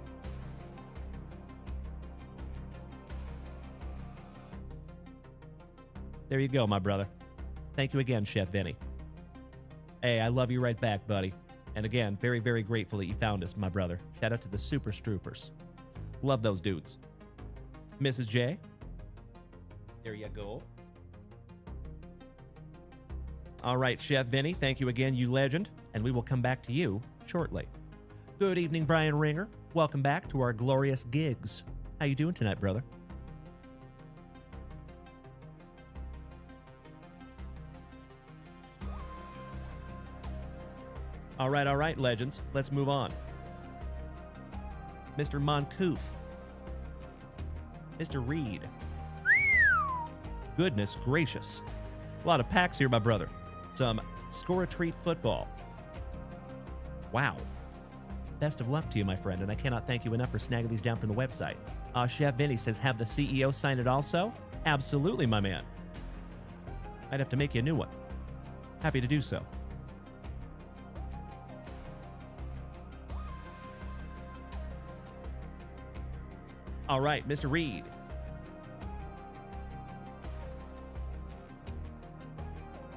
Speaker 5: There you go, my brother. Thank you again, Chef Vinny. Hey, I love you right back, buddy. And again, very, very grateful that you found us, my brother. Shout out to the Super Stroopers. Love those dudes. Mrs. J. There you go. All right, Chef Vinny, thank you again, you legend. And we will come back to you shortly. Good evening, Brian Ringer. Welcome back to our glorious gigs. How you doing tonight, brother? All right, legends. Let's move on. Mr. Moncouf. Mr. Reed. Goodness gracious. A lot of packs here, my brother. Some Score-A-Treat football. Wow. Best of luck to you, my friend, and I cannot thank you enough for snagging these down from the website. Chef Vinny says, have the CEO sign it also? Absolutely, my man. I'd have to make you a new one. Happy to do so. All right, Mr. Reed.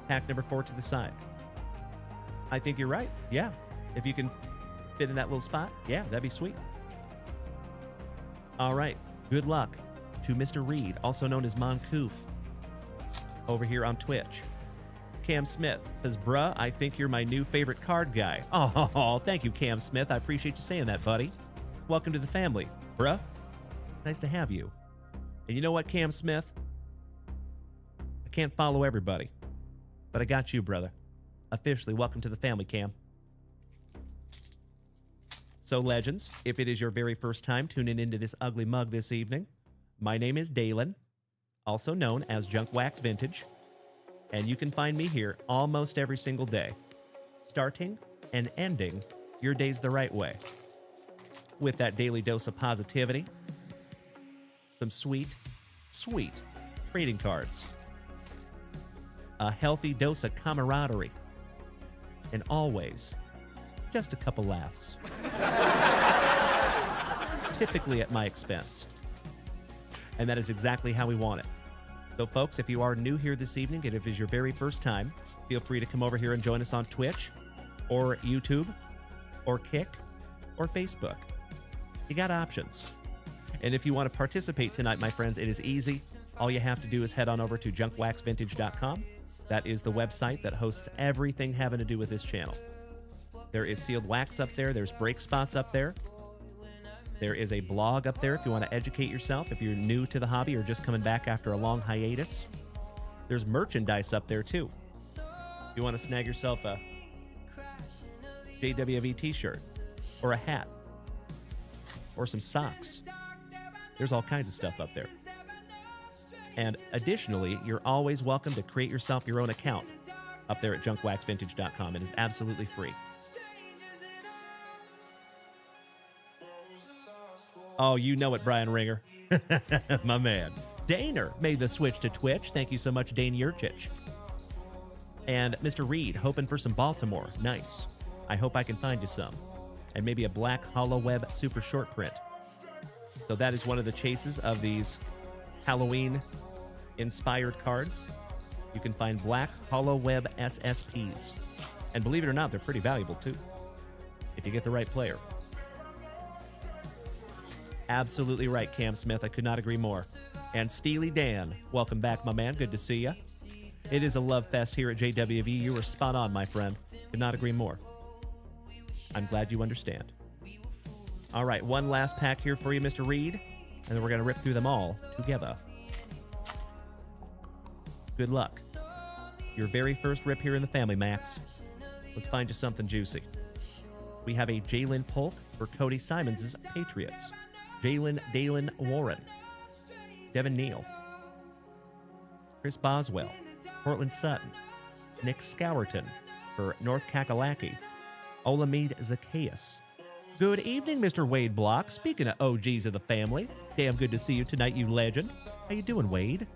Speaker 5: Pack number 4 to the side. I think you're right. Yeah. If you can fit in that little spot, yeah, that'd be sweet. All right. Good luck to Mr. Reed, also known as Moncouf, over here on Twitch. Cam Smith says, bruh, I think you're my new favorite card guy. Oh, thank you, Cam Smith. I appreciate you saying that, buddy. Welcome to the family, bruh. Nice to have you. And you know what, Cam Smith? I can't follow everybody, but I got you, brother. Officially, welcome to the family, Cam. So, legends, if it is your very first time tuning into this ugly mug this evening, my name is Dalen, also known as JunkWaxVintage, and you can find me here almost every single day, starting and ending your days the right way, with that daily dose of positivity, some sweet,
Speaker 1: Sweet. Trading cards. A healthy dose of camaraderie. And always, just a couple laughs. Typically at my expense. And that is exactly how we want it. So, folks, if you are new here this evening, and if it is your very first time, feel free to come over here and join us on Twitch, or YouTube, or Kick, or Facebook. You got options. And if you want to participate tonight, my friends, it is easy. All you have to do is head on over to JunkWaxVintage.com. That is the website that hosts everything having to do with this channel. There is sealed wax up there. There's break spots up there. There is a blog up there if you want to educate yourself, if you're new to the hobby or just coming back after a long hiatus. There's merchandise up there, too. If you want to snag yourself a JWV t-shirt or a hat or some socks, there's all kinds of stuff up there. And additionally, you're always welcome to create yourself your own account up there at JunkWaxVintage.com. It is absolutely free. Oh, you know it, Brian Ringer. My man. Daner made the switch to Twitch. Thank you so much, Dane Yurchich. And Mr. Reed, hoping for some Baltimore. Nice. I hope I can find you some. And maybe a black hollow web super short print. So that is one of the chases of these Halloween-inspired cards. You can find black hollow web SSPs. And believe it or not, they're pretty valuable, too, if you get the right player. Absolutely right, Cam Smith. I could not agree more. And Steely Dan, welcome back, my man. Good to see you. It is a love fest here at JWV. You were spot on, my friend. Could not agree more. I'm glad you understand. All right, one last pack here for you, Mr. Reed, and then we're going to rip through them all together. Good luck. Your very first rip here in the family, Max. Let's find you something juicy. We have a Jalen Polk for Cody Simons' Patriots. Dalen Warren, Devin Neal, Chris Boswell, Portland Sutton, Nick Scowerton for North Kakalaki, Olamide Zacchaeus. Good evening, Mr. Wade Block. Speaking of OGs of the family, damn good to see you tonight, you legend. How you doing, Wade?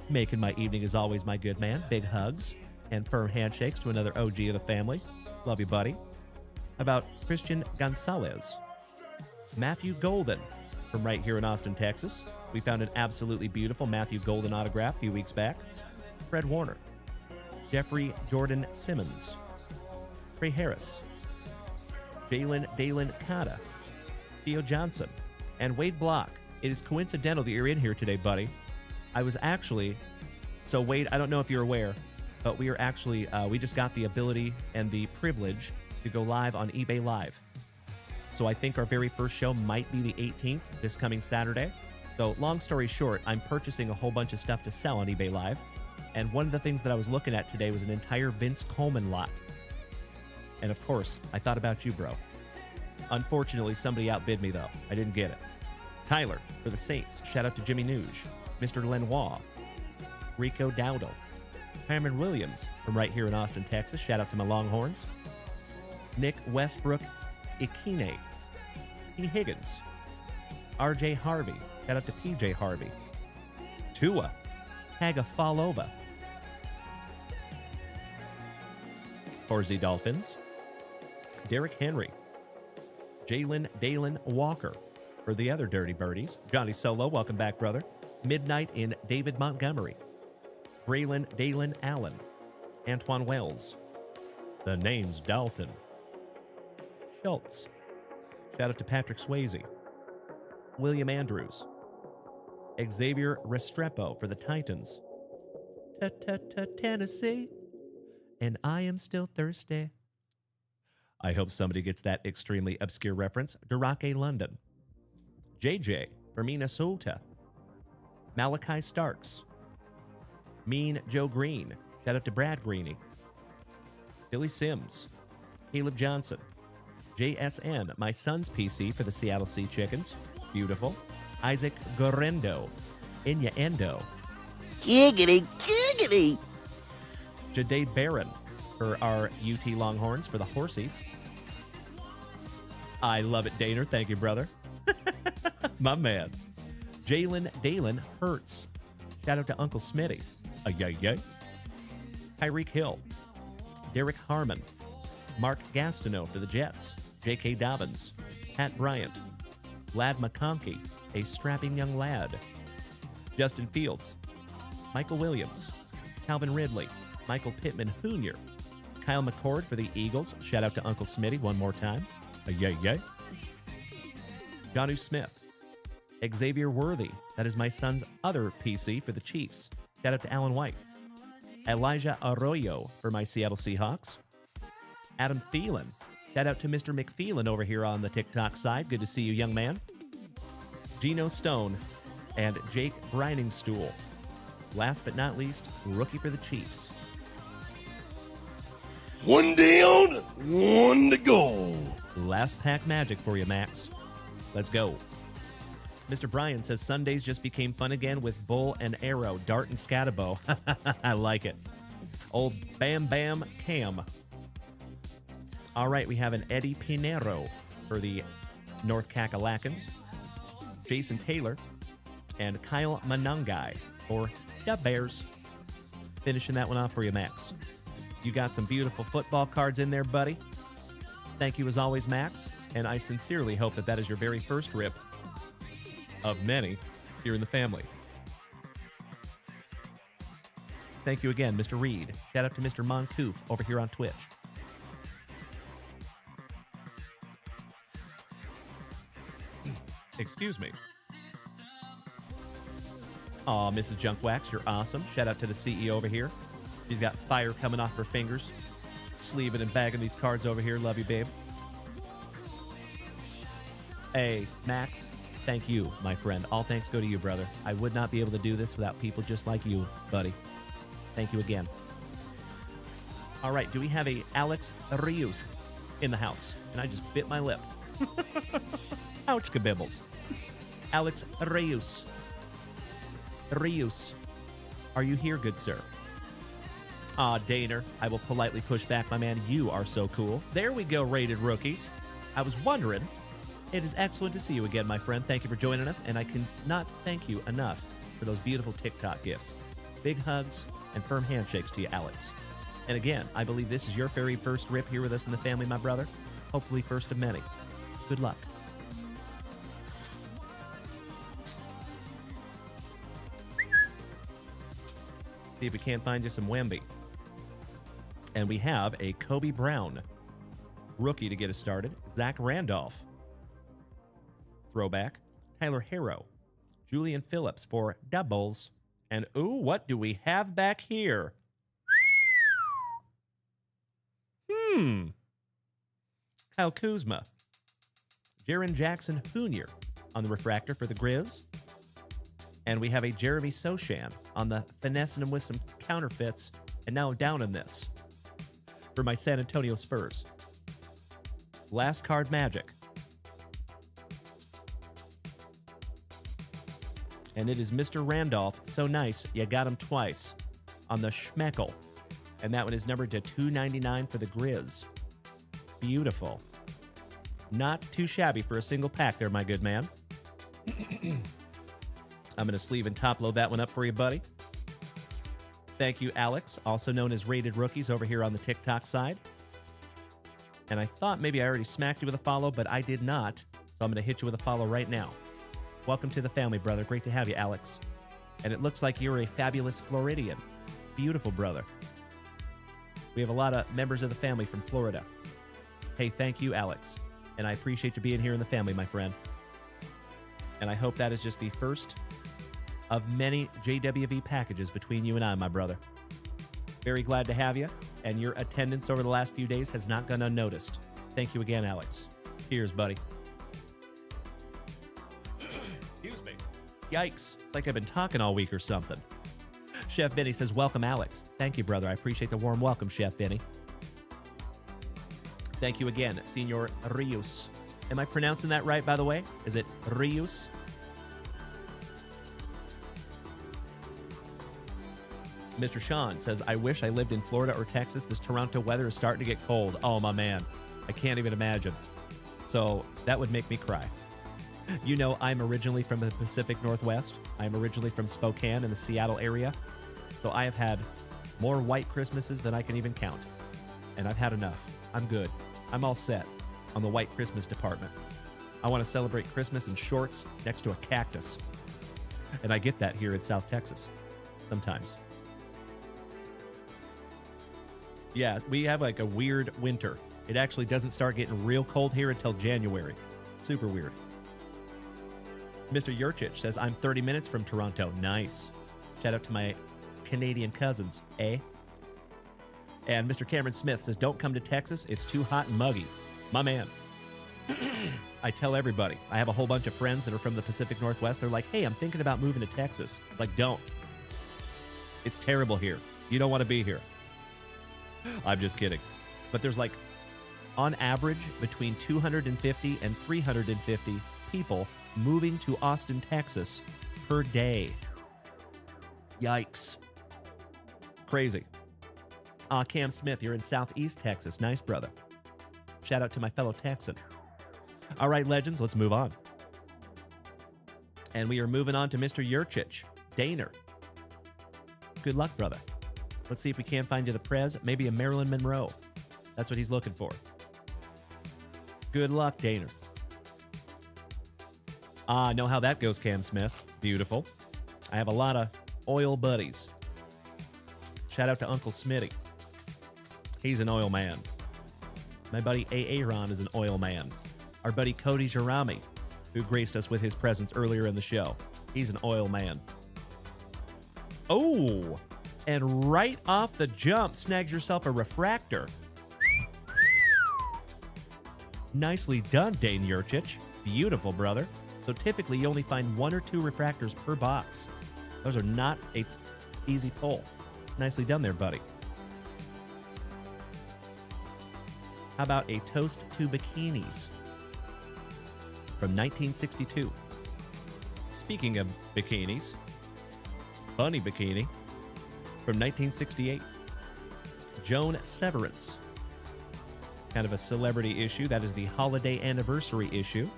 Speaker 1: Making my evening as always, my good man. Big hugs and firm handshakes to another OG of the family. Love you, buddy. How about Christian Gonzalez? Matthew Golden from right here in Austin, Texas. We found an absolutely beautiful Matthew Golden autograph a few weeks back. Fred Warner. Jeffrey Jordan Simmons. Trey Harris. Dalen Kata. Theo Johnson. And Wade Block. It is coincidental that you're in here today, buddy. I was actually... So, Wade, I don't know if you're aware, but we are actually... we just got the ability and the privilege to go live on eBay Live. So I think our very first show might be the 18th, this coming Saturday. So long story short, I'm purchasing a whole bunch of stuff to sell on eBay Live. And one of the things that I was looking at today was an entire Vince Coleman lot. And of course, I thought about you, bro. Unfortunately, somebody outbid me, though. I didn't get it. Tyler for the Saints. Shout out to Jimmy Nuge. Mr. Lenoir. Rico Dowdle. Cameron Williams from right here in Austin, Texas. Shout out to my Longhorns. Nick Westbrook Ikine. P. Higgins. R.J. Harvey. Shout out to P.J. Harvey. Tua. Tagovailoa. For the Dolphins. Derrick Henry. Dalen Walker. For the other Dirty Birdies. Johnny Solo, welcome back, brother. Midnight in David Montgomery. Braylon Dalen Allen. Antoine Wells. The name's Dalton. Schultz. Shout out to Patrick Swayze. William Andrews. Xavier Restrepo for the Titans. Tennessee. And I am still thirsty. I hope somebody gets that extremely obscure reference. Durake London. JJ for Minnesota. Malachi Starks. Mean Joe Green. Shout out to Brad Greeny. Billy Sims. Caleb Johnson. JSN, my son's PC for the Seattle Sea Chickens. Beautiful. Isaac Gorendo. Inyaendo.
Speaker 3: Giggity, giggity.
Speaker 1: Jade Barron for our UT Longhorns for the Horsies. I love it, Daner. Thank you, brother. My man.
Speaker 5: Jalen Dalen Hurts. Shout out to Uncle Smitty. Yay. Tyreek Hill. Derek Harmon. Mark Gastineau for the Jets. J.K. Dobbins. Pat Bryant. Lad McConkey, a strapping young lad. Justin Fields. Michael Williams. Calvin Ridley. Michael Pittman Jr. Kyle McCord for the Eagles. Shout out to Uncle Smitty one more time. Yay. Jonnu Smith. Xavier Worthy. That is my son's other PC for the Chiefs. Shout out to Alan White. Elijah Arroyo for my Seattle Seahawks. Adam Thielen. Shout out to Mr. McPheelan over here on the TikTok side. Good to see you, young man. Geno Stone and Jake Briningstool. Last but not least, rookie for the Chiefs.
Speaker 7: One down, one to go.
Speaker 5: Last pack magic for you, Max. Let's go. Mr. Bryan says Sundays just became fun again with bull and arrow, dart and scatterbow. I like it. Old Bam Bam Cam. All right, we have an Eddie Pinero for the North Kakalakans. Jason Taylor and Kyle Manangai for the Bears. Finishing that one off for you, Max. You got some beautiful football cards in there, buddy. Thank you as always, Max. And I sincerely hope that that is your very first rip of many here in the family. Thank you again, Mr. Reed. Shout out to Mr. Montouf over here on Twitch. Excuse me. Aw, Mrs. Junkwax, you're awesome. Shout out to the CEO over here. She's got fire coming off her fingers. Sleeving and bagging these cards over here. Love you, babe. Hey, Max, thank you, my friend. All thanks go to you, brother. I would not be able to do this without people just like you, buddy. Thank you again. All right, do we have a Alex Rios in the house? And I just bit my lip. Ouch, kabibbles. Alex Rios. Rios. Are you here, good sir? Ah, Daner, I will politely push back, my man. You are so cool. There we go, rated rookies. I was wondering. It is excellent to see you again, my friend. Thank you for joining us, and I cannot thank you enough for those beautiful TikTok gifts. Big hugs and firm handshakes to you, Alex. And again, I believe this is your very first rip here with us in the family, my brother. Hopefully first of many. Good luck. See if we can't find you some Wemby. And we have a Kobe Brown rookie to get us started. Zach Randolph. Throwback. Tyler Harrow. Julian Phillips for doubles. And ooh, what do we have back here? Kyle Kuzma. Jaren Jackson Jr. on the refractor for the Grizz. And we have a Jeremy Sochan on the finessing him with some counterfeits. And now down in this for my San Antonio Spurs. Last card magic. And it is Mr. Randolph. So nice, you got him twice on the Schmeckel. And that one is numbered to $2.99 for the Grizz. Beautiful. Not too shabby for a single pack there, my good man. I'm going to sleeve and top load that one up for you, buddy. Thank you, Alex, also known as Rated Rookies over here on the TikTok side. And I thought maybe I already smacked you with a follow, but I did not. So I'm going to hit you with a follow right now. Welcome to the family, brother. Great to have you, Alex. And it looks like you're a fabulous Floridian. Beautiful, brother. We have a lot of members of the family from Florida. Hey, thank you, Alex. And I appreciate you being here in the family, my friend. And I hope that is just the first of many JWV packages between you and I, my brother. Very glad to have you, and your attendance over the last few days has not gone unnoticed. Thank you again, Alex. Cheers, buddy. Excuse me. Yikes. It's like I've been talking all week or something. Chef Benny says, welcome, Alex. Thank you, brother. I appreciate the warm welcome, Chef Benny. Thank you again, Senor Rios. Am I pronouncing that right, by the way? Is it Rios? Mr. Sean says, I wish I lived in Florida or Texas. This Toronto weather is starting to get cold. Oh, my man. I can't even imagine. So that would make me cry. You know, I'm originally from the Pacific Northwest. I'm originally from Spokane in the Seattle area. So I have had more white Christmases than I can even count. And I've had enough. I'm good. I'm all set on the white Christmas department. I want to celebrate Christmas in shorts next to a cactus. And I get that here in South Texas sometimes. Yeah, we have like a weird winter. It actually doesn't start getting real cold here until January. Super weird. Mr. Yurchich says, I'm 30 minutes from Toronto. Nice. Shout out to my Canadian cousins, eh? And Mr. Cameron Smith says, don't come to Texas. It's too hot and muggy. My man. I tell everybody. I have a whole bunch of friends that are from the Pacific Northwest. They're like, hey, I'm thinking about moving to Texas. Like, don't. It's terrible here. You don't want to be here. I'm just kidding. But there's like, on average, between 250 and 350 people moving to Austin, Texas per day. Yikes. Crazy. Cam Smith, you're in Southeast Texas. Nice, brother. Shout out to my fellow Texan. All right, legends, let's move on. And we are moving on to Mr. Yurchich, Daner. Good luck, brother. Let's see if we can't find you the Prez, maybe a Marilyn Monroe. That's what he's looking for. Good luck, Daner. Know how that goes, Cam Smith. Beautiful. I have a lot of oil buddies. Shout out to Uncle Smitty. He's an oil man. My buddy Aaron is an oil man. Our buddy Cody Jarami, who graced us with his presence earlier in the show. He's an oil man. Oh, and right off the jump, snags yourself a refractor. Nicely done, Dane Yurchich. Beautiful, brother. So typically you only find 1 or 2 refractors per box. Those are not a easy pull. Nicely done there, buddy. How about a toast to bikinis from 1962? Speaking of bikinis, Bunny Bikini from 1968. Joan Severance. Kind of a celebrity issue. That is the holiday anniversary issue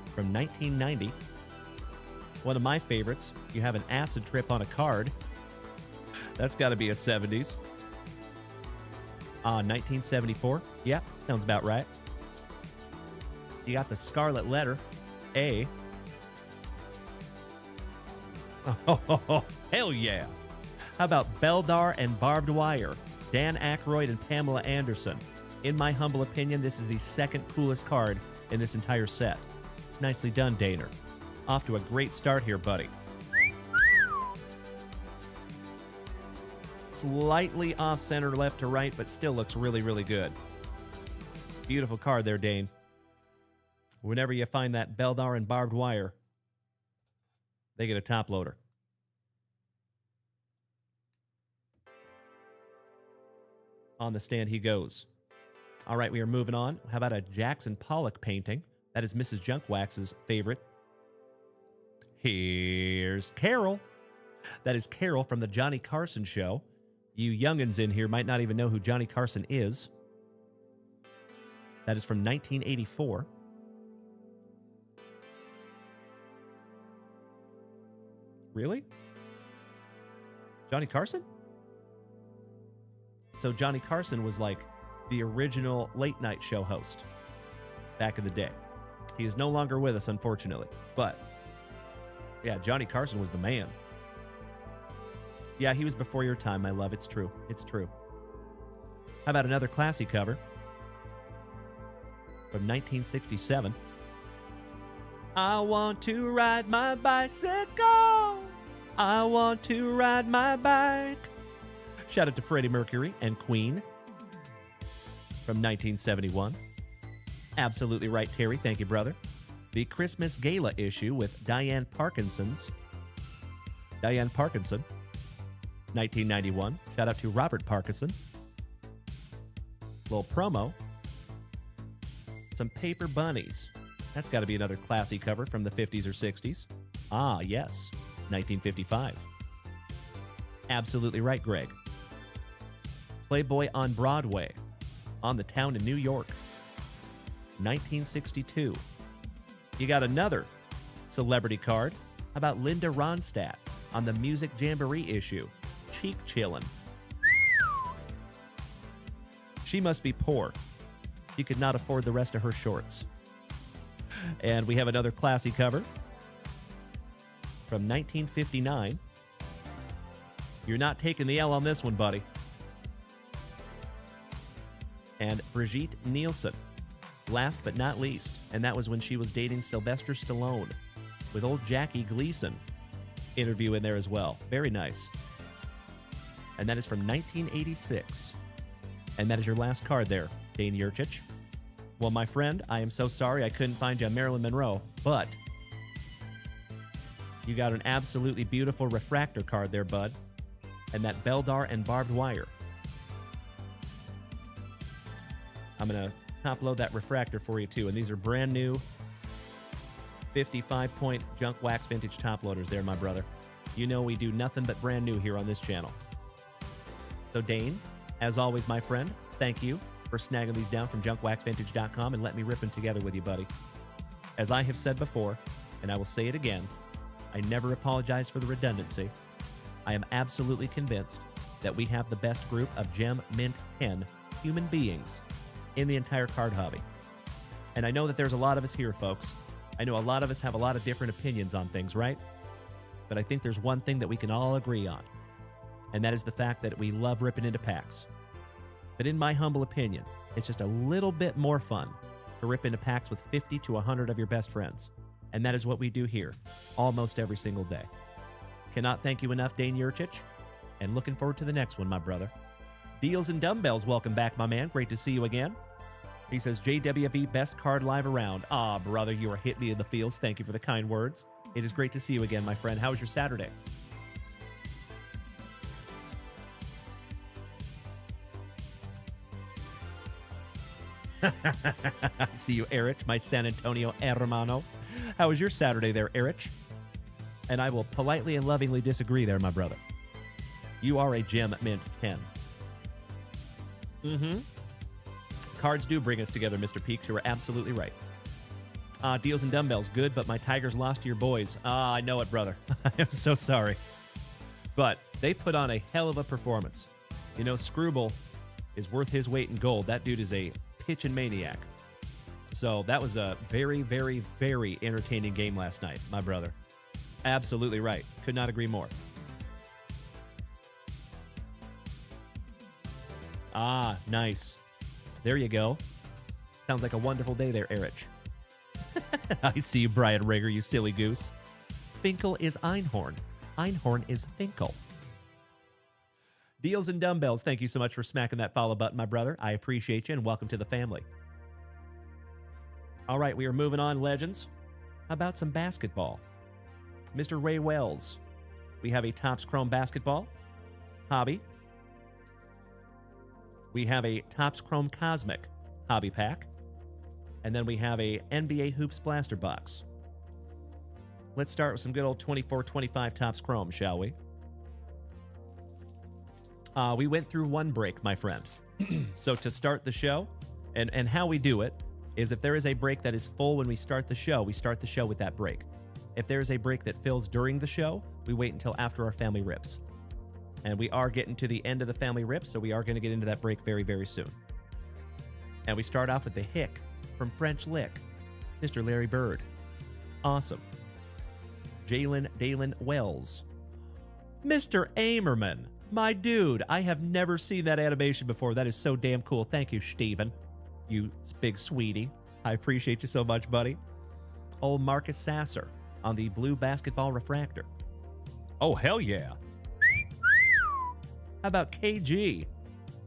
Speaker 5: from 1990. One of my favorites. You have an acid trip on a card. That's got to be a 70s. 1974. Yeah, sounds about right. You got the Scarlet Letter, A. Oh, hell yeah. How about Beldar and Barbed Wire? Dan Aykroyd and Pamela Anderson. In my humble opinion, this is the second coolest card in this entire set. Nicely done, Daner. Off to a great start here, buddy. Slightly off center, left to right, but still looks really, really good. Beautiful card there, Dane. Whenever you find that Beldar and Barbed Wire, they get a top loader. On the stand he goes. All right, we are moving on. How about a Jackson Pollock painting? That is Mrs. Junkwax's favorite. Here's Carol. That is Carol from the Johnny Carson Show. You youngins in here might not even know who Johnny Carson is. That is from 1984. Really? Johnny Carson? So Johnny Carson was like the original late night show host back in the day. He is no longer with us, unfortunately. But, yeah, Johnny Carson was the man. Yeah, he was before your time, my love. It's true. It's true. How about another classy cover from 1967? I want to ride my bicycle. I want to ride my bike. Shout out to Freddie Mercury and Queen from 1971. Absolutely right, Terry. Thank you, brother. The Christmas Gala issue with Diane Parkinson. 1991. Shout out to Robert Parkinson. Little promo. Some paper bunnies. That's got to be another classy cover from the 50s or 60s. Ah, yes. 1955. Absolutely right, Greg. Playboy on Broadway. On the Town in New York. 1962. You got another celebrity card. How about Linda Ronstadt on the Music Jamboree issue? Cheek chillin'. She must be poor. She could not afford the rest of her shorts. And we have another classy cover from 1959. You're not taking the L on this one, buddy. And Brigitte Nielsen, last but not least. And that was when she was dating Sylvester Stallone with old Jackie Gleason. Interview in there as well. Very nice. And that is from 1986. And that is your last card there, Dane Yurchich. Well, my friend, I am so sorry I couldn't find you on Marilyn Monroe, but you got an absolutely beautiful refractor card there, bud. And that Beldar and barbed wire. I'm going to top load that refractor for you, too. And these are brand new 55-point Junk Wax Vintage top loaders there, my brother. You know we do nothing but brand new here on this channel. So, Dane, as always, my friend, thank you for snagging these down from JunkWaxVintage.com and let me rip them together with you, buddy. As I have said before, and I will say it again, I never apologize for the redundancy. I am absolutely convinced that we have the best group of Gem Mint 10 human beings in the entire card hobby. And I know that there's a lot of us here, folks. I know a lot of us have a lot of different opinions on things, right? But I think there's one thing that we can all agree on, and that is the fact that we love ripping into packs. But in my humble opinion, it's just a little bit more fun to rip into packs with 50 to 100 of your best friends. And that is what we do here almost every single day. Cannot thank you enough, Dane Yurchich, and looking forward to the next one, my brother. Deals and Dumbbells, welcome back, my man. Great to see you again. He says, JWV, best card live around. Ah, brother, you are hitting me in the feels. Thank you for the kind words. It is great to see you again, my friend. How was your Saturday? I see you, Erich, my San Antonio hermano. How was your Saturday there, Erich? And I will politely and lovingly disagree there, my brother. You are a Gem Mint 10. Cards do bring us together, Mr. Peaks. You are absolutely right. Deals and Dumbbells, good, but my Tigers lost to your boys. I know it, brother. I am so sorry. But they put on a hell of a performance. You know, Screwball is worth his weight in gold. That dude is a pitching maniac. So that was a very, very, very entertaining game last night, my brother. Absolutely right. Could not agree more. Ah, nice. There you go. Sounds like a wonderful day there, Erich. I see you, Brian Rager, you silly goose. Finkel is Einhorn. Einhorn is Finkel. Deals and Dumbbells, thank you so much for smacking that follow button, my brother. I appreciate you, and welcome to the family. All right, we are moving on, legends. How about some basketball? Mr. Ray Wells. We have a Topps Chrome Basketball Hobby. We have a Topps Chrome Cosmic Hobby Pack. And then we have a NBA Hoops Blaster Box. Let's start with some good old 24-25 Topps Chrome, shall we? We went through one break, my friend. So to start the show, and how we do it is if there is a break that is full when we start the show with that break. If there is a break that fills during the show, we wait until after our family rips. And we are getting to the end of the family rip, so we are going to get into that break very, very soon. And we start off with the Hick from French Lick, Mr. Larry Bird. Awesome. Jalen Dalen Wells. Mr. Amerman. My dude, I have never seen that animation before. That is so damn cool. Thank you, Steven. You big sweetie. I appreciate you so much, buddy. Old Marcus Sasser on the blue basketball refractor. Oh, hell yeah. How about KG?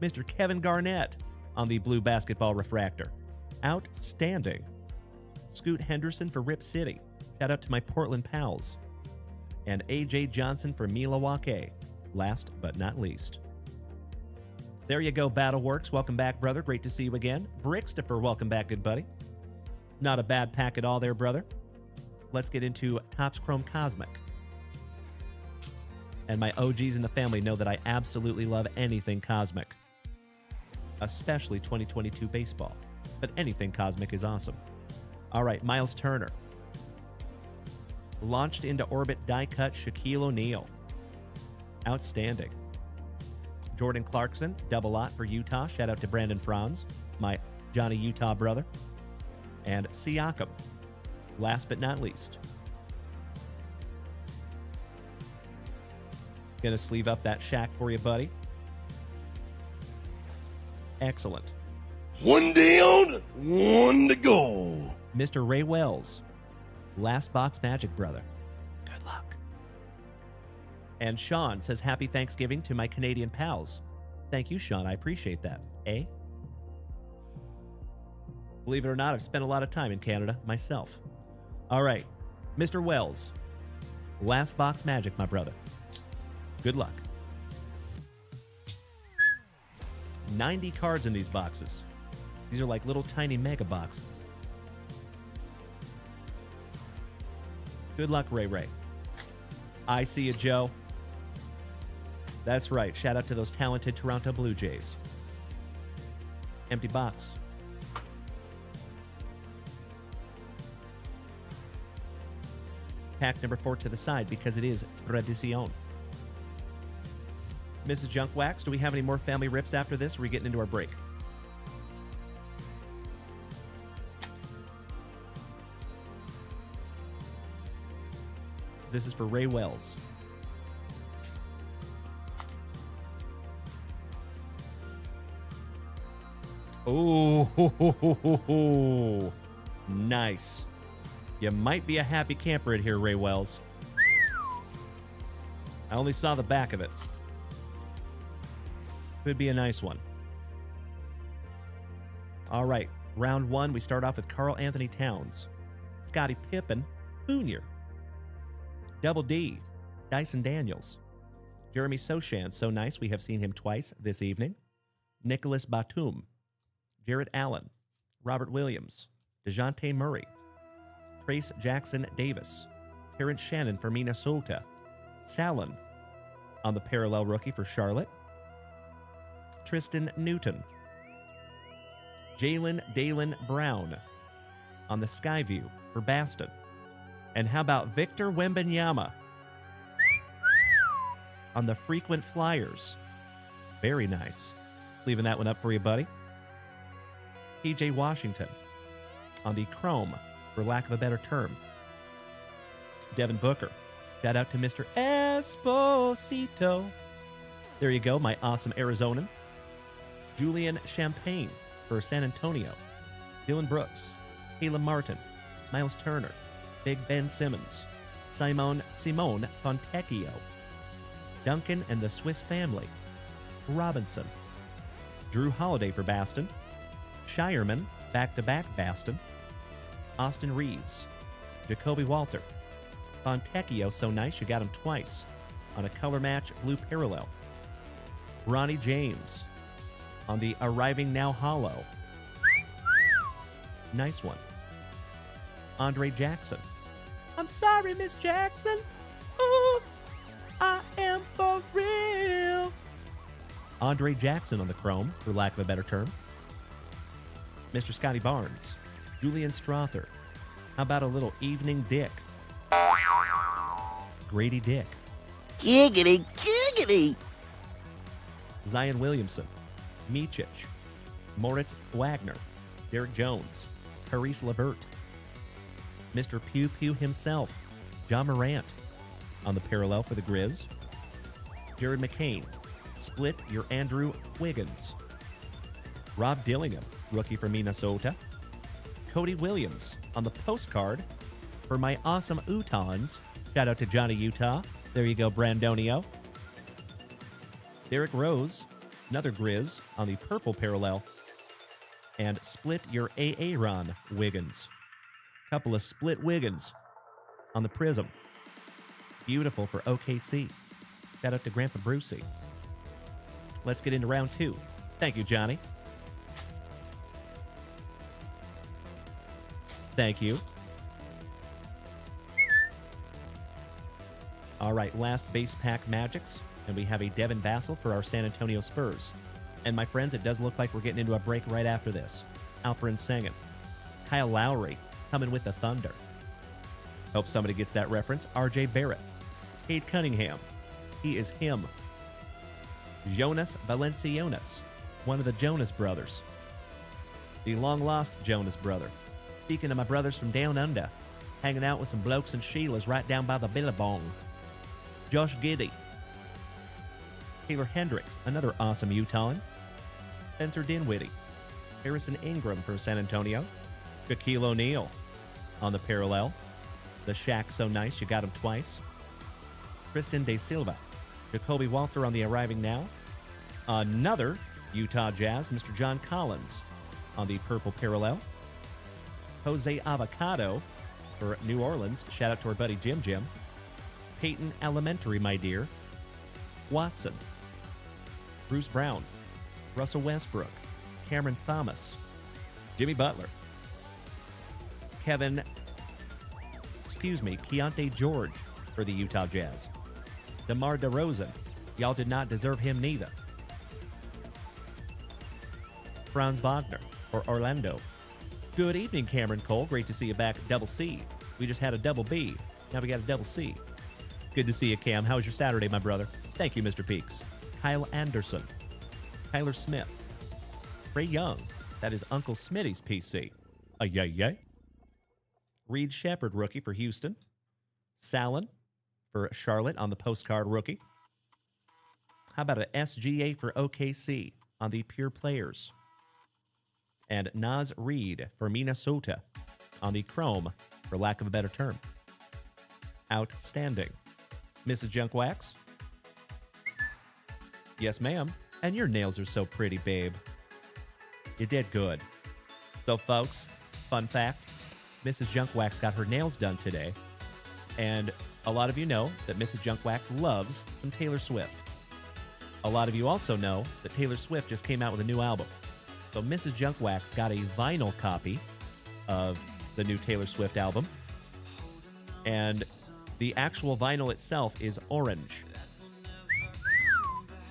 Speaker 5: Mr. Kevin Garnett on the blue basketball refractor. Outstanding. Scoot Henderson for Rip City. Shout out to my Portland pals. And AJ Johnson for Milwaukee. Last but not least. There you go, Battleworks. Welcome back, brother. Great to see you again. Brickstopher, welcome back, good buddy. Not a bad pack at all there, brother. Let's get into Topps Chrome Cosmic. And my OGs in the family know that I absolutely love anything Cosmic. Especially 2022 baseball. But anything Cosmic is awesome. All right, Miles Turner. Launched into orbit die-cut Shaquille O'Neal. Outstanding. Jordan Clarkson, double lot for Utah. Shout out to Brandon Franz, my Johnny Utah brother. And Siakam, last but not least. Gonna sleeve up that Shaq for you, buddy. Excellent.
Speaker 7: One down, one to go.
Speaker 5: Mr. Ray Wells, last box Magic brother. Good luck. And Sean says, happy Thanksgiving to my Canadian pals. Thank you, Sean. I appreciate that. Eh? Believe it or not, I've spent a lot of time in Canada myself. All right. Mr. Wells, last box Magic, my brother. Good luck. 90 cards in these boxes. These are like little tiny mega boxes. Good luck, Ray Ray. I see you, Joe. That's right. Shout out to those talented Toronto Blue Jays. Empty box. Pack number 4 to the side because it is Tradicion. Mrs. Junk Wax, do we have any more family rips after this? Or are we getting into our break? This is for Ray Wells. Oh, nice. You might be a happy camper in here, Ray Wells. I only saw the back of it. Could be a nice one. All right, round 1, we start off with Karl Anthony Towns, Scottie Pippen, Jr., Double D, Dyson Daniels, Jeremy Sochan, so nice, we have seen him twice this evening, Nicholas Batum, Jarrett Allen, Robert Williams, DeJounte Murray, Trace Jackson Davis, Terrence Shannon for Minnesota, Salin on the parallel rookie for Charlotte, Tristan Newton, Jalen Dalen Brown on the Skyview for Boston. And how about Victor Wembanyama on the frequent Flyers? Very nice. Just leaving that one up for you, buddy. PJ Washington on the Chrome, for lack of a better term. Devin Booker. Shout out to Mr. Esposito. There you go, my awesome Arizonan. Julian Champagne for San Antonio. Dylan Brooks. Caleb Martin. Miles Turner. Big Ben Simmons. Simone Fontecchio. Duncan and the Swiss family. Robinson. Drew Holiday for Boston. Shireman, back-to-back Boston. Austin Reeves. Jacoby Walter. Fontecchio, so nice, you got him twice on a color match blue parallel. Ronnie James on the Arriving Now Hollow. Nice one. Andre Jackson. I'm sorry, Miss Jackson. Ooh, I am for real. Andre Jackson on the Chrome, for lack of a better term. Mr. Scotty Barnes. Julian Strother. How about a little Evening Dick? Grady Dick.
Speaker 3: Giggity, giggity.
Speaker 5: Zion Williamson. Micic. Moritz Wagner. Derek Jones. Paris Lebert. Mr. Pew Pew himself. John Morant. On the parallel for the Grizz. Jared McCain. Split your Andrew Wiggins. Rob Dillingham, rookie for Minnesota. Cody Williams on the postcard for my awesome Utahns. Shout out to Johnny Utah. There you go, Brandonio. Derek Rose, another Grizz on the purple parallel. And split your Aaron Wiggins. Couple of split Wiggins on the prism. Beautiful for OKC. Shout out to Grandpa Brucey. Let's get into round 2. Thank you, Johnny. Thank you. All right, last base pack Magics, and we have a Devin Vassell for our San Antonio Spurs. And my friends, it does look like we're getting into a break right after this. Alperen Sengun. Kyle Lowry coming with the Thunder. Hope somebody gets that reference. R.J. Barrett. Cade Cunningham. He is him. Jonas Valenciunas, one of the Jonas brothers. The long-lost Jonas brother. Speaking of my brothers from down under, hanging out with some blokes and Sheilas right down by the Billabong. Josh Giddey. Taylor Hendricks, another awesome Utahan. Spencer Dinwiddie. Harrison Ingram from San Antonio. Shaquille O'Neal on the parallel. The Shaq so nice, you got him twice. Tristan De Silva. Jacoby Walter on the arriving now. Another Utah Jazz, Mr. John Collins on the purple parallel. Jose Avocado for New Orleans. Shout out to our buddy Jim Jim. Peyton Elementary, my dear. Watson. Bruce Brown. Russell Westbrook. Cameron Thomas. Jimmy Butler. Keontae George for the Utah Jazz. DeMar DeRozan. Y'all did not deserve him neither. Franz Wagner for Orlando. Good evening, Cameron Cole. Great to see you back at Double C. We just had a Double B. Now we got a Double C. Good to see you, Cam. How was your Saturday, my brother? Thank you, Mr. Peaks. Kyle Anderson. Tyler Smith. Trey Young. That is Uncle Smitty's PC. Yay. Reed Shepard, rookie for Houston. Salin for Charlotte on the postcard rookie. How about an SGA for OKC on the pure players? And Naz Reid for Minnesota on the chrome, for lack of a better term. Outstanding. Mrs. Junk Wax? Yes, ma'am. And your nails are so pretty, babe. You did good. So, folks, fun fact, Mrs. Junk Wax got her nails done today. And a lot of you know that Mrs. Junk Wax loves some Taylor Swift. A lot of you also know that Taylor Swift just came out with a new album. So Mrs. Junk Wax got a vinyl copy of the new Taylor Swift album. And the actual vinyl itself is orange.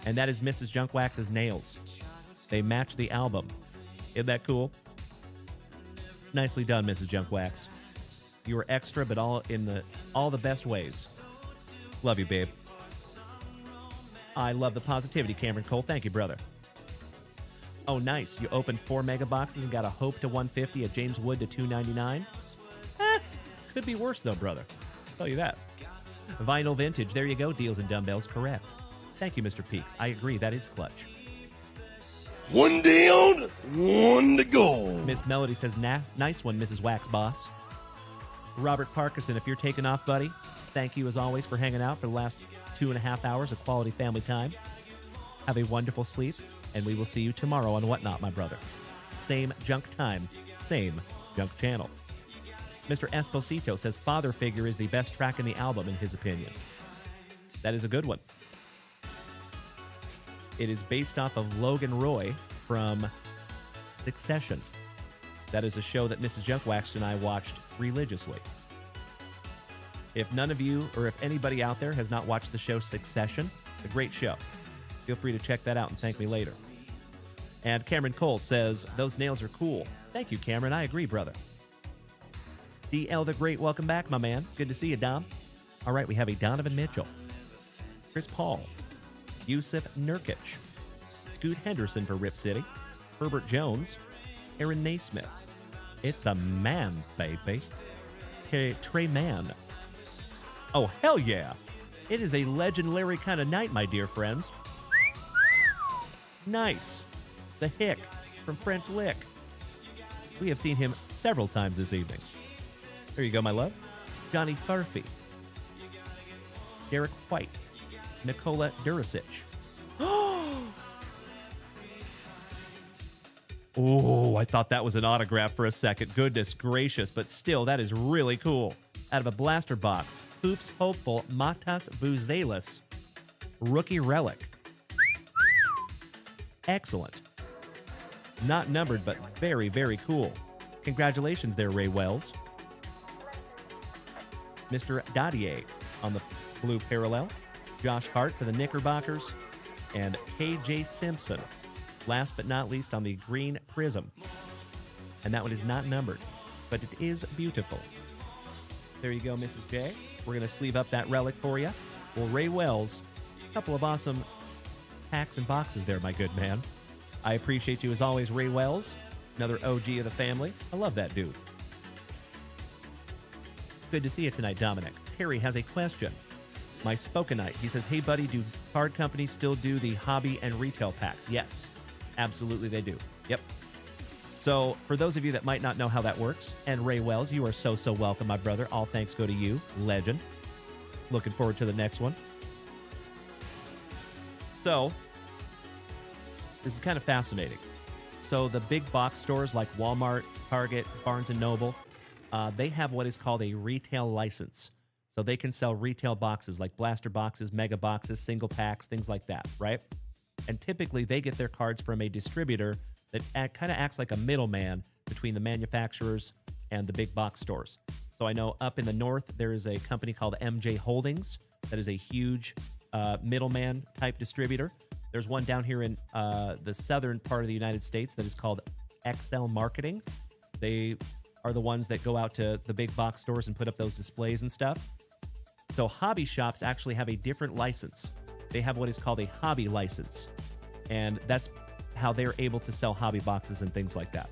Speaker 5: And that is Mrs. Junk Wax's nails. They match the album. Isn't that cool? Nicely done, Mrs. Junk Wax. You were extra, but all the best ways. Love you, babe. I love the positivity, Cameron Cole. Thank you, brother. Oh, nice. You opened 4 MegaBoxes and got a Hope to 150, a James Wood to 299. Could be worse, though, brother. I'll tell you that. Vinyl Vintage. There you go. Deals and dumbbells. Correct. Thank you, Mr. Peaks. I agree. That is clutch.
Speaker 7: One down, one to go.
Speaker 5: Miss Melody says, nice one, Mrs. Wax Boss. Robert Parkinson, if you're taking off, buddy, thank you as always for hanging out for the last 2.5 hours of quality family time. Have a wonderful sleep, and we will see you tomorrow on Whatnot, my brother. Same junk time, same junk channel. Mr. Esposito says Father Figure is the best track in the album, in his opinion. That is a good one. It is based off of Logan Roy from Succession. That is a show that Mrs. Junk Wax and I watched religiously. If none of you, or if anybody out there has not watched the show Succession, a great show. Feel free to check that out and thank me later. And Cameron Cole says, those nails are cool. Thank you, Cameron. I agree, brother. DL the Great, welcome back, my man. Good to see you, Dom. All right, we have a Donovan Mitchell. Chris Paul. Yusuf Nurkic. Scoot Henderson for Rip City. Herbert Jones. Aaron Naismith. It's a man, baby. Trey Mann. Oh, hell yeah. It is a legendary kind of night, my dear friends. Nice. The Hick from French Lick. We have seen him several times this evening. There you go, my love. Johnny Farfy. Derek White. Nikola Duricic. Oh, I thought that was an autograph for a second. Goodness gracious, but still, that is really cool. Out of a blaster box, Hoops hopeful Matas Buzelis. Rookie relic. Excellent. Not numbered, but very, very cool. Congratulations there, Ray Wells. Mr. Dadier on the blue parallel. Josh Hart for the Knickerbockers. And KJ Simpson, last but not least, on the green prism. And that one is not numbered, but it is beautiful. There you go, Mrs. J. We're going to sleeve up that relic for you. Well, Ray Wells, a couple of awesome packs and boxes there, my good man. I appreciate you as always, Ray Wells. Another OG of the family. I love that dude. Good to see you tonight, Dominic. Terry has a question. My Spokenite, he says, hey, buddy, do card companies still do the hobby and retail packs? Yes, absolutely they do. Yep. So for those of you that might not know how that works, and Ray Wells, you are so welcome, my brother. All thanks go to you, legend. Looking forward to the next one. So this is kind of fascinating. So the big box stores like Walmart, Target, Barnes & Noble, they have what is called a retail license. So they can sell retail boxes like blaster boxes, mega boxes, single packs, things like that, right? And typically they get their cards from a distributor that kind of acts like a middleman between the manufacturers and the big box stores. So I know up in the north, there is a company called MJ Holdings that is a huge middleman type distributor. There's one down here in the southern part of the United States that is called XL Marketing. They are the ones that go out to the big box stores and put up those displays and stuff. So hobby shops actually have a different license. They have what is called a hobby license. And that's how they're able to sell hobby boxes and things like that.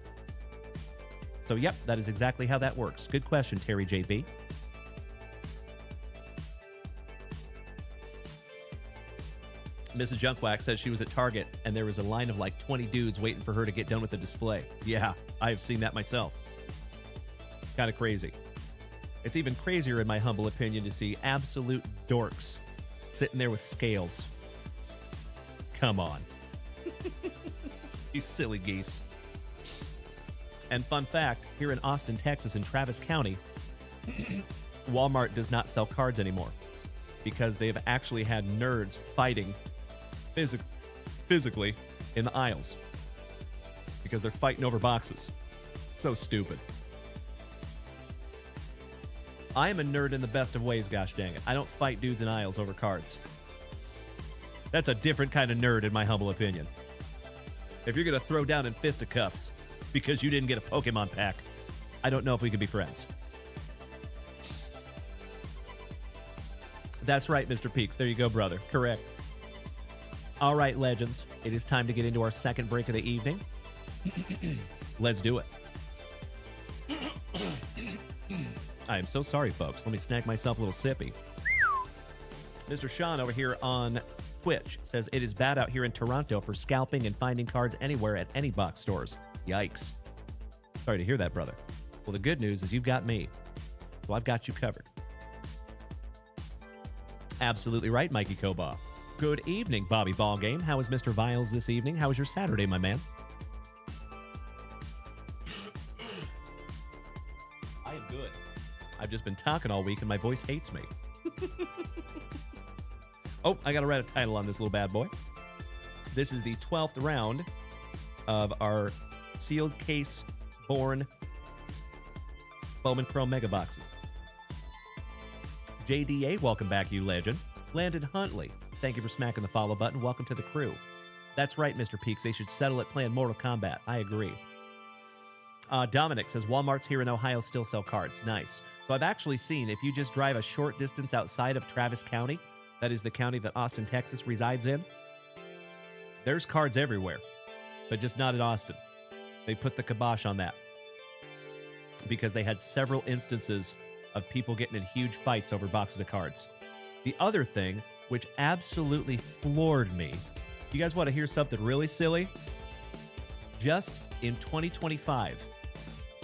Speaker 5: So, yep, that is exactly how that works. Good question, Terry JB. Mrs. Junkwax says she was at Target and there was a line of like 20 dudes waiting for her to get done with the display. Yeah, I've seen that myself. Kind of crazy. It's even crazier, in my humble opinion, to see absolute dorks sitting there with scales. Come on. You silly geese. And fun fact, here in Austin, Texas, in Travis County, Walmart does not sell cards anymore because they've actually had nerds fighting physically in the aisles because they're fighting over boxes. So stupid. I am a nerd in the best of ways, gosh dang it. I don't fight dudes in aisles over cards. That's a different kind of nerd, in my humble opinion. If you're going to throw down in fisticuffs because you didn't get a Pokemon pack, I don't know if we could be friends. That's right, Mr. Peaks. There you go, brother. Correct. All right, legends. It is time to get into our second break of the evening. Let's do it. I am so sorry, folks. Let me snag myself a little sippy. Mr. Sean over here on Twitch says, it is bad out here in Toronto for scalping and finding cards anywhere at any box stores. Yikes. Sorry to hear that, brother. Well, the good news is you've got me. So I've got you covered. Absolutely right, Mikey Koba. Good evening, Bobby Ballgame. How is Mr. Viles this evening? How was your Saturday, my man? I am good. I've just been talking all week and my voice hates me. Oh, I got to write a title on this little bad boy. This is the 12th round of our sealed case born Bowman Chrome MegaBoxes. JDA, welcome back, you legend. Landon Huntley, thank you for smacking the follow button. Welcome to the crew. That's right, Mr. Peaks. They should settle it playing Mortal Kombat. I agree. Dominic says, Walmart's here in Ohio still sell cards. Nice. So I've actually seen, if you just drive a short distance outside of Travis County, that is the county that Austin, Texas resides in, there's cards everywhere, but just not in Austin. They put the kibosh on that because they had several instances of people getting in huge fights over boxes of cards. The other thing, which absolutely floored me, you guys want to hear something really silly? Just in 2025,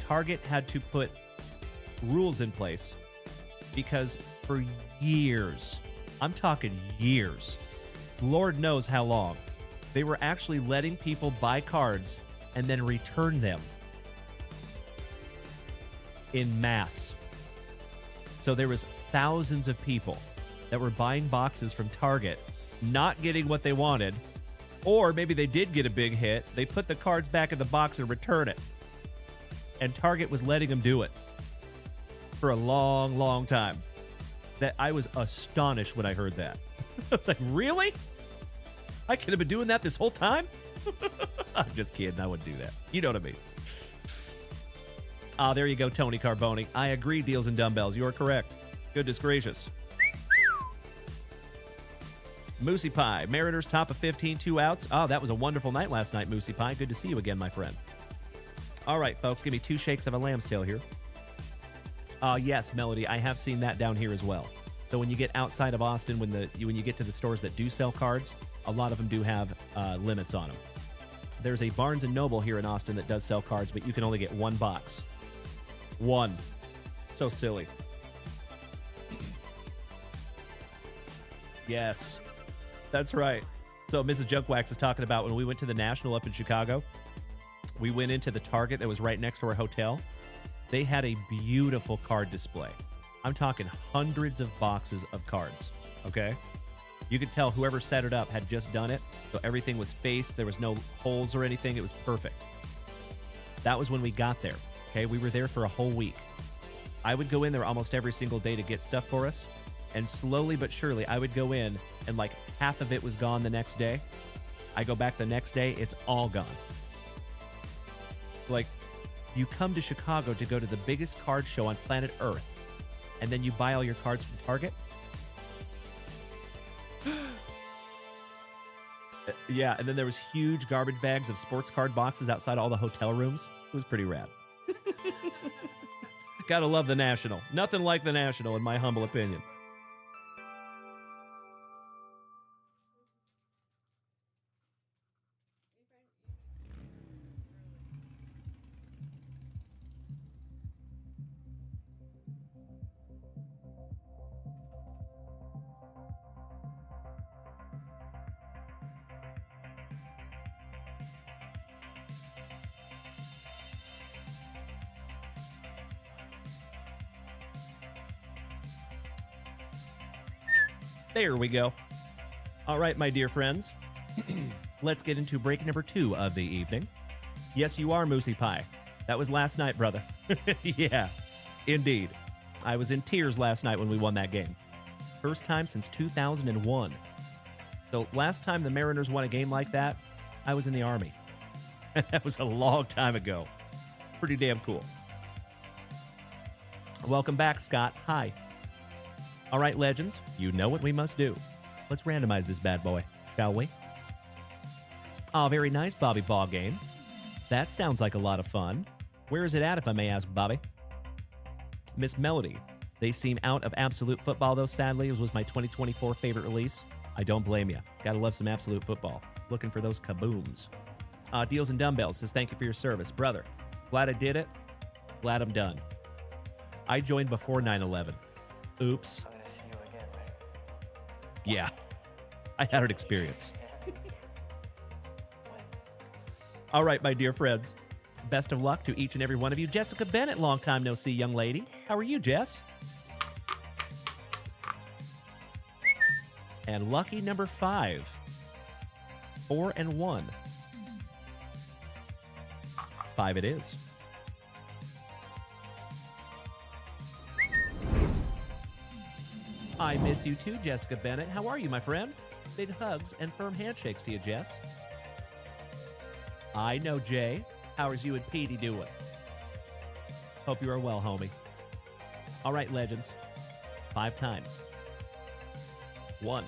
Speaker 5: Target had to put rules in place because for years, I'm talking years, Lord knows how long, they were actually letting people buy cards and then return them in mass. So there was thousands of people that were buying boxes from Target, not getting what they wanted, or maybe they did get a big hit, they put the cards back in the box and return it. And Target was letting them do it for a long, long time. That I was astonished when I heard that. I was like, really? I could have been doing that this whole time? I'm just kidding. I wouldn't do that. You know what I mean. Ah, there you go, Tony Carboni. I agree, Deals and Dumbbells. You are correct. Goodness gracious. Moosey Pie, Mariners top of 15, 2 outs. Oh, that was a wonderful night last night, Moosey Pie. Good to see you again, my friend. All right, folks, give me 2 shakes of a lamb's tail here. Yes, Melody, I have seen that down here as well. So when you get outside of Austin, when you get to the stores that do sell cards, a lot of them do have limits on them. There's a Barnes & Noble here in Austin that does sell cards, but you can only get 1 box. 1. So silly. Yes. That's right. So Mrs. Junkwax is talking about when we went to the National up in Chicago. We went into the Target that was right next to our hotel. They had a beautiful card display. I'm talking hundreds of boxes of cards, okay? You could tell whoever set it up had just done it, so everything was faced. There was no holes or anything. It was perfect. That was when we got there, okay? We were there for a whole week. I would go in there almost every single day to get stuff for us. And slowly but surely, I would go in, and like half of it was gone the next day. I go back the next day, it's all gone. Like, you come to Chicago to go to the biggest card show on planet Earth, and then you buy all your cards from Target? Yeah, and then there was huge garbage bags of sports card boxes outside all the hotel rooms. It was pretty rad. Gotta love the National. Nothing like the National, in my humble opinion. There we go. All right, my dear friends. Let's get into break number 2 of the evening. Yes, you are Moosey Pie. That was last night, brother. Yeah, indeed. I was in tears last night when we won that game. First time since 2001. So last time the Mariners won a game like that, I was in the Army. That was a long time ago. Pretty damn cool. Welcome back, Scott. Hi. All right, legends, you know what we must do. Let's randomize this bad boy, shall we? Oh, very nice, Bobby Ball game. That sounds like a lot of fun. Where is it at, if I may ask, Bobby? Miss Melody. They seem out of Absolute Football, though, sadly. It was my 2024 favorite release. I don't blame you. Gotta love some Absolute Football. Looking for those kabooms. Deals and Dumbbells says, thank you for your service. Brother, glad I did it. Glad I'm done. I joined before 9/11. Oops. Yeah, I had an experience. All right, my dear friends. Best of luck to each and every one of you. Jessica Bennett, long time no see, young lady. How are you, Jess? And lucky number 5. 4 and 1. 5 it is. I miss you too, Jessica Bennett. How are you, my friend? Big hugs and firm handshakes to you, Jess. I know, Jay. How is you and Petey doing? Hope you are well, homie. All right, legends. 5 times. 1.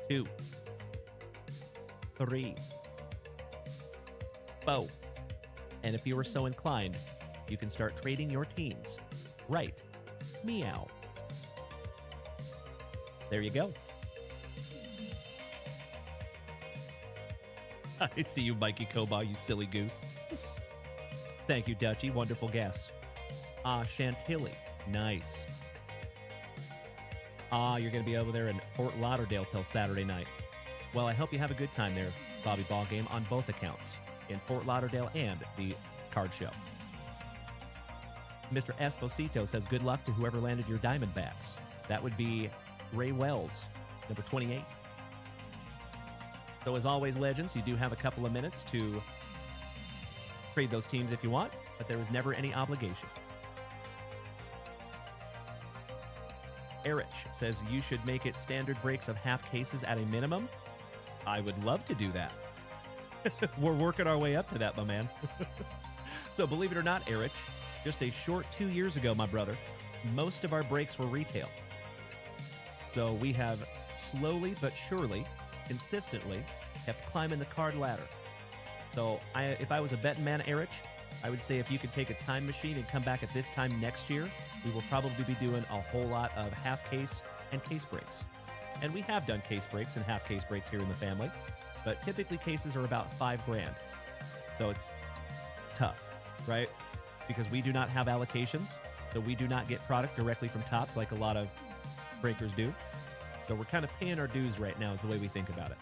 Speaker 5: 2. 3. 4. And if you are so inclined, you can start trading your teams. Right. Meow. There you go. I see you, Mikey Koba, you silly goose. Thank you, Dutchie. Wonderful guess. Chantilly. Nice. You're going to be over there in Fort Lauderdale till Saturday night. Well, I hope you have a good time there, Bobby Ball game, on both accounts, in Fort Lauderdale and the card show. Mr. Esposito says, good luck to whoever landed your Diamondbacks. That would be Ray Wells, number 28. So as always, legends, you do have a couple of minutes to trade those teams if you want, but there is never any obligation. Erich says, you should make it standard breaks of half cases at a minimum. I would love to do that. We're working our way up to that, my man. So believe it or not, Erich, just a short 2 years ago, my brother, most of our breaks were retail. So we have slowly but surely, consistently, kept climbing the card ladder. So if I was a betting man, Erich, I would say if you could take a time machine and come back at this time next year, we will probably be doing a whole lot of half case and case breaks. And we have done case breaks and half case breaks here in the family, but typically cases are about $5,000. So it's tough, right? Because we do not have allocations, so we do not get product directly from Topps like a lot of breakers do. So we're kind of paying our dues right now is the way we think about it.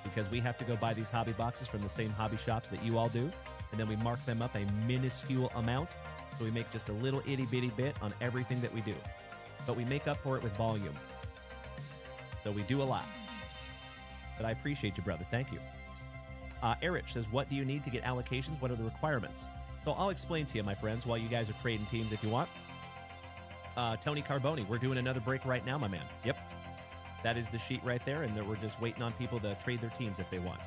Speaker 5: Because we have to go buy these hobby boxes from the same hobby shops that you all do, and then we mark them up a minuscule amount, so we make just a little itty-bitty bit on everything that we do. But we make up for it with volume. So we do a lot. But I appreciate you, brother. Thank you. Erich says, what do you need to get allocations? What are the requirements? So I'll explain to you, my friends, while you guys are trading teams if you want. Tony Carboni, we're doing another break right now, my man. Yep. That is the sheet right there, and we're just waiting on people to trade their teams if they want.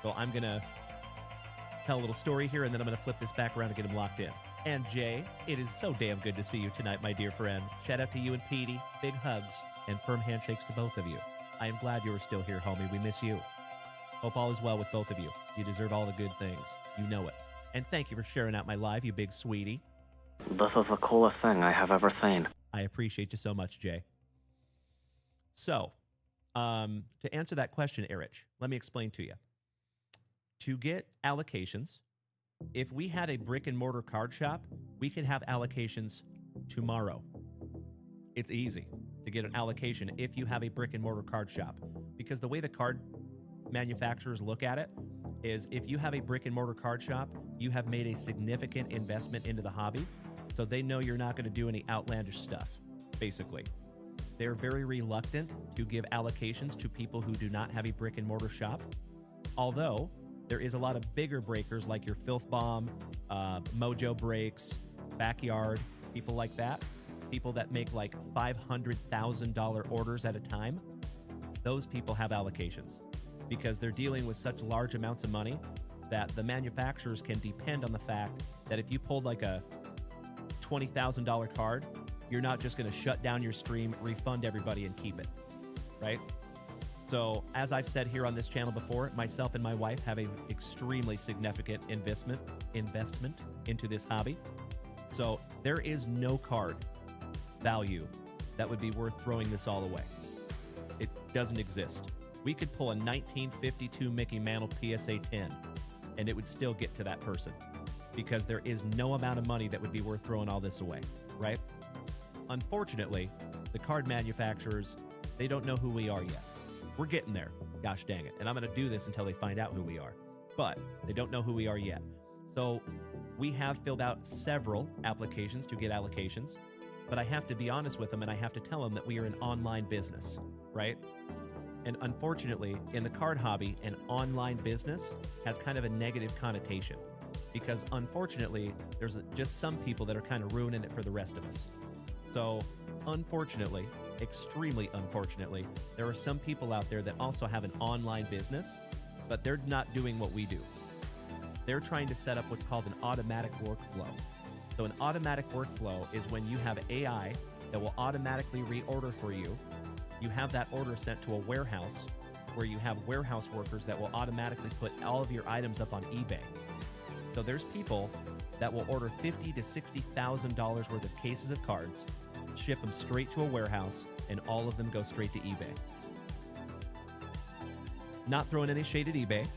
Speaker 5: So I'm going to tell a little story here, and then I'm going to flip this back around and get them locked in. And Jay, it is so damn good to see you tonight, my dear friend. Shout out to you and Petey. Big hugs and firm handshakes to both of you. I am glad you are still here, homie. We miss you. Hope all is well with both of you. You deserve all the good things. You know it. And thank you for sharing out my live, you big sweetie.
Speaker 8: This is the coolest thing I have ever seen.
Speaker 5: I appreciate you so much, Jay. So, to answer that question, Erich, let me explain to you. To get allocations, if we had a brick and mortar card shop, we could have allocations tomorrow. It's easy to get an allocation if you have a brick and mortar card shop, because the way the card manufacturers look at it is if you have a brick and mortar card shop, you have made a significant investment into the hobby, so they know you're not going to do any outlandish stuff, basically. They're very reluctant to give allocations to people who do not have a brick and mortar shop, although there is a lot of bigger breakers like your Filth Bomb, Mojo Breaks, Backyard, people like that, people that make like $500,000 orders at a time. Those people have allocations because they're dealing with such large amounts of money that the manufacturers can depend on the fact that if you pulled like a $20,000 card, you're not just going to shut down your stream, refund everybody, and keep it, right? So, as I've said here on this channel before, myself and my wife have an extremely significant investment into this hobby. So, there is no card value that would be worth throwing this all away. It doesn't exist. We could pull a 1952 Mickey Mantle PSA 10, and it would still get to that person because there is no amount of money that would be worth throwing all this away, right? Unfortunately, the card manufacturers, they don't know who we are yet. We're getting there, gosh dang it. And I'm going to do this until they find out who we are. But they don't know who we are yet. So we have filled out several applications to get allocations, but I have to be honest with them and I have to tell them that we are an online business, right? And unfortunately, in the card hobby, an online business has kind of a negative connotation because unfortunately, there's just some people that are kind of ruining it for the rest of us. So, unfortunately, extremely unfortunately, there are some people out there that also have an online business, but they're not doing what we do. They're trying to set up what's called an automatic workflow. So an automatic workflow is when you have AI that will automatically reorder for you. You have that order sent to a warehouse where you have warehouse workers that will automatically put all of your items up on eBay. So there's people that will order $50,000 to $60,000 worth of cases of cards, ship them straight to a warehouse, and all of them go straight to eBay. Not throwing any shade at eBay,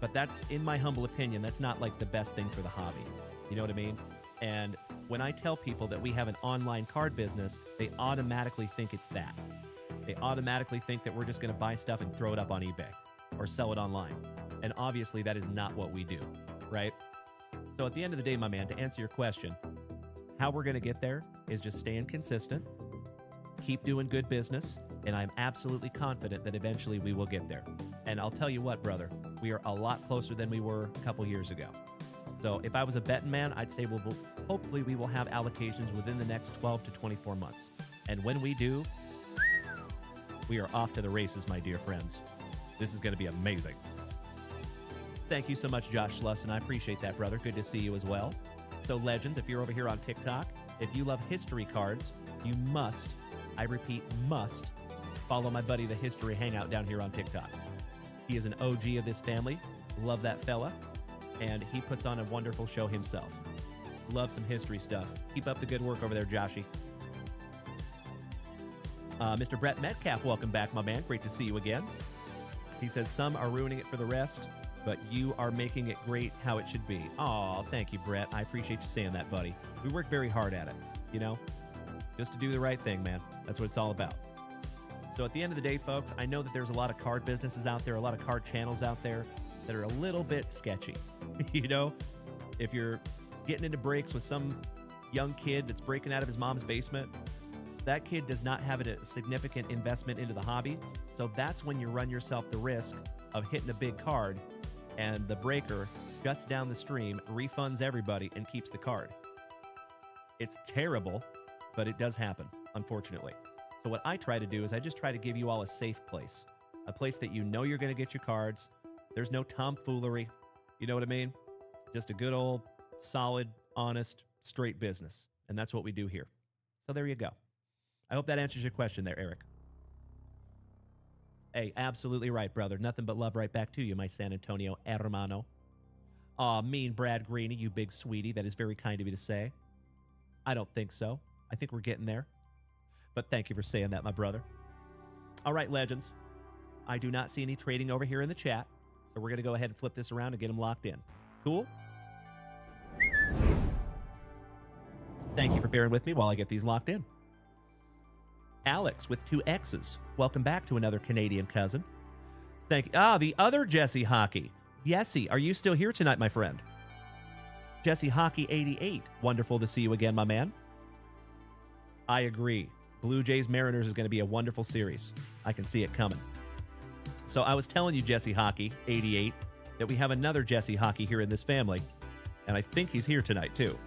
Speaker 5: but that's, in my humble opinion, that's not like the best thing for the hobby. You know what I mean? And when I tell people that we have an online card business, they automatically think it's that. They automatically think that we're just going to buy stuff and throw it up on eBay or sell it online. And obviously that is not what we do, right? So at the end of the day, my man, to answer your question, how we're going to get there is just staying consistent, keep doing good business, and I'm absolutely confident that eventually we will get there. And I'll tell you what, brother, we are a lot closer than we were a couple years ago. So if I was a betting man, I'd say hopefully we will have allocations within the next 12 to 24 months. And when we do, we are off to the races, my dear friends. This is going to be amazing. Thank you so much, Josh Schlussen. I appreciate that, brother. Good to see you as well. So, Legends, if you're over here on TikTok, if you love history cards, you must, I repeat, must, follow my buddy, the History Hangout, down here on TikTok. He is an OG of this family. Love that fella. And he puts on a wonderful show himself. Love some history stuff. Keep up the good work over there, Joshy. Mr. Brett Metcalf, welcome back, my man. Great to see you again. He says, some are ruining it for the rest, but you are making it great how it should be. Aw, thank you, Brett. I appreciate you saying that, buddy. We work very hard at it, you know? Just to do the right thing, man. That's what it's all about. So at the end of the day, folks, I know that there's a lot of card businesses out there, a lot of card channels out there that are a little bit sketchy. You know? If you're getting into breaks with some young kid that's breaking out of his mom's basement, that kid does not have a significant investment into the hobby. So that's when you run yourself the risk of hitting a big card and the breaker shuts down the stream, refunds everybody, and keeps the card. It's terrible, but it does happen, unfortunately. So what I try to do is I just try to give you all a safe place, a place that you know you're going to get your cards. There's no tomfoolery. You know what I mean? Just a good old, solid, honest, straight business. And that's what we do here. So there you go. I hope that answers your question there, Eric. Hey, absolutely right, brother. Nothing but love right back to you, my San Antonio hermano. Aw, mean Brad Greeny, you big sweetie. That is very kind of you to say. I don't think so. I think we're getting there. But thank you for saying that, my brother. All right, Legends. I do not see any trading over here in the chat, so we're going to go ahead and flip this around and get them locked in. Cool? Thank you for bearing with me while I get these locked in. Alex with 2 X's. Welcome back to another Canadian cousin. Thank you. Ah, the other Jesse Hockey. Yesy, are you still here tonight, my friend? Jesse Hockey 88. Wonderful to see you again, my man. I agree. Blue Jays Mariners is going to be a wonderful series. I can see it coming. So I was telling you, Jesse Hockey 88, that we have another Jesse Hockey here in this family, and I think he's here tonight too.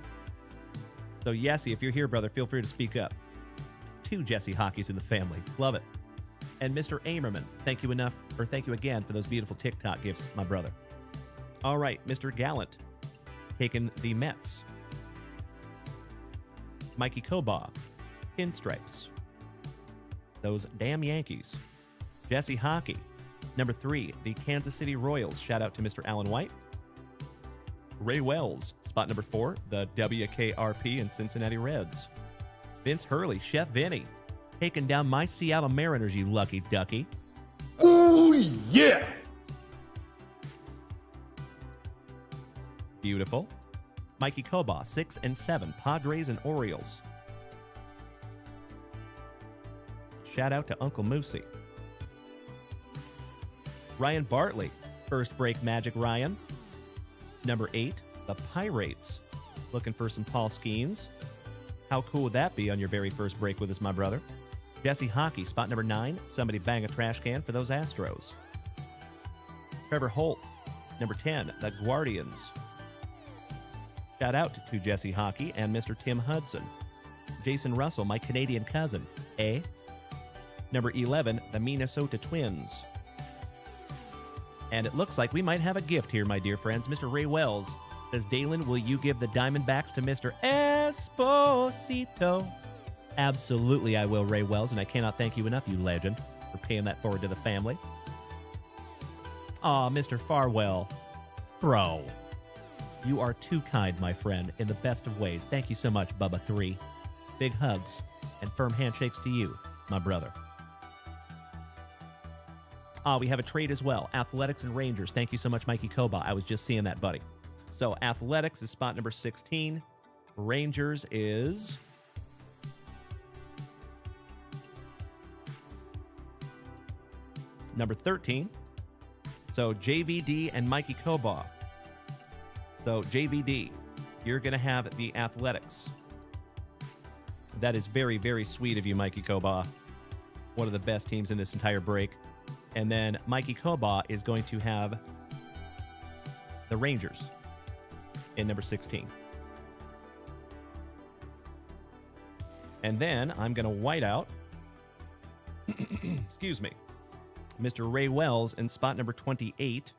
Speaker 5: So Yesy, if you're here, brother, feel free to speak up. 2 Jesse Hockeys in the family. Love it. And Mr. Amerman, thank you again for those beautiful TikTok gifts, my brother. All right, Mr. Gallant, taking the Mets. Mikey Koba, Pinstripes. Those damn Yankees. Jesse Hockey. Number 3, the Kansas City Royals. Shout out to Mr. Alan White. Ray Wells, spot number 4, the WKRP and Cincinnati Reds. Vince Hurley, Chef Vinny, taking down my Seattle Mariners, you lucky ducky.
Speaker 7: Oh, yeah.
Speaker 5: Beautiful. Mikey Koba, 6 and 7, Padres and Orioles. Shout out to Uncle Moosey. Ryan Bartley, first break Magic Ryan. Number 8, the Pirates. Looking for some Paul Skeens. How cool would that be on your very first break with us, my brother? Jesse Hockey, spot number 9. Somebody bang a trash can for those Astros. Trevor Holt, number 10, the Guardians. Shout out to Jesse Hockey and Mr. Tim Hudson. Jason Russell, my Canadian cousin. A. Number 11, the Minnesota Twins. And it looks like we might have a gift here, my dear friends. Mr. Ray Wells says, Dalen, will you give the Diamondbacks to Mr. Esposito? Absolutely, I will, Ray Wells, and I cannot thank you enough, you legend, for paying that forward to the family. Aw, Mr. Farwell. Bro. You are too kind, my friend, in the best of ways. Thank you so much, Bubba3. Big hugs and firm handshakes to you, my brother. We have a trade as well. Athletics and Rangers. Thank you so much, Mikey Koba. I was just seeing that, buddy. So Athletics is spot number 16. Rangers is... number 13. So JVD and Mikey Koba. So JVD, you're going to have the Athletics. That is very, very sweet of you, Mikey Koba. One of the best teams in this entire break. And then Mikey Koba is going to have the Rangers in number 16. And then I'm going to white out, excuse me, Mr. Ray Wells in spot number 28.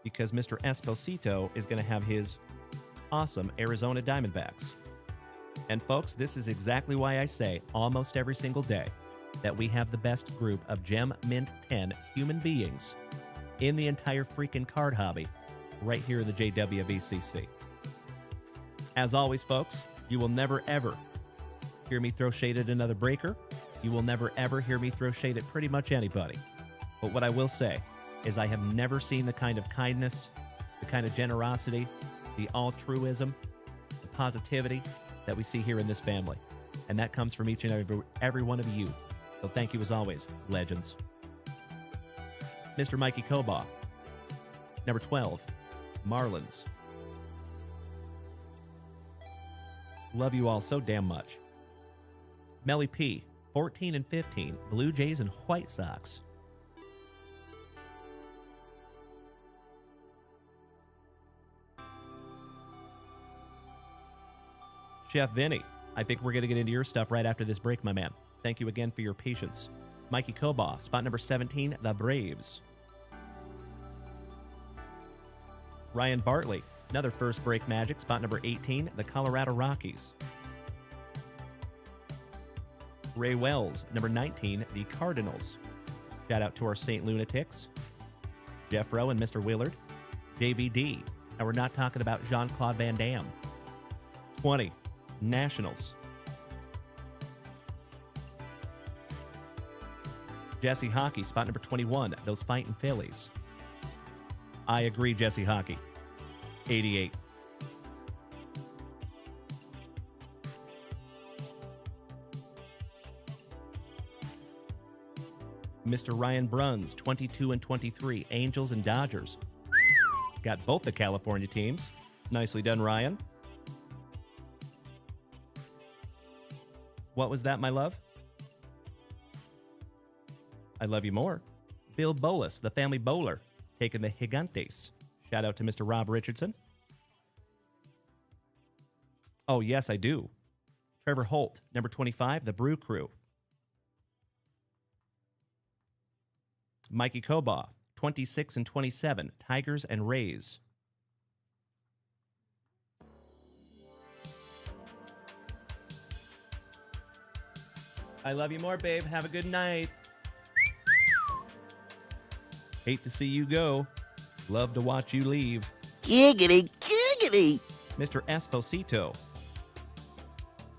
Speaker 5: because Mr. Esposito is going to have his awesome Arizona Diamondbacks. And folks, this is exactly why I say almost every single day that we have the best group of Gem Mint 10 human beings in the entire freaking card hobby right here in the JWVCC. As always, folks, you will never, ever hear me throw shade at another breaker. You will never, ever hear me throw shade at pretty much anybody. But what I will say is I have never seen the kind of kindness, the kind of generosity, the altruism, the positivity that we see here in this family. And that comes from each and every one of you. So thank you as always, legends. Mr. Mikey Kobaugh. Number 12, Marlins. Love you all so damn much. Melly P, 14 and 15, Blue Jays and White Sox. Chef Vinny, I think we're going to get into your stuff right after this break, my man. Thank you again for your patience. Mikey Kobaugh, spot number 17, the Braves. Ryan Bartley, another first break Magic, spot number 18, the Colorado Rockies. Ray Wells, number 19, the Cardinals. Shout out to our St. Lunatics. Jeff Rowe and Mr. Willard. JVD. And we're not talking about Jean-Claude Van Damme. 20, Nationals. Jesse Hockey, spot number 21, those fighting Phillies. I agree, Jesse Hockey. 88. Mr. Ryan Bruns, 22 and 23, Angels and Dodgers. Got both the California teams. Nicely done, Ryan. What was that, my love? I love you more. Bill Bolus, the family bowler, taking the Gigantes. Shout out to Mr. Rob Richardson. Oh, yes, I do. Trevor Holt, number 25, the Brew Crew. Mikey Kobaugh, 26 and 27, Tigers and Rays. I love you more, babe. Have a good night. Hate to see you go. Love to watch you leave.
Speaker 3: Giggity, giggity.
Speaker 5: Mr. Esposito.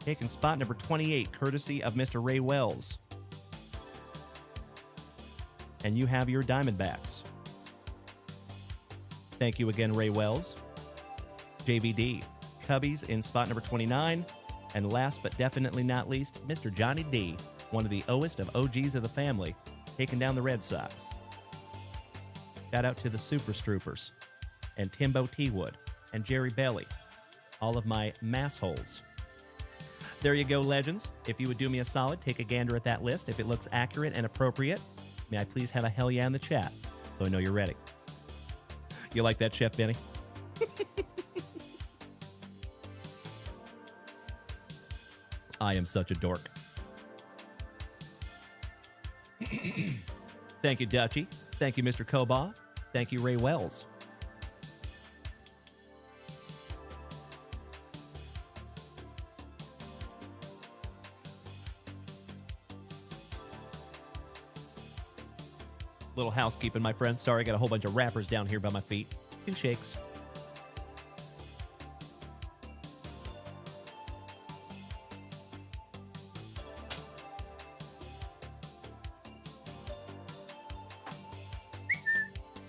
Speaker 5: Taking spot number 28, courtesy of Mr. Ray Wells. And you have your Diamondbacks. Thank you again, Ray Wells. JVD. Cubbies in spot number 29. And last but definitely not least, Mr. Johnny D, one of the oldest of OGs of the family, taking down the Red Sox. Shout out to the Super Stroopers and Timbo T-Wood and Jerry Belly, all of my massholes. There you go, legends. If you would do me a solid, take a gander at that list. If it looks accurate and appropriate, may I please have a hell yeah in the chat so I know you're ready. You like that, Chef Benny? I am such a dork. Thank you, Dutchie. Thank you, Mr. Kobaugh. Thank you, Ray Wells. Little housekeeping, my friends. Sorry, I got a whole bunch of wrappers down here by my feet. 2 shakes.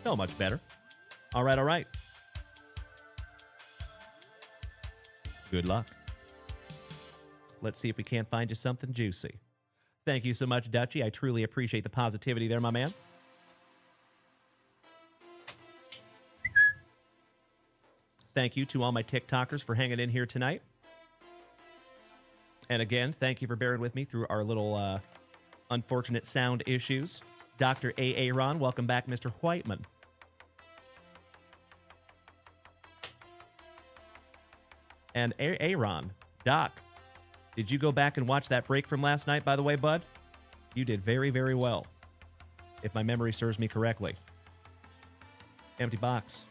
Speaker 5: So much better. All right, all right. Good luck. Let's see if we can't find you something juicy. Thank you so much, Dutchie. I truly appreciate the positivity there, my man. Thank you to all my TikTokers for hanging in here tonight. And again, thank you for bearing with me through our little unfortunate sound issues. Dr. A. Aaron, welcome back, Mr. Whiteman. And Aaron, Doc, did you go back and watch that break from last night, by the way, bud? You did very, very well, if my memory serves me correctly. Empty box.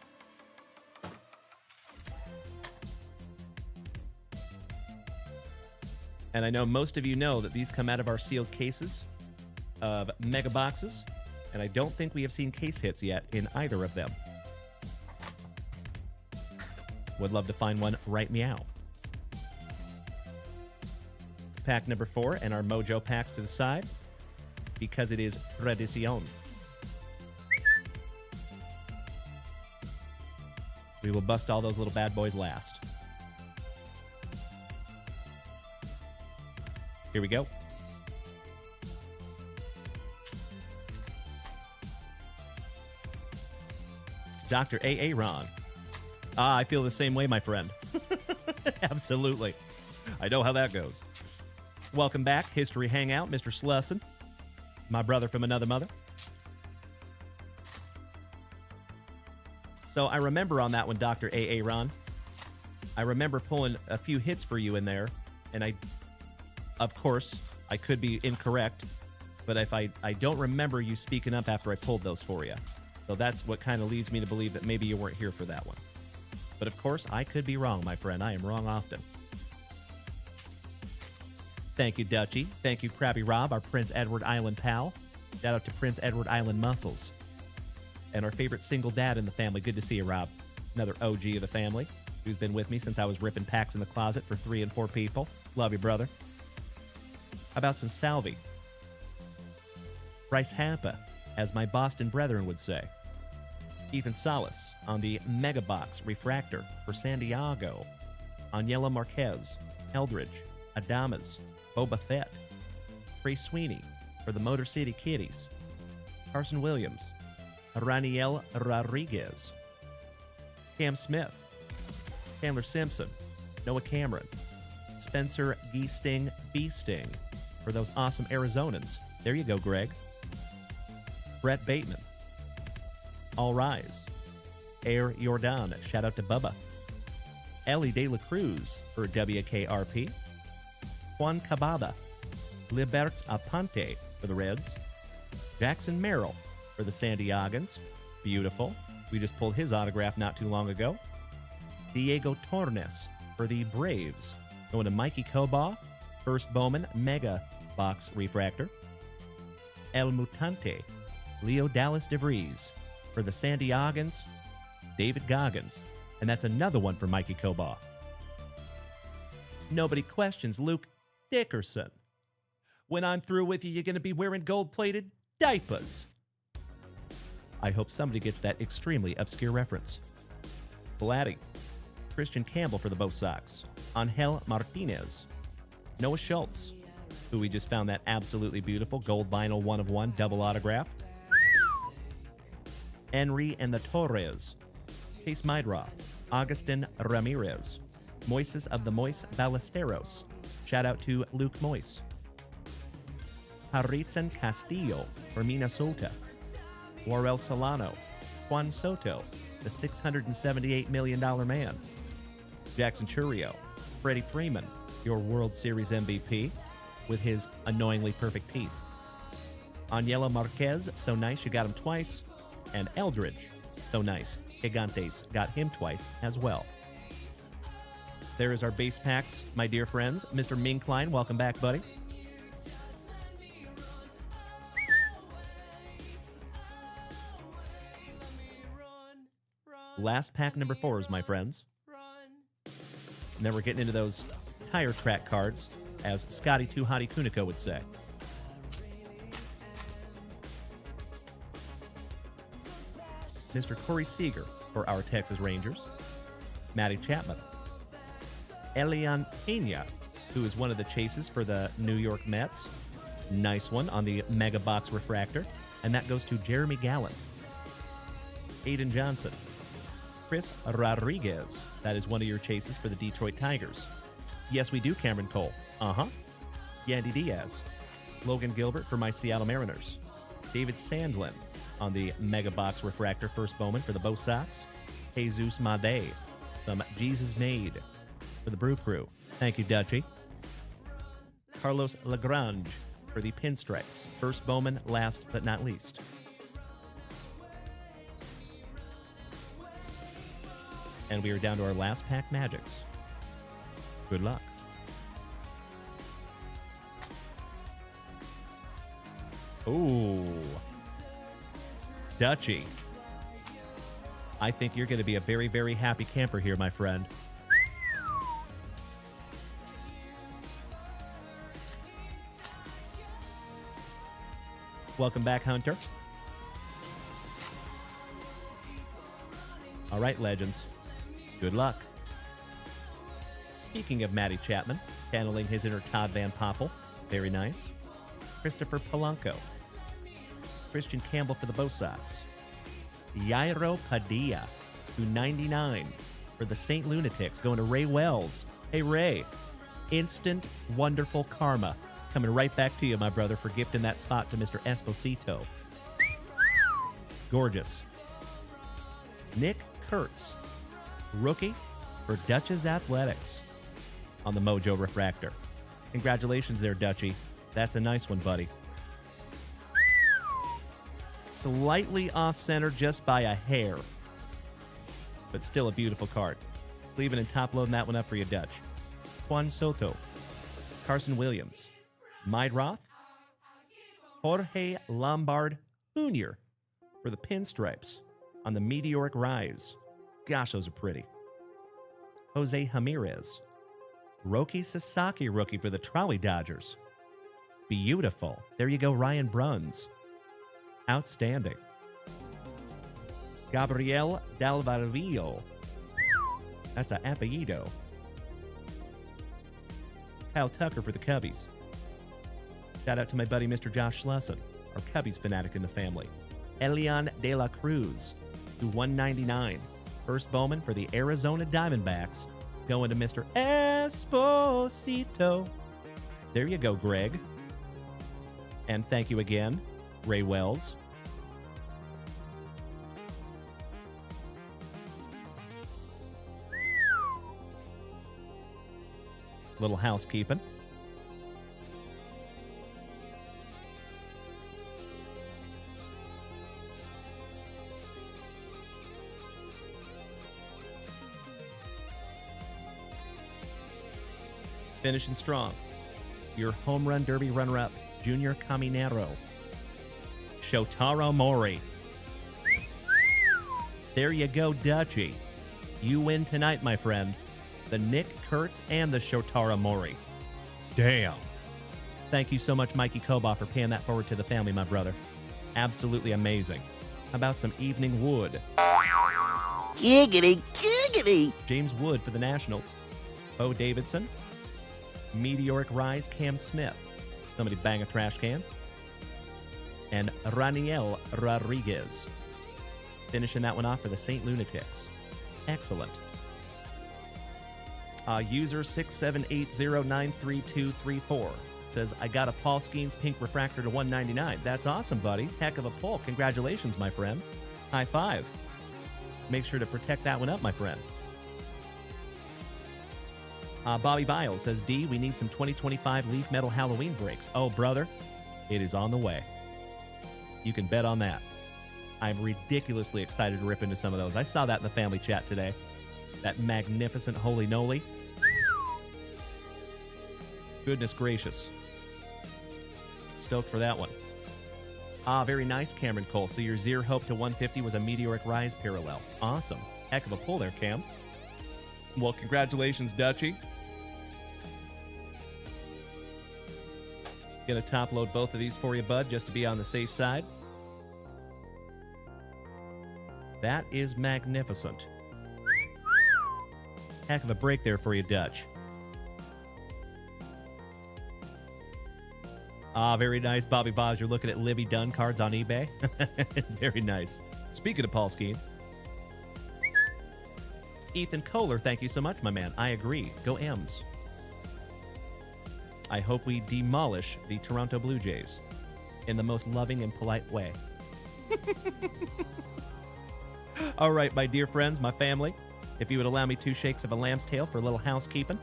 Speaker 5: And I know most of you know that these come out of our sealed cases of MegaBoxes, and I don't think we have seen case hits yet in either of them. Would love to find one right meow. Pack number 4 and our Mojo packs to the side because it is tradición. We will bust all those little bad boys last. Here we go. Dr. A.A. Ron. I feel the same way, my friend. Absolutely. I know how that goes. Welcome back, History Hangout, Mr. Slusson, my brother from another mother. So I remember on that one, Dr. A.A. Ron, I remember pulling a few hits for you in there, and of course, I could be incorrect, but if I don't remember you speaking up after I pulled those for you. So that's what kind of leads me to believe that maybe you weren't here for that one. But of course, I could be wrong, my friend. I am wrong often. Thank you, Dutchie. Thank you, Krabby Rob, our Prince Edward Island pal. Shout out to Prince Edward Island Muscles. And our favorite single dad in the family. Good to see you, Rob. Another OG of the family who's been with me since I was ripping packs in the closet for 3 and 4 people. Love you, brother. How about some Salvi? Bryce Hampa, as my Boston brethren would say. Ethan Salas on the MegaBox Refractor for San Diego. Aniela Marquez, Eldridge, Adamas, Boba Fett. Trey Sweeney for the Motor City Kitties. Carson Williams, Raniel Rodriguez. Cam Smith, Chandler Simpson, Noah Cameron, Spencer Geesting Beesting for those awesome Arizonans. There you go, Greg. Brett Bateman. All Rise. Air Jordan. Shout out to Bubba. Ellie De La Cruz for WKRP. Juan Cabada. Libert Aponte for the Reds. Jackson Merrill for the San Diegans. Beautiful. We just pulled his autograph not too long ago. Diego Tornes for the Braves. Going to Mikey Koba. First Bowman Mega Box Refractor. El Mutante. Leo Dallas DeVries for the San Diegans. David Goggins. And that's another one for Mikey Koba. Nobody questions Luke Dickerson. When I'm through with you, you're going to be wearing gold-plated diapers. I hope somebody gets that extremely obscure reference. Vladdy. Christian Campbell for the Bo Sox. Angel Martinez. Noah Schultz, who we just found that absolutely beautiful gold vinyl 1 of 1 double autograph. Henry and the Torres. Chase Mydroff. Augustin Ramirez. Moises of the Moise Ballesteros. Shout out to Luke Moise. Haritzen Castillo for Minnesota. Warrell Solano. Juan Soto, the $678 million man. Jackson Churio. Freddie Freeman, your World Series MVP, with his annoyingly perfect teeth. Aniela Marquez, so nice you got him twice. And Eldridge, so nice. Gigantes got him twice as well. There is our base packs, my dear friends. Mr. Ming Klein, welcome back, buddy. Last pack number 4s, my friends. And then we're getting into those tire track cards, as Scotty Too Hottie Kuniko would say. Mr. Corey Seager for our Texas Rangers. Matty Chapman. Elian Pena, who is one of the chases for the New York Mets. Nice one on the Mega Box Refractor. And that goes to Jeremy Gallant. Aiden Johnson. Chris Rodriguez. That is one of your chases for the Detroit Tigers. Yes, we do, Cameron Cole. Yandy Diaz. Logan Gilbert for my Seattle Mariners. David Sandlin on the Mega Box Refractor First Bowman for the Bo Sox. Jesus Made. Some Jesus Made for the Brew Crew. Thank you, Dutchie. Carlos Lagrange for the Pinstripes. First Bowman, last but not least. And we are down to our last pack magics. Good luck. Ooh. Dutchy. I think you're going to be a very, very happy camper here, my friend. Welcome back, Hunter. All right, legends. Good luck. Speaking of Matty Chapman, channeling his inner Todd Van Poppel. Very nice. Christopher Polanco. Christian Campbell for the Bo Sox. Yairo Padilla, /99 for the St. Lunatics, going to Ray Wells. Hey, Ray. Instant, wonderful karma. Coming right back to you, my brother, for gifting that spot to Mr. Esposito. Gorgeous. Nick Kurtz, rookie for Dutch's Athletics on the Mojo Refractor. Congratulations there, Dutchy. That's a nice one, buddy. Slightly off-center just by a hair, but still a beautiful card. Sleeving and top-loading that one up for you, Dutch. Juan Soto, Carson Williams, Mydroth, Jorge Lombard Jr. for the Pinstripes on the Meteoric Rise. Gosh, those are pretty. Jose Ramirez, Roki Sasaki rookie for the Trolley Dodgers. Beautiful. There you go, Ryan Bruns. Outstanding. Gabriel Dalvarillo. That's an apellido. Kyle Tucker for the Cubbies. Shout out to my buddy Mr. Josh Schlessen, our Cubbies fanatic in the family. Elian De La Cruz /199. First Bowman for the Arizona Diamondbacks, going to Mr. Esposito. There you go, Greg. And thank you again, Ray Wells. Little housekeeping. Finishing strong. Your home run derby runner-up, Junior Caminero. Shotaro Mori. There you go, Dutchy. You win tonight, my friend. The Nick Kurtz and the Shotaro Mori. Damn. Thank you so much, Mikey Koba, for paying that forward to the family, my brother. Absolutely amazing. How about some Evening Wood?
Speaker 3: Giggity, giggity.
Speaker 5: James Wood for the Nationals. Bo Davidson. Meteoric Rise, Cam Smith. Somebody bang a trash can. And Raniel Rodriguez. Finishing that one off for the St. Lunatics. Excellent. User 678093234 says, I got a Paul Skeens pink refractor /199. That's awesome, buddy. Heck of a pull. Congratulations, my friend. High five. Make sure to protect that one up, my friend. Bobby Biles says, D, we need some 2025 Leaf Metal Halloween breaks. Oh, brother, it is on the way. You can bet on that. I'm ridiculously excited to rip into some of those. I saw that in the family chat today. That magnificent Holy Noli. Goodness gracious. Stoked for that one. Very nice, Cameron Cole. So your Zier Hope /150 was a Meteoric Rise parallel. Awesome. Heck of a pull there, Cam. Well, congratulations, Dutchy. Gonna top load both of these for you, bud, just to be on the safe side. That is magnificent. Heck of a break there for you, Dutch. Very nice, Bobby Boz. You're looking at Livy Dunn cards on eBay. Very nice. Speaking of Paul Skeens. Ethan Kohler, thank you so much, my man. I agree. Go M's. I hope we demolish the Toronto Blue Jays in the most loving and polite way. All right, my dear friends, my family, if you would allow me 2 shakes of a lamb's tail for a little housekeeping.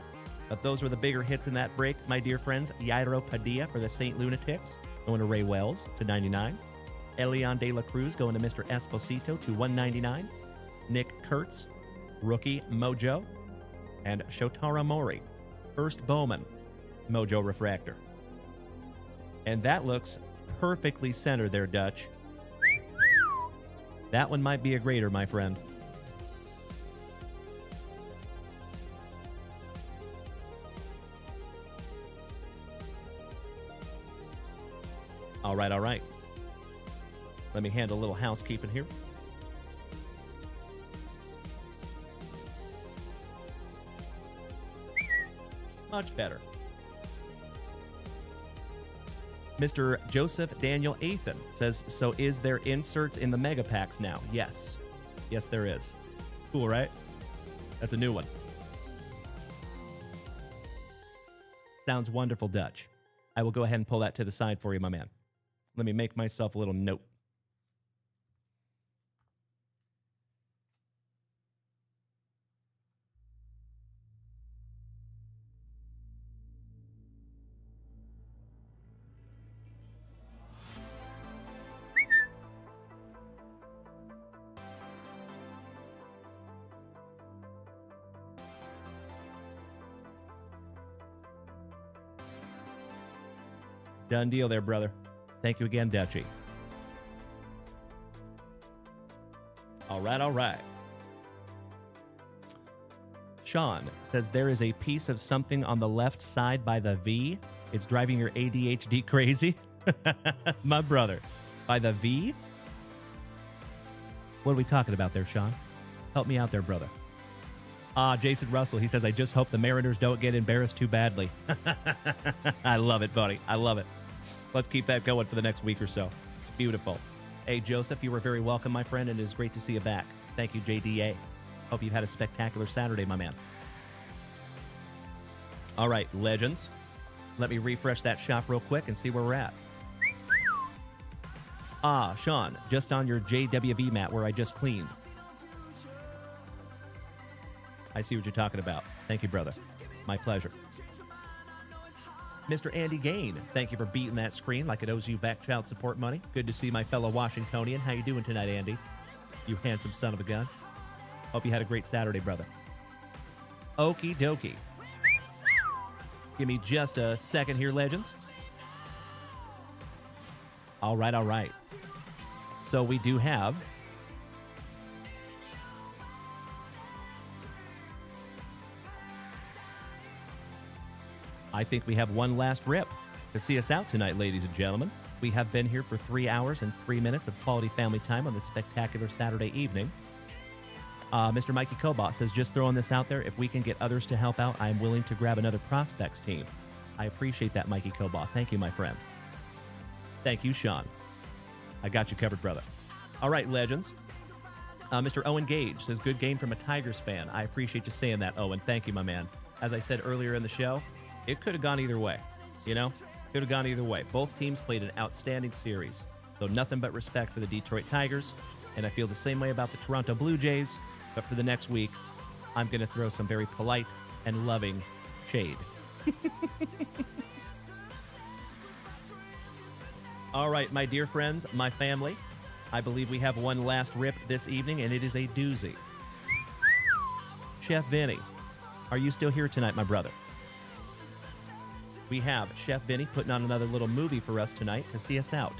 Speaker 5: But those were the bigger hits in that break, my dear friends. Yairo Padilla for the St. Lunatics, going to Ray Wells /99. Elian De La Cruz going to Mr. Esposito /199. Nick Kurtz Rookie Mojo, and Shotaro Mori, first Bowman Mojo Refractor. And that looks perfectly centered there, Dutch. That one might be a grader, my friend. All right, all right. Let me handle a little housekeeping here. Much better. Mr. Joseph Daniel Athan says, so is there inserts in the mega packs now? Yes. Yes, there is. Cool, right? That's a new one. Sounds wonderful, Dutch. I will go ahead and pull that to the side for you, my man. Let me make myself a little note. Done deal there, brother. Thank you again, Dutchie. All right, all right. Sean says there is a piece of something on the left side by the V. It's driving your ADHD crazy. My brother. By the V? What are we talking about there, Sean? Help me out there, brother. Jason Russell, he says, I just hope the Mariners don't get embarrassed too badly. I love it, buddy. I love it. Let's keep that going for the next week or so. Beautiful. Hey, Joseph, you were very welcome, my friend, and it is great to see you back. Thank you, JDA. Hope you've had a spectacular Saturday, my man. All right, Legends. Let me refresh that shop real quick and see where we're at. Sean, just on your JWV mat where I just cleaned. I see what you're talking about. Thank you, brother. My pleasure. Mr. Andy Gain, thank you for beating that screen like it owes you back child support money. Good to see my fellow Washingtonian. How you doing tonight, Andy? You handsome son of a gun. Hope you had a great Saturday, brother. Okie dokie. Give me just a second here, Legends. All right, all right. So we do have... I think we have one last rip to see us out tonight, ladies and gentlemen. We have been here for 3 hours and 3 minutes of quality family time on this spectacular Saturday evening. Mr. Mikey Cobot says, just throwing this out there, if we can get others to help out, I am willing to grab another prospects team. I appreciate that, Mikey Cobot. Thank you, my friend. Thank you, Sean. I got you covered, brother. All right, Legends. Mr. Owen Gage says, good game from a Tigers fan. I appreciate you saying that, Owen. Thank you, my man. As I said earlier in the show, it could have gone either way, you know? Could have gone either way. Both teams played an outstanding series, so nothing but respect for the Detroit Tigers, and I feel the same way about the Toronto Blue Jays, but for the next week, I'm going to throw some very polite and loving shade. All right, my dear friends, my family, I believe we have one last rip this evening, and it is a doozy. Chef Vinny, are you still here tonight, my brother? We have Chef Vinny putting on another little movie for us tonight to see us out.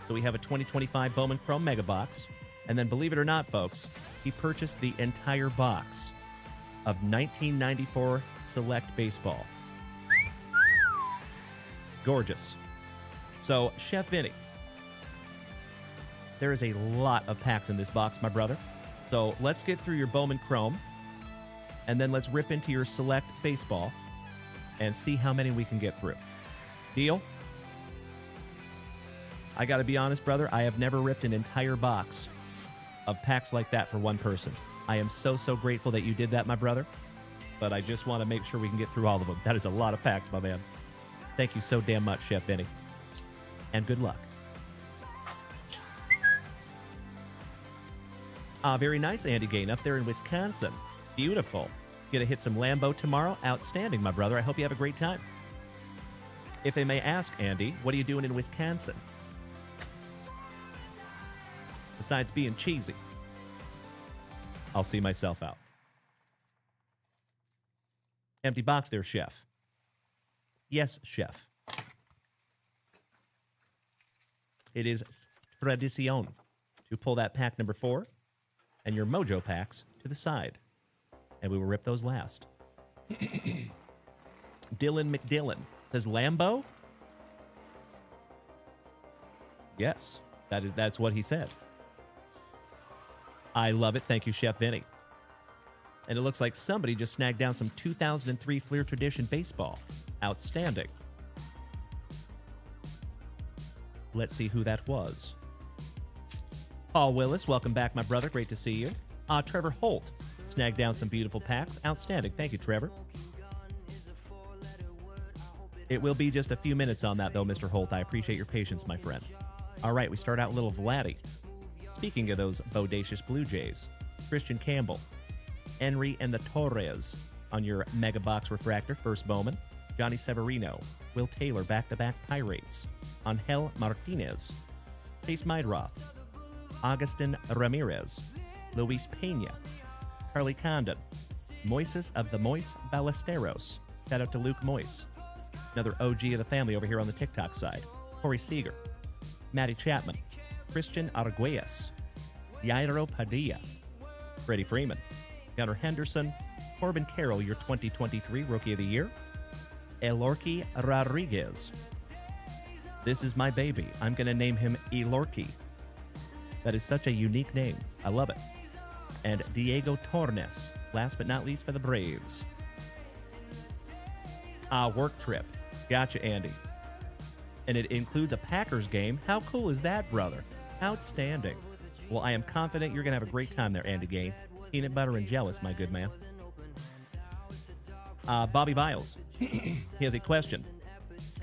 Speaker 5: So we have a 2025 Bowman Chrome Mega Box. And then, believe it or not, folks, he purchased the entire box of 1994 Select Baseball. Gorgeous. So, Chef Vinny, there is a lot of packs in this box, my brother. So let's get through your Bowman Chrome, and then let's rip into your Select Baseball and see how many we can get through. Deal? I got to be honest, brother, I have never ripped an entire box of packs like that for one person. I am so, so grateful that you did that, my brother, but I just want to make sure we can get through all of them. That is a lot of packs, my man. Thank you so damn much, Chef Benny, and good luck. Very nice, Andy Gain, up there in Wisconsin. Beautiful. Gonna hit some Lambeau tomorrow. Outstanding, my brother. I hope you have a great time. If they may ask, Andy, what are you doing in Wisconsin? Besides being cheesy. I'll see myself out. Empty box there, chef. Yes, chef. It is tradición to pull that pack number 4 and your mojo packs to the side. And we will rip those last. Dylan McDillon says Lambo? Yes, that's what he said. I love it. Thank you, Chef Vinny. And it looks like somebody just snagged down some 2003 Fleer Tradition baseball. Outstanding. Let's see who that was. Paul Willis, welcome back, my brother. Great to see you. Trevor Holt snagged down some beautiful packs. Outstanding. Thank you, Trevor. It will be just a few minutes on that, though, Mr. Holt. I appreciate your patience, my friend. All right, we start out little Vladdy. Speaking of those bodacious Blue Jays, Christian Campbell, Henry and the Torres on your Mega Box Refractor, first Bowman. Johnny Severino, Will Taylor, back-to-back Pirates. Angel Martinez, Chase Meidroth, Agustin Ramirez, Luis Pena, Charlie Condon, Moises of the Moise Ballesteros. Shout out to Luke Moise. Another OG of the family over here on the TikTok side. Corey Seager, Matty Chapman, Christian Arguelles, Yairo Padilla, Freddie Freeman, Gunnar Henderson, Corbin Carroll, your 2023 Rookie of the Year, Elorki Rodriguez. This is my baby. I'm going to name him Elorki. That is such a unique name. I love it. And Diego Tornes, last but not least for the Braves. Work trip. Gotcha, Andy. And it includes a Packers game. How cool is that, brother? Outstanding. Well, I am confident you're going to have a great time there, Andy Gay. Peanut butter and jealous, my good man. Bobby Viles. He has a question.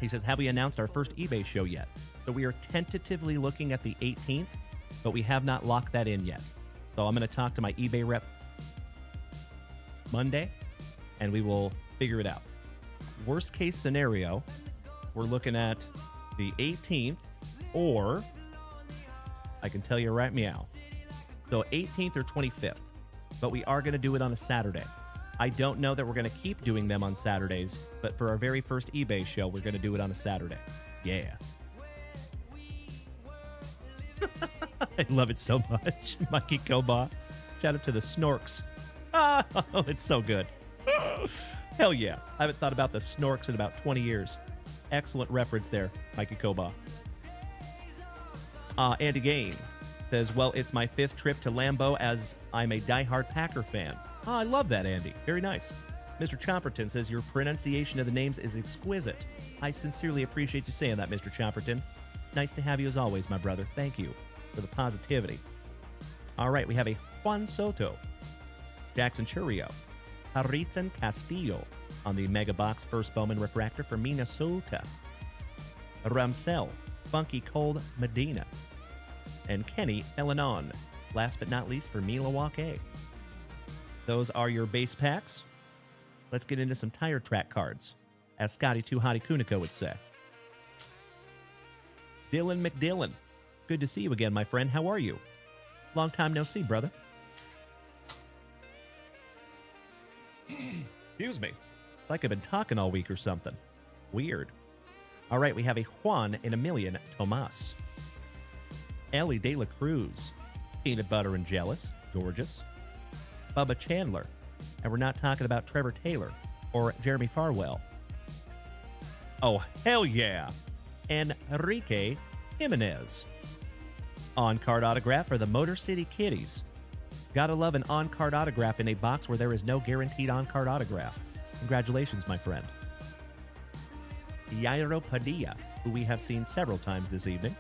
Speaker 5: He says, have we announced our first eBay show yet? So we are tentatively looking at the 18th, but we have not locked that in yet. So I'm going to talk to my eBay rep Monday, and we will figure it out. Worst case scenario, we're looking at the 18th, or I can tell you right meow. So 18th or 25th, but we are going to do it on a Saturday. I don't know that we're going to keep doing them on Saturdays, but for our very first eBay show, we're going to do it on a Saturday. Yeah. I love it so much. Mikey Koba. Shout out to the Snorks. Oh, it's so good. Hell yeah. I haven't thought about the Snorks in about 20 years. Excellent reference there, Mikey Koba. Andy Gain says, well, it's my 5th trip to Lambeau as I'm a diehard Packer fan. Oh, I love that, Andy. Very nice. Mr. Chomperton says your pronunciation of the names is exquisite. I sincerely appreciate you saying that, Mr. Chomperton. Nice to have you as always, my brother. Thank you for the positivity. All right, we have a Juan Soto, Jackson Churio, Haritzen Castillo on the Mega Box First Bowman Refractor for Minnesota, Ramsell, Funky Cold Medina, and Kenny Elanon, last but not least for Milwaukee. Those are your base packs. Let's get into some tire track cards, as Scotty Too Hottie Kuniko would say. Dylan McDillon, good to see you again, my friend. How are you? Long time no see, brother. Excuse me. It's like I've been talking all week or something. Weird. All right, we have a Juan in a Million Tomas. Ellie De La Cruz, Peanut Butter and Jealous, gorgeous. Bubba Chandler, and we're not talking about Trevor Taylor or Jeremy Farwell. Oh, hell yeah. Enrique Jimenez. On-card autograph for the Motor City Kitties. Gotta love an on-card autograph in a box where there is no guaranteed on-card autograph. Congratulations, my friend. Yairo Padilla, who we have seen several times this evening.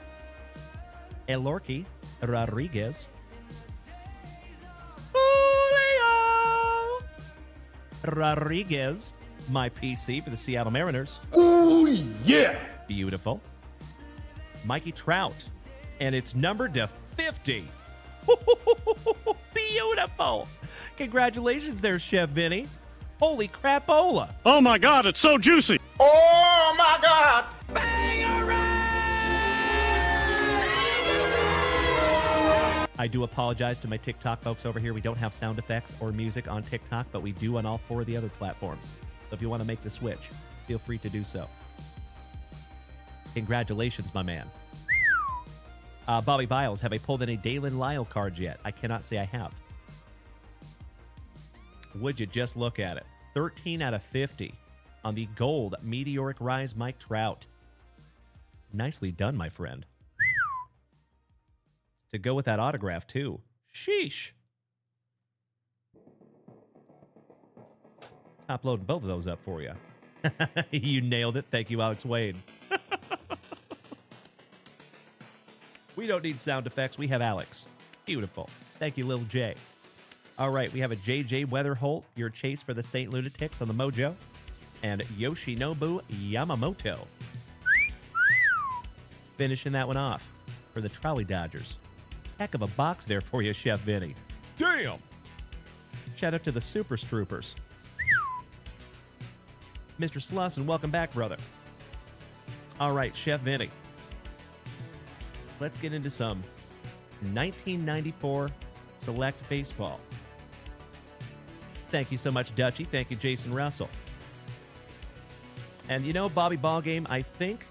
Speaker 5: Elorki Rodriguez. Julio Rodriguez, my PC for the Seattle Mariners.
Speaker 7: Oh, yeah.
Speaker 5: Beautiful. Mikey Trout, and it's numbered to 50. Beautiful. Congratulations there, Chef Vinny. Holy crapola.
Speaker 4: Oh my God, it's so juicy.
Speaker 2: Oh my God!
Speaker 5: I do apologize to my TikTok folks over here. We don't have sound effects or music on TikTok, but we do on all 4 of the other platforms. So if you want to make the switch, feel free to do so. Congratulations, my man. Bobby Biles, have I pulled any Dalen Lyle cards yet? I cannot say I have. Would you just look at it? 13 out of 50 on the gold Meteoric Rise Mike Trout. Nicely done, my friend. To go with that autograph, too. Sheesh. Top loading both of those up for you. You nailed it. Thank you, Alex Wade. We don't need sound effects. We have Alex. Beautiful. Thank you, Lil J. All right, we have a JJ Weatherholt, your chase for the St. Lunatics on the Mojo, and Yoshinobu Yamamoto. Finishing that one off for the Trolley Dodgers. Heck of a box there for you, Chef Vinny. Damn! Shout out to the Super Stroopers. Mr. Slauson, welcome back, brother. All right, Chef Vinny. Let's get into some 1994 Select Baseball. Thank you so much, Dutchie. Thank you, Jason Russell. And you know, Bobby Ballgame, I think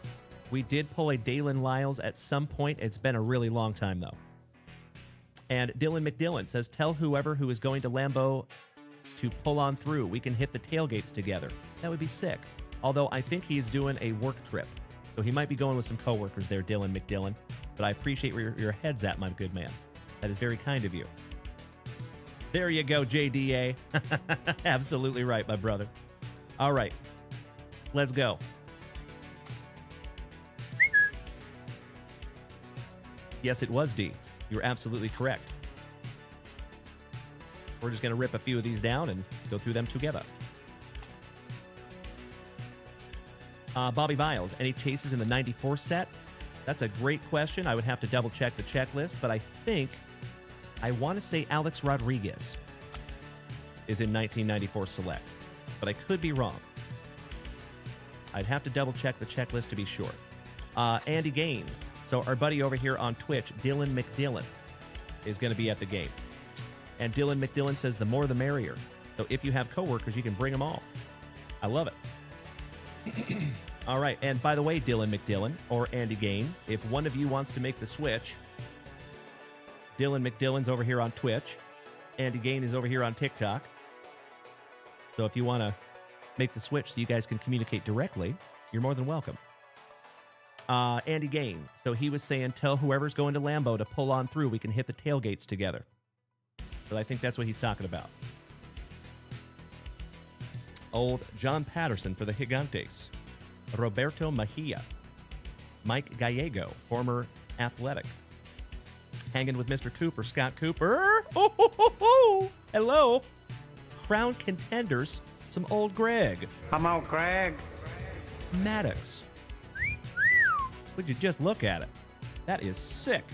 Speaker 5: we did pull a Dalen Lyles at some point. It's been a really long time, though. And Dylan McDillon says, tell whoever who is going to Lambeau to pull on through. We can hit the tailgates together. That would be sick. Although I think he's doing a work trip. So he might be going with some coworkers there, Dylan McDillon. But I appreciate where your head's at, my good man. That is very kind of you. There you go, JDA. Absolutely right, my brother. All right. Let's go. Yes, it was D. You're absolutely correct. We're just going to rip a few of these down and go through them together. Bobby Biles, any chases in the 94 set? That's a great question. I would have to double check the checklist, but I think I want to say Alex Rodriguez is in 1994 Select, but I could be wrong. I'd have to double check the checklist to be sure. Andy Gain. So our buddy over here on Twitch, Dylan McDillon, is going to be at the game. And Dylan McDillon says the more the merrier. So if you have coworkers, you can bring them all. I love it. All right. And by the way, Dylan McDillon or Andy Gain, if one of you wants to make the switch, Dylan McDillon's over here on Twitch. Andy Gain is over here on TikTok. So if you want to make the switch so you guys can communicate directly, you're more than welcome. Andy Gain. So he was saying, tell whoever's going to Lambeau to pull on through. We can hit the tailgates together. So I think that's what he's talking about. Old John Patterson for the Gigantes. Roberto Mejia. Mike Gallego, former Athletic. Hanging with Mr. Cooper, Scott Cooper. Oh, ho, ho, ho. Hello. Crown contenders, some old Greg.
Speaker 9: I'm out, Greg.
Speaker 5: Maddox. Would you just look at it? That is sick.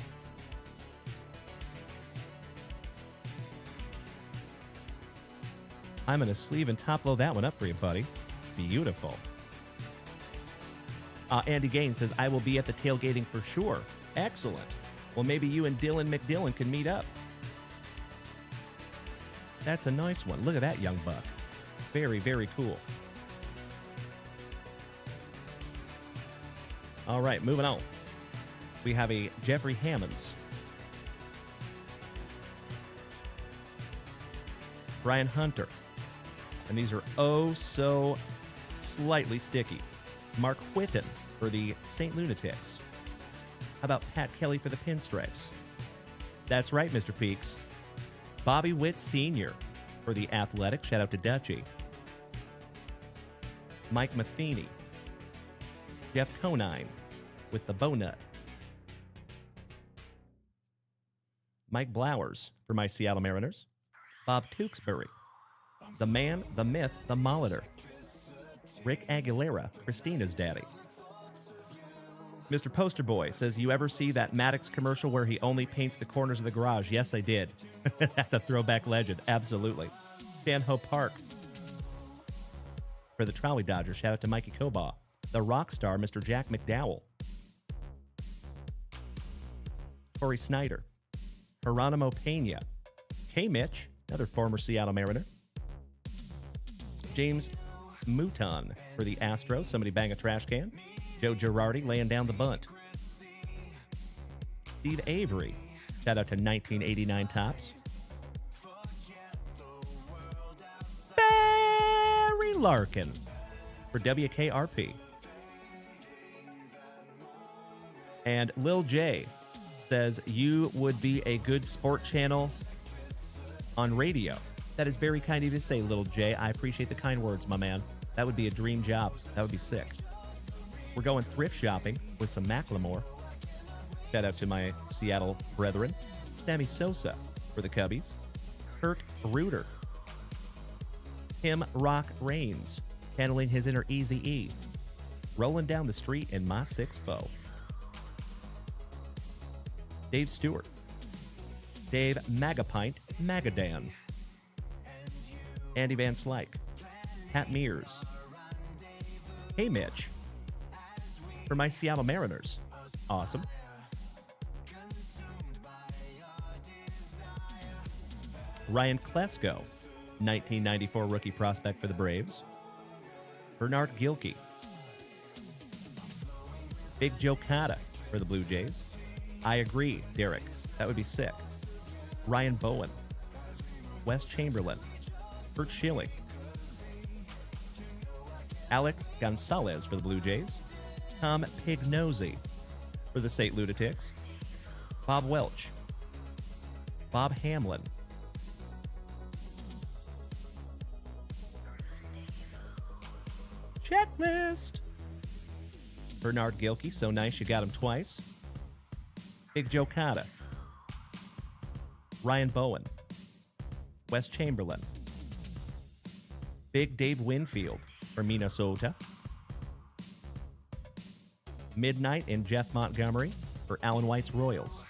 Speaker 5: I'm going to sleeve and top load that one up for you, buddy. Beautiful. Andy Gaines says, I will be at the tailgating for sure. Excellent. Well, maybe you and Dylan McDillon can meet up. That's a nice one. Look at that young buck. Very, very cool. All right, moving on. We have a Jeffrey Hammonds. Brian Hunter. And these are oh so slightly sticky. Mark Whitten for the St. Lunatics. How about Pat Kelly for the Pinstripes? That's right, Mr. Peaks. Bobby Witt Sr. for the Athletic. Shout out to Dutchie. Mike Matheny. Jeff Conine with the Bownet. Mike Blowers for my Seattle Mariners. Bob Tewksbury. The man, the myth, the Molitor. Rick Aguilera, Christina's daddy. Mr. Poster Boy says, you ever see that Maddox commercial where he only paints the corners of the garage? Yes, I did. That's a throwback legend. Absolutely. Danho Park. For the Trolley Dodgers, shout out to Mikey Kobaugh. The rock star, Mr. Jack McDowell. Corey Snyder. Geronimo Pena. K. Mitch, another former Seattle Mariner. James Mutante for the Astros. Somebody bang a trash can. Joe Girardi laying down the bunt. Steve Avery. Shout out to 1989 Tops. Barry Larkin for WKRP. And Lil J says, you would be a good sport channel on radio. That is very kind of you to say, Lil J. I appreciate the kind words, my man. That would be a dream job. That would be sick. We're going thrift shopping with some Macklemore. Shout out to my Seattle brethren. Sammy Sosa for the Cubbies. Kurt Reuter. Tim Rock Reigns, handling his inner Eazy-E. Rolling down the street in my 6-4. Dave Stewart. Dave Magapint Magadan. Andy Van Slyke. Pat Mears. Hey Mitch. For my Seattle Mariners. Awesome. Ryan Klesko, 1994 rookie prospect for the Braves. Bernard Gilkey. Big Joe Cotta for the Blue Jays. I agree, Derek. That would be sick. Ryan Bowen. Wes Chamberlain. Bert Schilling. Alex Gonzalez for the Blue Jays. Tom Pignosy for the St. Lunatics. Bob Welch. Bob Hamlin. Checklist. Bernard Gilkey, so nice you got him twice. Big Joe Cotta. Ryan Bowen. Wes Chamberlain. Big Dave Winfield for Minnesota. Midnight and Jeff Montgomery for Alan White's Royals.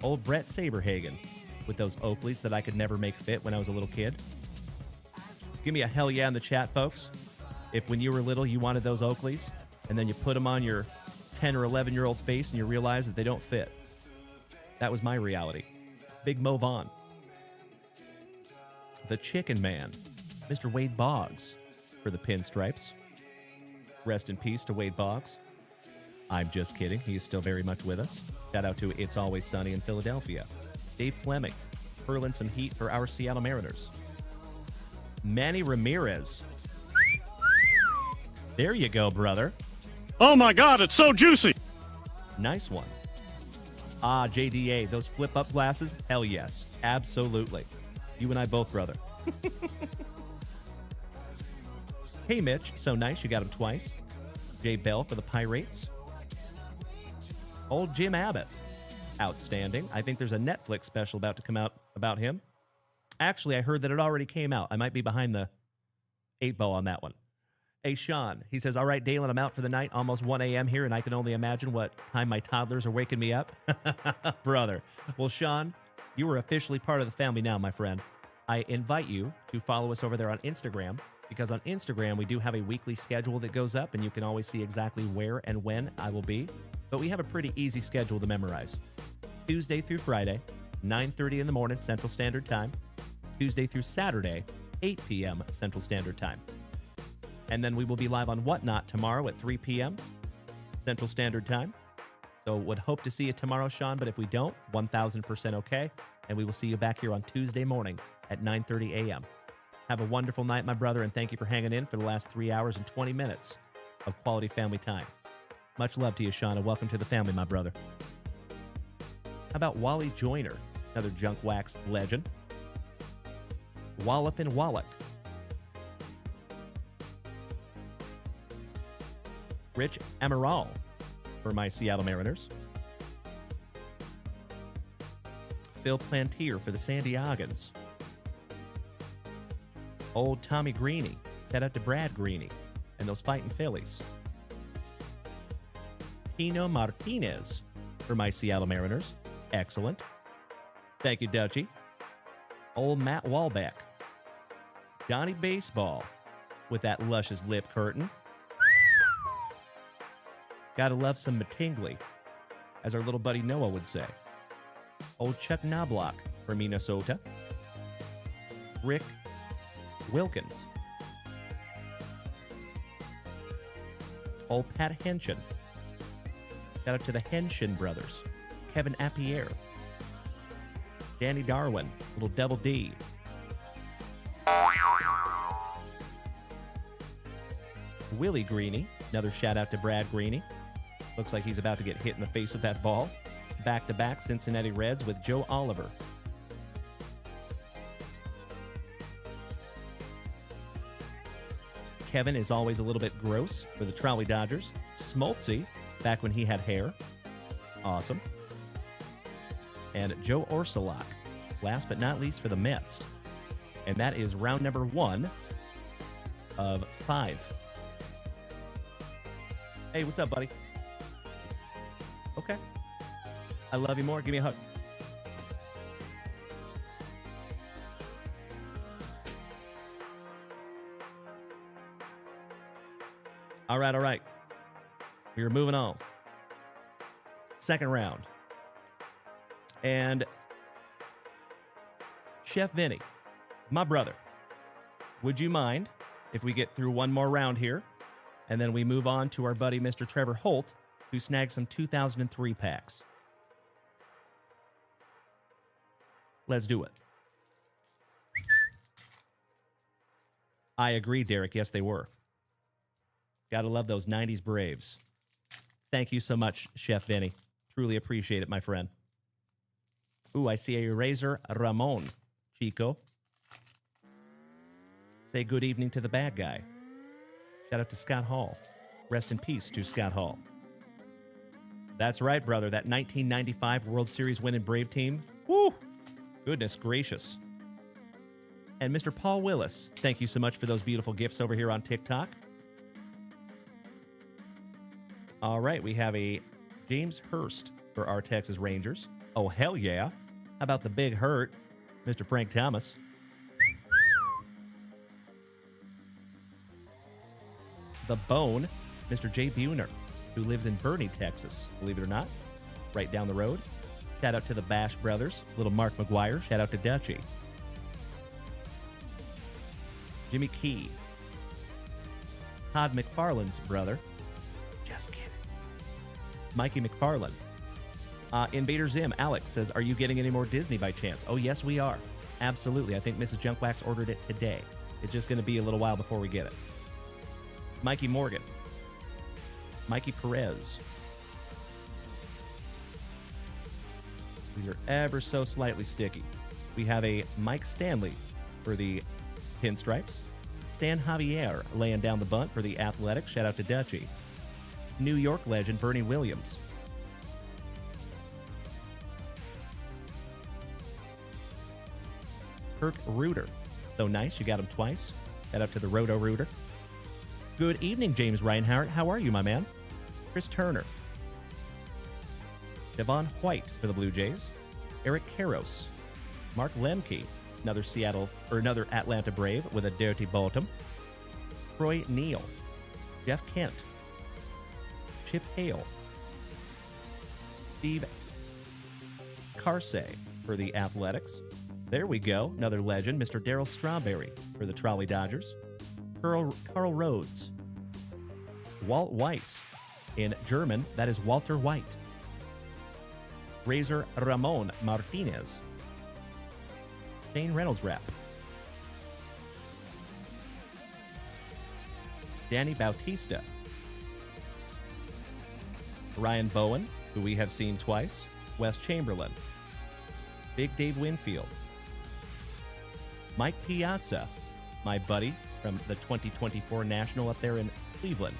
Speaker 5: Old Brett Saberhagen with those Oakleys that I could never make fit when I was a little kid. Give me a hell yeah in the chat, folks. If when you were little you wanted those Oakleys and then you put them on your 10 or 11-year-old face and you realize that they don't fit. That was my reality. Big Mo Vaughn. The Chicken Man, Mr. Wade Boggs for the Pinstripes. Rest in peace to Wade Boggs. I'm just kidding. He is still very much with us. Shout out to It's Always Sunny in Philadelphia. Dave Fleming, hurling some heat for our Seattle Mariners. Manny Ramirez. There you go, brother.
Speaker 4: Oh my God, it's so juicy.
Speaker 5: Nice one. Ah, JDA, those flip-up glasses? Hell yes. Absolutely. You and I both, brother. Hey, Mitch. So nice. You got him twice. Jay Bell for the Pirates. Old Jim Abbott. Outstanding. I think there's a Netflix special about to come out about him. Actually, I heard that it already came out. I might be behind the 8 ball on that one. Hey, Sean. He says, all right, Dalen, I'm out for the night. Almost 1 a.m. here, and I can only imagine what time my toddlers are waking me up. Brother. Well, Sean, you are officially part of the family now, my friend. I invite you to follow us over there on Instagram, because on Instagram, we do have a weekly schedule that goes up, and you can always see exactly where and when I will be. But we have a pretty easy schedule to memorize. Tuesday through Friday, 9:30 in the morning, Central Standard Time. Tuesday through Saturday, 8 p.m. Central Standard Time. And then we will be live on Whatnot tomorrow at 3 p.m. Central Standard Time. So would hope to see you tomorrow, Sean, but if we don't, 1,000% okay. And we will see you back here on Tuesday morning at 9:30 a.m. Have a wonderful night, my brother, and thank you for hanging in for the last 3 hours and 20 minutes of quality family time. Much love to you, Sean, and welcome to the family, my brother. How about Wally Joyner, another Junk Wax legend? Wallop and Wallach. Rich Amaral for my Seattle Mariners. Phil Plantier for the San Diegans. Old Tommy Greeny. Shout out to Brad Greeny and those fighting Phillies. Tino Martinez for my Seattle Mariners. Excellent. Thank you, Dutchie. Old Matt Walbeck. Johnny Baseball with that luscious lip curtain. Gotta love some Mattingly, as our little buddy Noah would say. Old Chuck Knobloch for Minnesota. Rick Wilkins
Speaker 1: Old Pat Henshin. Shout out to the Henshin brothers. Kevin Appier. Danny Darwin. Little Double D. Willie Greeny. Another shout out to Brad Greeny. Looks like he's about to get hit in the face with that ball. Back-to-back Cincinnati Reds with Joe Oliver. Kevin is always a little bit gross for the Trolley Dodgers. Smoltzy, back when he had hair. Awesome. And Joe Orsulak, last but not least for the Mets. And that is round number 1 of 5. Hey, what's up, buddy? Okay. I love you more. Give me a hug. All right. We are moving on. Second round. And Chef Vinny, my brother, would you mind if we get through one more round here and then we move on to our buddy Mr. Trevor Holt, who snagged some 2003 packs? Let's do it. I agree, Derek. Yes, they were. Gotta love those 90s Braves. Thank you so much, Chef Vinny. Truly appreciate it, my friend. Ooh, I see a Razor Ramon, Chico. Say good evening to the bad guy. Shout out to Scott Hall. Rest in peace to Scott Hall. That's right, brother. That 1995 World Series winning Brave team. Woo! Goodness gracious. And Mr. Paul Willis, thank you so much for those beautiful gifts over here on TikTok. All right, we have a James Hurst for our Texas Rangers. Oh, hell yeah. How about the big hurt, Mr. Frank Thomas? The Bone, Mr. Jay Buhner, who lives in Boerne, Texas, believe it or not, right down the road. Shout out to the Bash brothers, little Mark McGuire. Shout out to Dutchie. Jimmy Key. Todd McFarlane's brother. Just kidding. Mikey McFarlane. Invader Zim, Alex says, are you getting any more Disney by chance? Oh, yes, we are. Absolutely. I think Mrs. Junkwax ordered it today. It's just going to be a little while before we get it. Mikey Morgan. Mikey Perez. These are ever so slightly sticky. We have a Mike Stanley for the Pinstripes. Stan Javier laying down the bunt for the Athletics. Shout out to Dutchie. New York legend Bernie Williams. Kirk Reuter. So nice, you got him twice. Shout out to the Roto Reuter. Good evening, James Reinhardt. How are you, my man? Chris Turner. Devon White for the Blue Jays. Eric Karros. Mark Lemke, another Atlanta Brave with a dirty bottom. Troy Neal. Jeff Kent. Chip Hale. Steve Carsey for the Athletics. There we go. Another legend, Mr. Darryl Strawberry for the Trolley Dodgers. Carl Rhodes. Walt Weiss. In German, that is Walter White. Razor Ramon Martinez. Shane Reynolds rep. Danny Bautista. Ryan Bowen, who we have seen twice. Wes Chamberlain. Big Dave Winfield. Mike Piazza, my buddy from the 2024 National up there in Cleveland.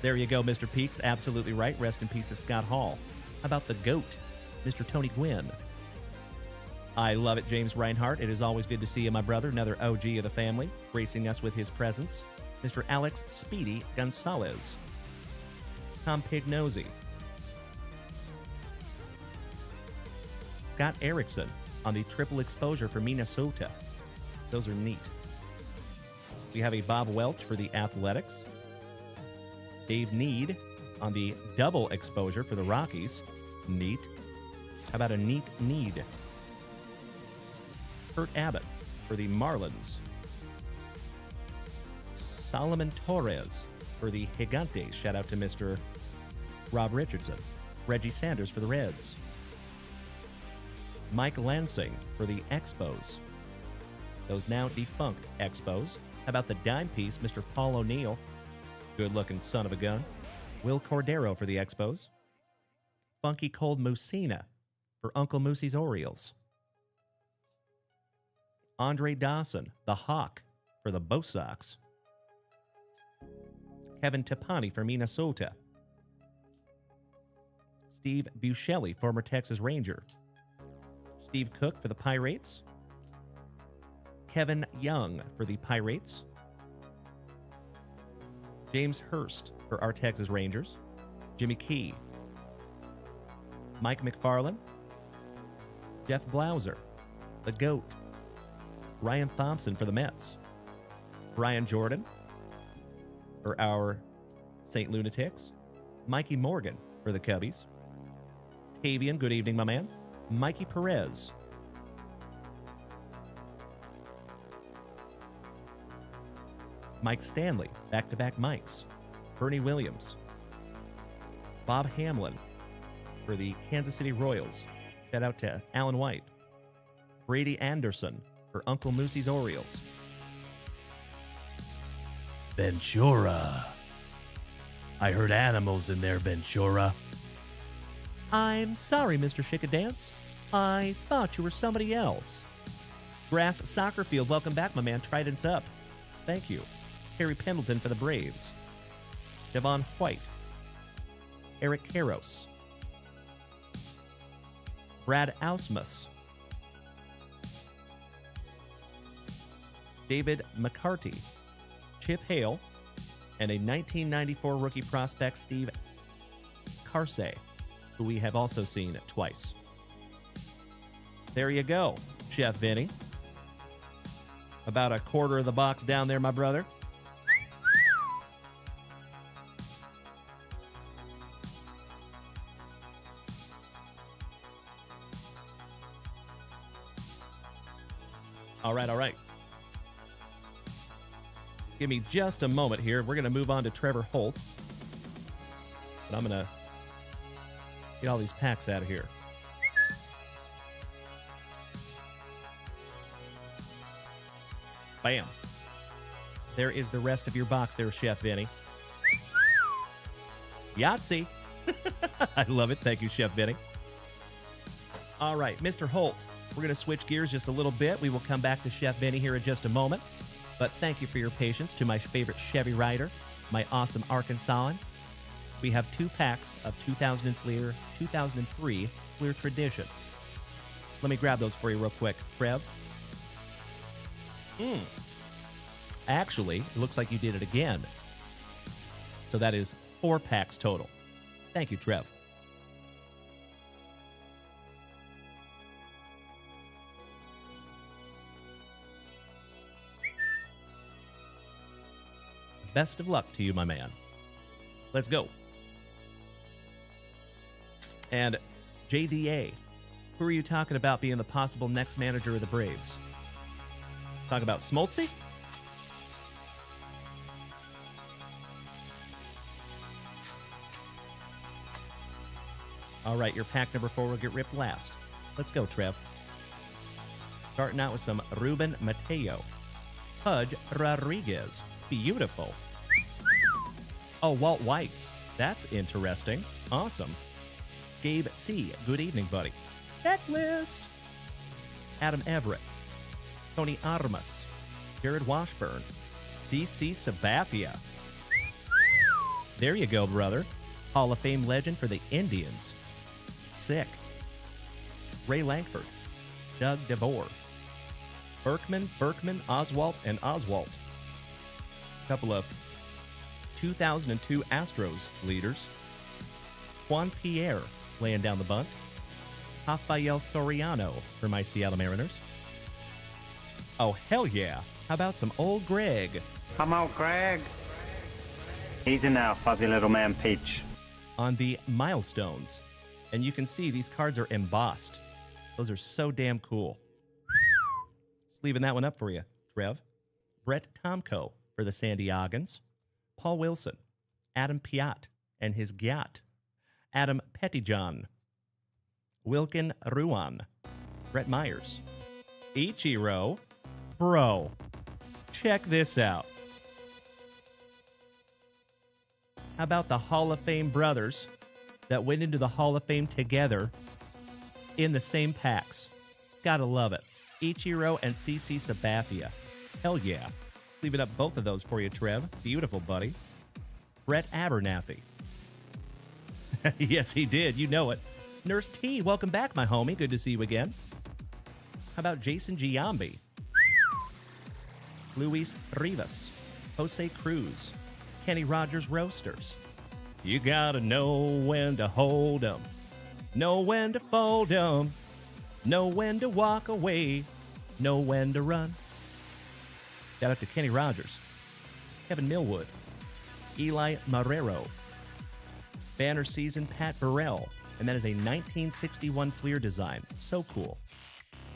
Speaker 1: There you go, Mr. Peaks. Absolutely right. Rest in peace to Scott Hall. How about the GOAT, Mr. Tony Gwynn? I love it, James Reinhardt. It is always good to see you, my brother. Another OG of the family, gracing us with his presence. Mr. Alex Speedy Gonzalez. Tom Pignosi. Scott Erickson on the triple exposure for Minnesota. Those are neat. We have a Bob Welch for the Athletics. Dave Need on the double exposure for the Rockies. Neat. How about a neat Need? Kurt Abbott for the Marlins. Solomon Torres for the Gigantes. Shout out to Mr. Rob Richardson. Reggie Sanders for the Reds. Mike Lansing for the Expos. Those now defunct Expos. How about the dime piece, Mr. Paul O'Neill? Good-looking son of a gun. Will Cordero for the Expos. Funky Cold Musina for Uncle Moosey's Orioles. Andre Dawson, the Hawk, for the Bo Sox. Kevin Tapani for Minnesota. Steve Buscemi, former Texas Ranger. Steve Cook for the Pirates. Kevin Young for the Pirates. James Hurst for our Texas Rangers. Jimmy Key. Mike McFarland. Jeff Blauser, the GOAT. Ryan Thompson for the Mets. Brian Jordan for our St. Lunatics. Mikey Morgan for the Cubbies. Tavian, good evening, my man. Mikey Perez. Mike Stanley, back-to-back Mikes. Bernie Williams. Bob Hamlin for the Kansas City Royals. Shout out to Alan White. Brady Anderson for Uncle Moosey's Orioles.
Speaker 9: Ventura. I heard animals in there, Ventura.
Speaker 1: I'm sorry, Mr. Chickadance. I thought you were somebody else. Grass Soccer Field, welcome back, my man. Trident's up. Thank you. Harry Pendleton for the Braves. Devon White. Eric Karros. Brad Ausmus. David McCarty. Chip Hale. And a 1994 rookie prospect, Steve Carsey, who we have also seen twice. There you go, Chef Vinny. About a quarter of the box down there, my brother. All right. Give me just a moment here. We're going to move on to Trevor Holt. But I'm going to get all these packs out of here. Bam. There is the rest of your box there, Chef Vinny. Yahtzee. I love it. Thank you, Chef Vinny. All right, Mr. Holt. We're going to switch gears just a little bit. We will come back to Chef Vinny here in just a moment. But thank you for your patience to my favorite Chevy rider, my awesome Arkansan. We have 2 packs of 2003 Fleer Tradition. Let me grab those for you real quick, Trev. Actually, it looks like you did it again. So that is 4 packs total. Thank you, Trev. Best of luck to you, my man. Let's go. And JDA, who are you talking about being the possible next manager of the Braves? Talk about Smoltzy? All right, your pack number 4 will get ripped last. Let's go, Trev. Starting out with some Ruben Mateo. Pudge Rodriguez. Beautiful. Oh, Walt Weiss. That's interesting. Awesome. Gabe C. Good evening, buddy. Checklist. Adam Everett. Tony Armas. Jared Washburn. CC Sabathia. There you go, brother. Hall of Fame legend for the Indians. Sick. Ray Lankford. Doug DeVore. Berkman, Oswalt, and Oswalt. Couple of 2002 Astros leaders. Juan Pierre laying down the bunt. Rafael Soriano for my Seattle Mariners. Oh, hell yeah. How about some old Greg?
Speaker 10: Come out, Greg. Easy now, fuzzy little man Peach.
Speaker 1: On the milestones. And you can see these cards are embossed. Those are so damn cool. Just leaving that one up for you, Trev. Brett Tomko for the San Diegans. Paul Wilson Adam Piat and his Gyat, Adam Pettyjohn, Wilkin Ruan, Brett Myers, Ichiro, bro, check this out. How about the Hall of Fame brothers that went into the Hall of Fame together in the same packs? Gotta love it. Ichiro and CC Sabathia. Hell yeah. Leaving up both of those for you, Trev. Beautiful, buddy. Brett Abernathy. Yes, he did. You know it. Nurse T, welcome back, my homie. Good to see you again. How about Jason Giambi? Luis Rivas. Jose Cruz. Kenny Rogers Roasters. You gotta know when to hold 'em. Know when to fold 'em. Know when to walk away. Know when to run. Shout out to Kenny Rogers, Kevin Millwood, Eli Marrero, Banner Season Pat Burrell, and that is a 1961 Fleer design. So cool.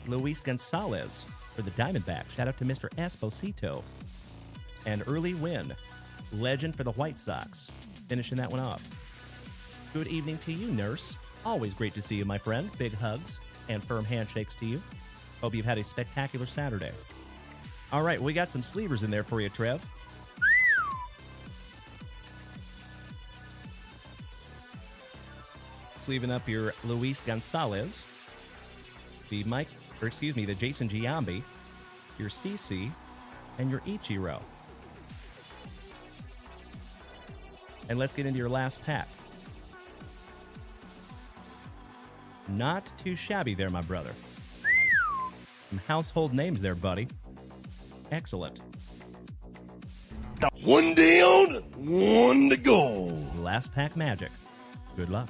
Speaker 1: Luis Gonzalez for the Diamondbacks. Shout out to Mr. Esposito. And Early Win, legend for the White Sox. Finishing that one off. Good evening to you, Nurse. Always great to see you, my friend. Big hugs and firm handshakes to you. Hope you've had a spectacular Saturday. All right, we got some sleevers in there for you, Trev. Sleeving up your Luis Gonzalez, the Jason Giambi, your CC, and your Ichiro. And let's get into your last pack. Not too shabby there, my brother. Some household names there, buddy. Excellent.
Speaker 7: One down, one to go.
Speaker 1: Last pack magic. Good luck.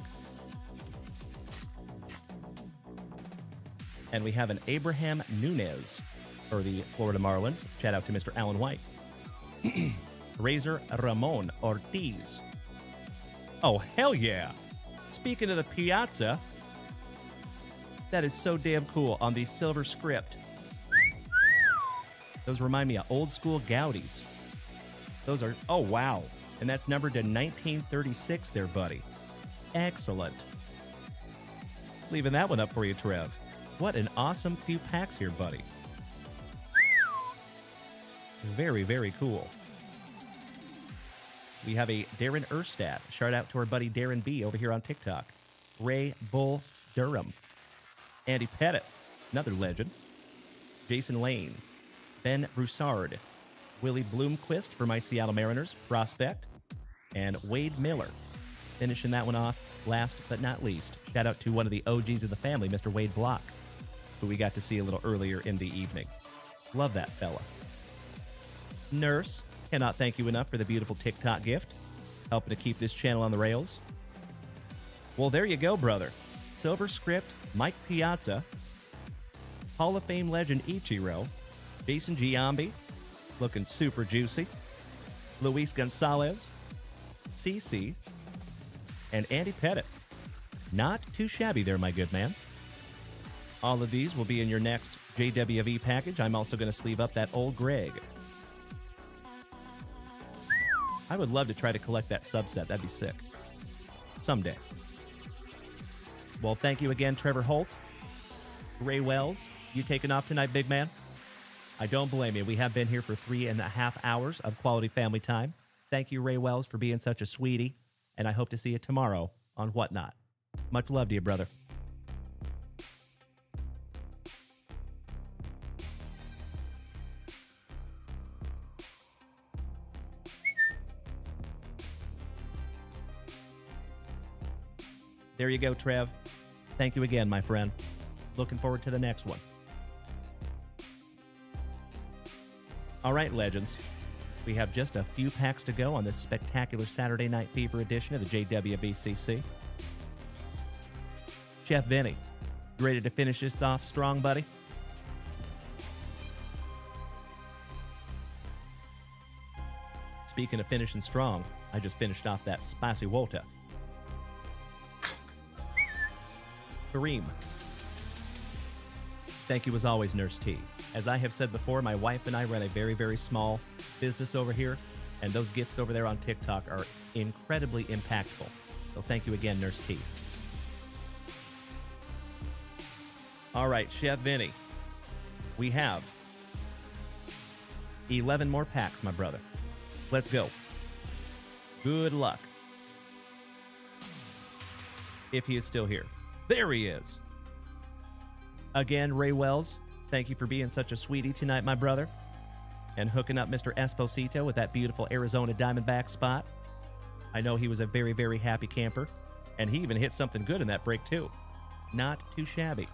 Speaker 1: And we have an Abraham Nunez for the Florida Marlins. Shout out to Mr. Alan White. Razor Ramon Ortiz. Oh, hell yeah. Speaking of the Piazza, that is so damn cool on the silver script. Those remind me of old school Gaudis. Those are, oh wow. And that's numbered to 1936 there, buddy. Excellent. Just leaving that one up for you, Trev. What an awesome few packs here, buddy. Very, very cool. We have a Darren Erstad. Shout out to our buddy Darren B over here on TikTok. Ray Bull Durham. Andy Pettit, another legend. Jason Lane. Ben Broussard. Willie Bloomquist for my Seattle Mariners. Prospect. And Wade Miller. Finishing that one off, last but not least, shout out to one of the OGs of the family, Mr. Wade Block, who we got to see a little earlier in the evening. Love that fella. Nurse, cannot thank you enough for the beautiful TikTok gift, helping to keep this channel on the rails. Well, there you go, brother. Silver Script, Mike Piazza, Hall of Fame legend Ichiro, Jason Giambi, looking super juicy, Luis Gonzalez, CC, and Andy Pettit. Not too shabby there, my good man. All of these will be in your next JWV package. I'm also going to sleeve up that old Greg. I would love to try to collect that subset. That'd be sick. Someday. Well, thank you again, Trevor Holt. Ray Wells, you taking off tonight, big man? I don't blame you. We have been here for 3.5 hours of quality family time. Thank you, Ray Wells, for being such a sweetie, and I hope to see you tomorrow on Whatnot. Much love to you, brother. There you go, Trev. Thank you again, my friend. Looking forward to the next one. All right, legends. We have just a few packs to go on this spectacular Saturday Night Fever edition of the JWBCC. Chef Vinny, you ready to finish this off strong, buddy? Speaking of finishing strong, I just finished off that spicy Volta. Kareem. Thank you as always, Nurse T. As I have said before, my wife and I run a very, very small business over here.
Speaker 5: And those gifts over there on TikTok are incredibly impactful. So thank you again, Nurse T. All right, Chef Vinny. We have 11 more packs, my brother. Let's go. Good luck. If he is still here. There he is. Again, Ray Wells, thank you for being such a sweetie tonight, my brother. And hooking up Mr. Esposito with that beautiful Arizona Diamondback spot. I know he was a very, very happy camper. And he even hit something good in that break, too. Not too shabby.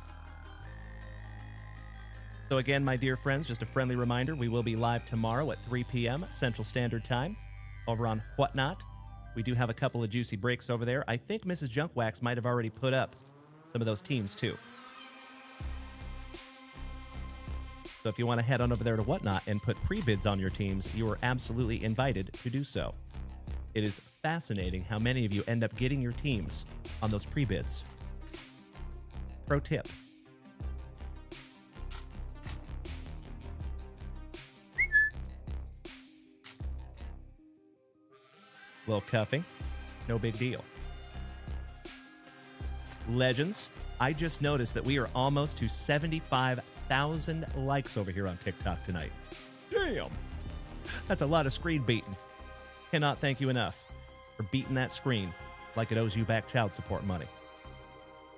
Speaker 5: So again, my dear friends, just a friendly reminder, we will be live tomorrow at 3 p.m. Central Standard Time over on Whatnot. We do have a couple of juicy breaks over there. I think Mrs. Junkwax might have already put up some of those teams, too. So if you want to head on over there to Whatnot and put pre-bids on your teams, you are absolutely invited to do so. It is fascinating how many of you end up getting your teams on those pre-bids. Pro tip. Little cuffing. No big deal. Legends. I just noticed that we are almost to 75,000 likes over here on TikTok tonight. Damn. That's a lot of screen beating. Cannot thank you enough for beating that screen like it owes you back child support money.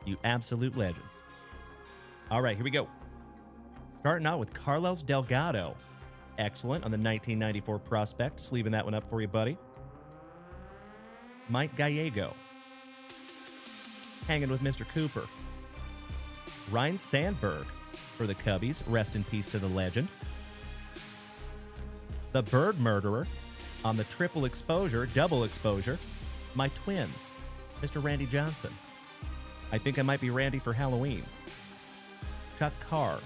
Speaker 5: You absolute legends. All right, here we go. Starting out with Carlos Delgado. Excellent on the 1994 prospect. Sleeving that one up for you, buddy. Mike Gallego. Hanging with Mr. Cooper. Ryan Sandberg for the Cubbies. Rest in peace to the legend. The Bird Murderer on the triple exposure, double exposure. My twin, Mr. Randy Johnson. I think I might be Randy for Halloween. Chuck Carr.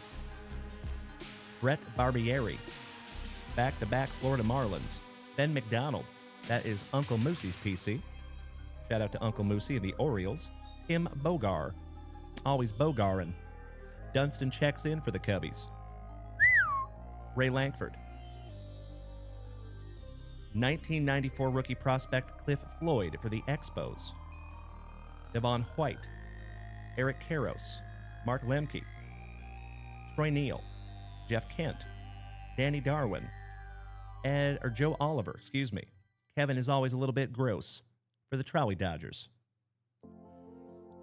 Speaker 5: Brett Barbieri. Back-to-back Florida Marlins. Ben McDonald. That is Uncle Moosey's PC. Shout out to Uncle Moosey and the Orioles. Tim Bogar. Always Bogarin. Dunston checks in for the Cubbies. Ray Langford. 1994 rookie prospect Cliff Floyd for the Expos. Devon White. Eric Karros. Mark Lemke. Troy Neal. Jeff Kent. Danny Darwin. Joe Oliver, excuse me. Kevin is always a little bit gross for the Trolley Dodgers.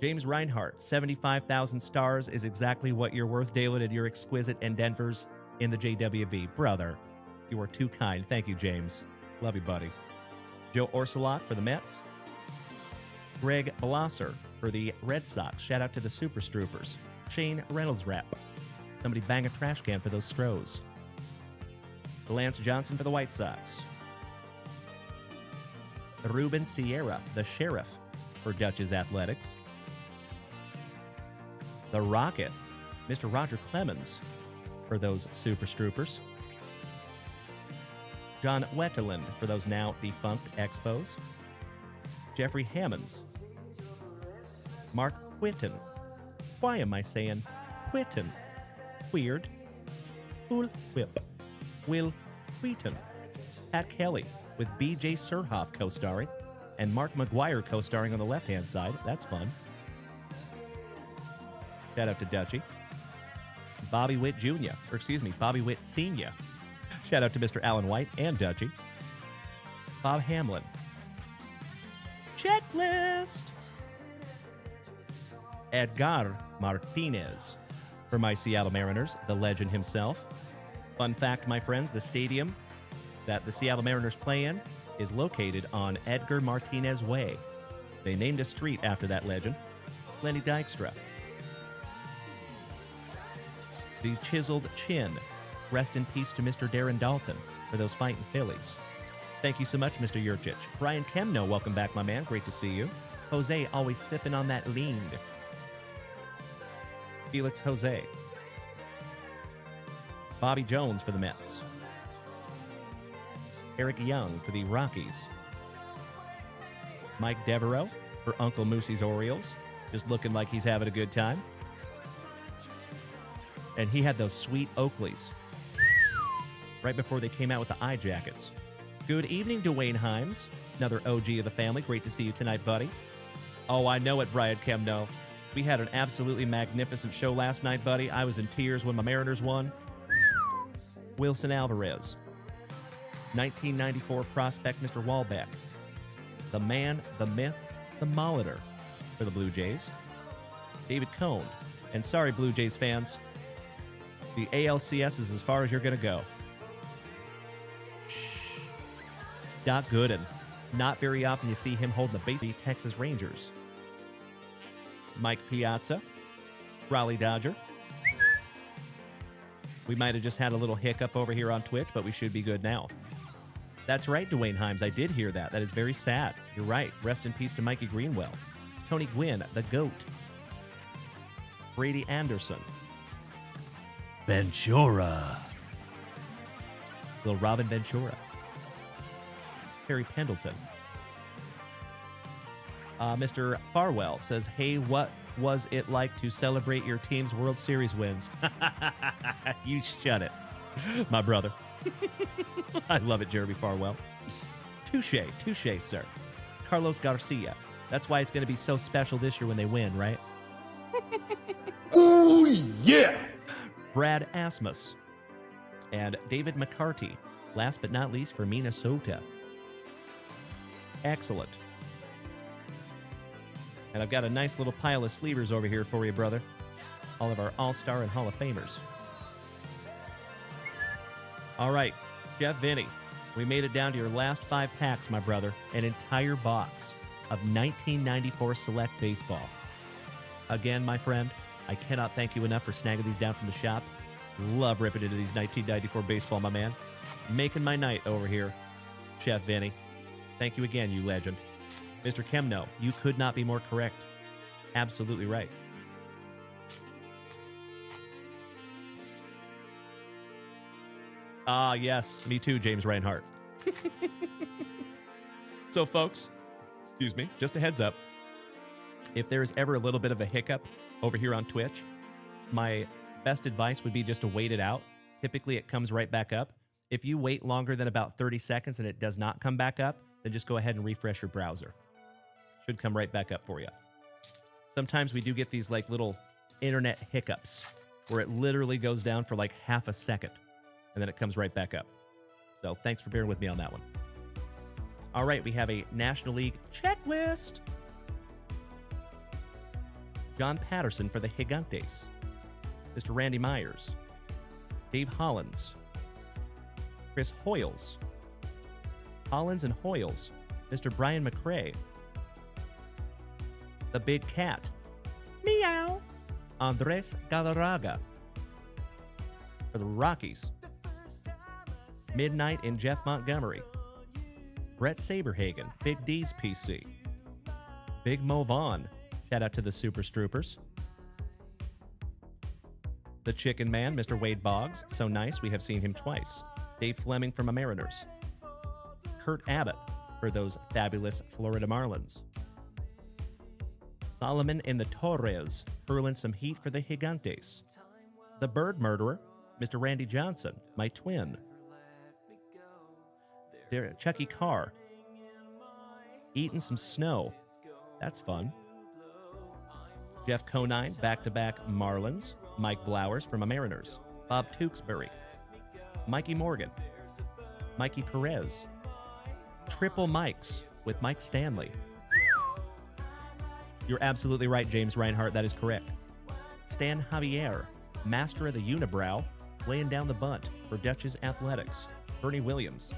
Speaker 5: James Reinhart, 75,000 stars is exactly what you're worth, David, and your exquisite endeavors in the JWV. Brother, you are too kind. Thank you, James. Love you, buddy. Joe Orsolot for the Mets. Greg Blosser for the Red Sox. Shout out to the Super Stroopers. Shane Reynolds rap. Somebody bang a trash can for those Stros. Lance Johnson for the White Sox. Ruben Sierra, the Sheriff for Dutch's Athletics. The Rocket, Mr. Roger Clemens for those Super Stroopers. John Wetteland for those now defunct Expos. Jeffrey Hammonds. Mark Whitten. Why am I saying Whitten? Weird. Cool Whip. Will Wheaton. Pat Kelly with B.J. Surhoff co-starring and Mark McGuire co-starring on the left-hand side. That's fun. Shout out to Dutchie. Bobby Witt Jr., or excuse me, Bobby Witt Sr. Shout out to Mr. Alan White and Dutchie. Bob Hamlin. Checklist. Edgar Martinez for my Seattle Mariners, the legend himself. Fun fact, my friends, the stadium that the Seattle Mariners play in is located on Edgar Martinez Way. They named a street after that legend. Lenny Dykstra. The Chiseled Chin. Rest in peace to Mr. Darren Dalton for those fighting Phillies. Thank you so much, Mr. Yurchich. Brian Kemno, welcome back, my man. Great to see you. Jose, always sipping on that lean. Felix Jose. Bobby Jones for the Mets. Eric Young for the Rockies. Mike Devereaux for Uncle Moosey's Orioles. Just looking like he's having a good time. And he had those sweet Oakleys right before they came out with the eye jackets. Good evening, Dwayne Himes, another OG of the family. Great to see you tonight, buddy. Oh, I know it, Brian Kemno. We had an absolutely magnificent show last night, buddy. I was in tears when my Mariners won. Wilson Alvarez. 1994 prospect, Mr. Walbeck. The man, the myth, the Molitor for the Blue Jays. David Cohn. And sorry, Blue Jays fans, the ALCS is as far as you're going to go. Doc Gooden. Not very often you see him holding the base. Texas Rangers. Mike Piazza. Raleigh Dodger. We might have just had a little hiccup over here on Twitch, but we should be good now. That's right, Dwayne Himes. I did hear that. That is very sad. You're right. Rest in peace to Mikey Greenwell. Tony Gwynn, the GOAT. Brady Anderson.
Speaker 9: Ventura.
Speaker 5: Little Robin Ventura. Harry Pendleton. Mr. Farwell says, hey, what was it like to celebrate your team's World Series wins? You shut it, my brother. I love it, Jeremy Farwell. Touche, sir. Carlos Garcia. That's why it's going to be so special this year when they win, right?
Speaker 7: Oh, yeah.
Speaker 5: Brad Asmus. And David McCarty. Last but not least for Minnesota. Excellent. And I've got a nice little pile of sleevers over here for you, brother. All of our All-Star and Hall of Famers. All right, Jeff Vinny, we made it down to your last 5 packs, my brother. An entire box of 1994 Select Baseball. Again, my friend, I cannot thank you enough for snagging these down from the shop. Love ripping into these 1994 baseball, my man. Making my night over here, Chef Vinny. Thank you again, you legend. Mr. Kemno, you could not be more correct. Absolutely right. Ah, yes. Me too, James Reinhart. So, folks, excuse me, just a heads up. If there is ever a little bit of a hiccup over here on Twitch, my best advice would be just to wait it out. Typically, it comes right back up. If you wait longer than about 30 seconds and it does not come back up, then just go ahead and refresh your browser. Should come right back up for you. Sometimes we do get these like little internet hiccups where it literally goes down for like half a second and then it comes right back up. So thanks for bearing with me on that one. All right, we have a National League checklist. John Patterson for the Gigantes. Mr. Randy Myers. Dave Hollins. Chris Hoyles. Hollins and Hoyles. Mr. Brian McRae. The Big Cat. Meow. Andres Galarraga. For the Rockies. Midnight and Jeff Montgomery. Brett Saberhagen. Big D's PC. Big Mo Vaughn. Shout out to the Super Stroopers. The Chicken Man, Mr. Wade Boggs. So nice, we have seen him twice. Dave Fleming from the Mariners. Kurt Abbott for those fabulous Florida Marlins. Solomon and the Torres hurling some heat for the Gigantes. The Bird Murderer, Mr. Randy Johnson, my twin. Chucky Carr. Eating some snow. That's fun. Jeff Conine, back-to-back Marlins. Mike Blowers from the Mariners. Bob Tewksbury. Mikey Morgan. Mikey Perez. Triple Mikes with Mike Stanley. You're absolutely right, James Reinhart. That is correct. Stan Javier, master of the unibrow, laying down the bunt for Dutch's Athletics. Bernie Williams.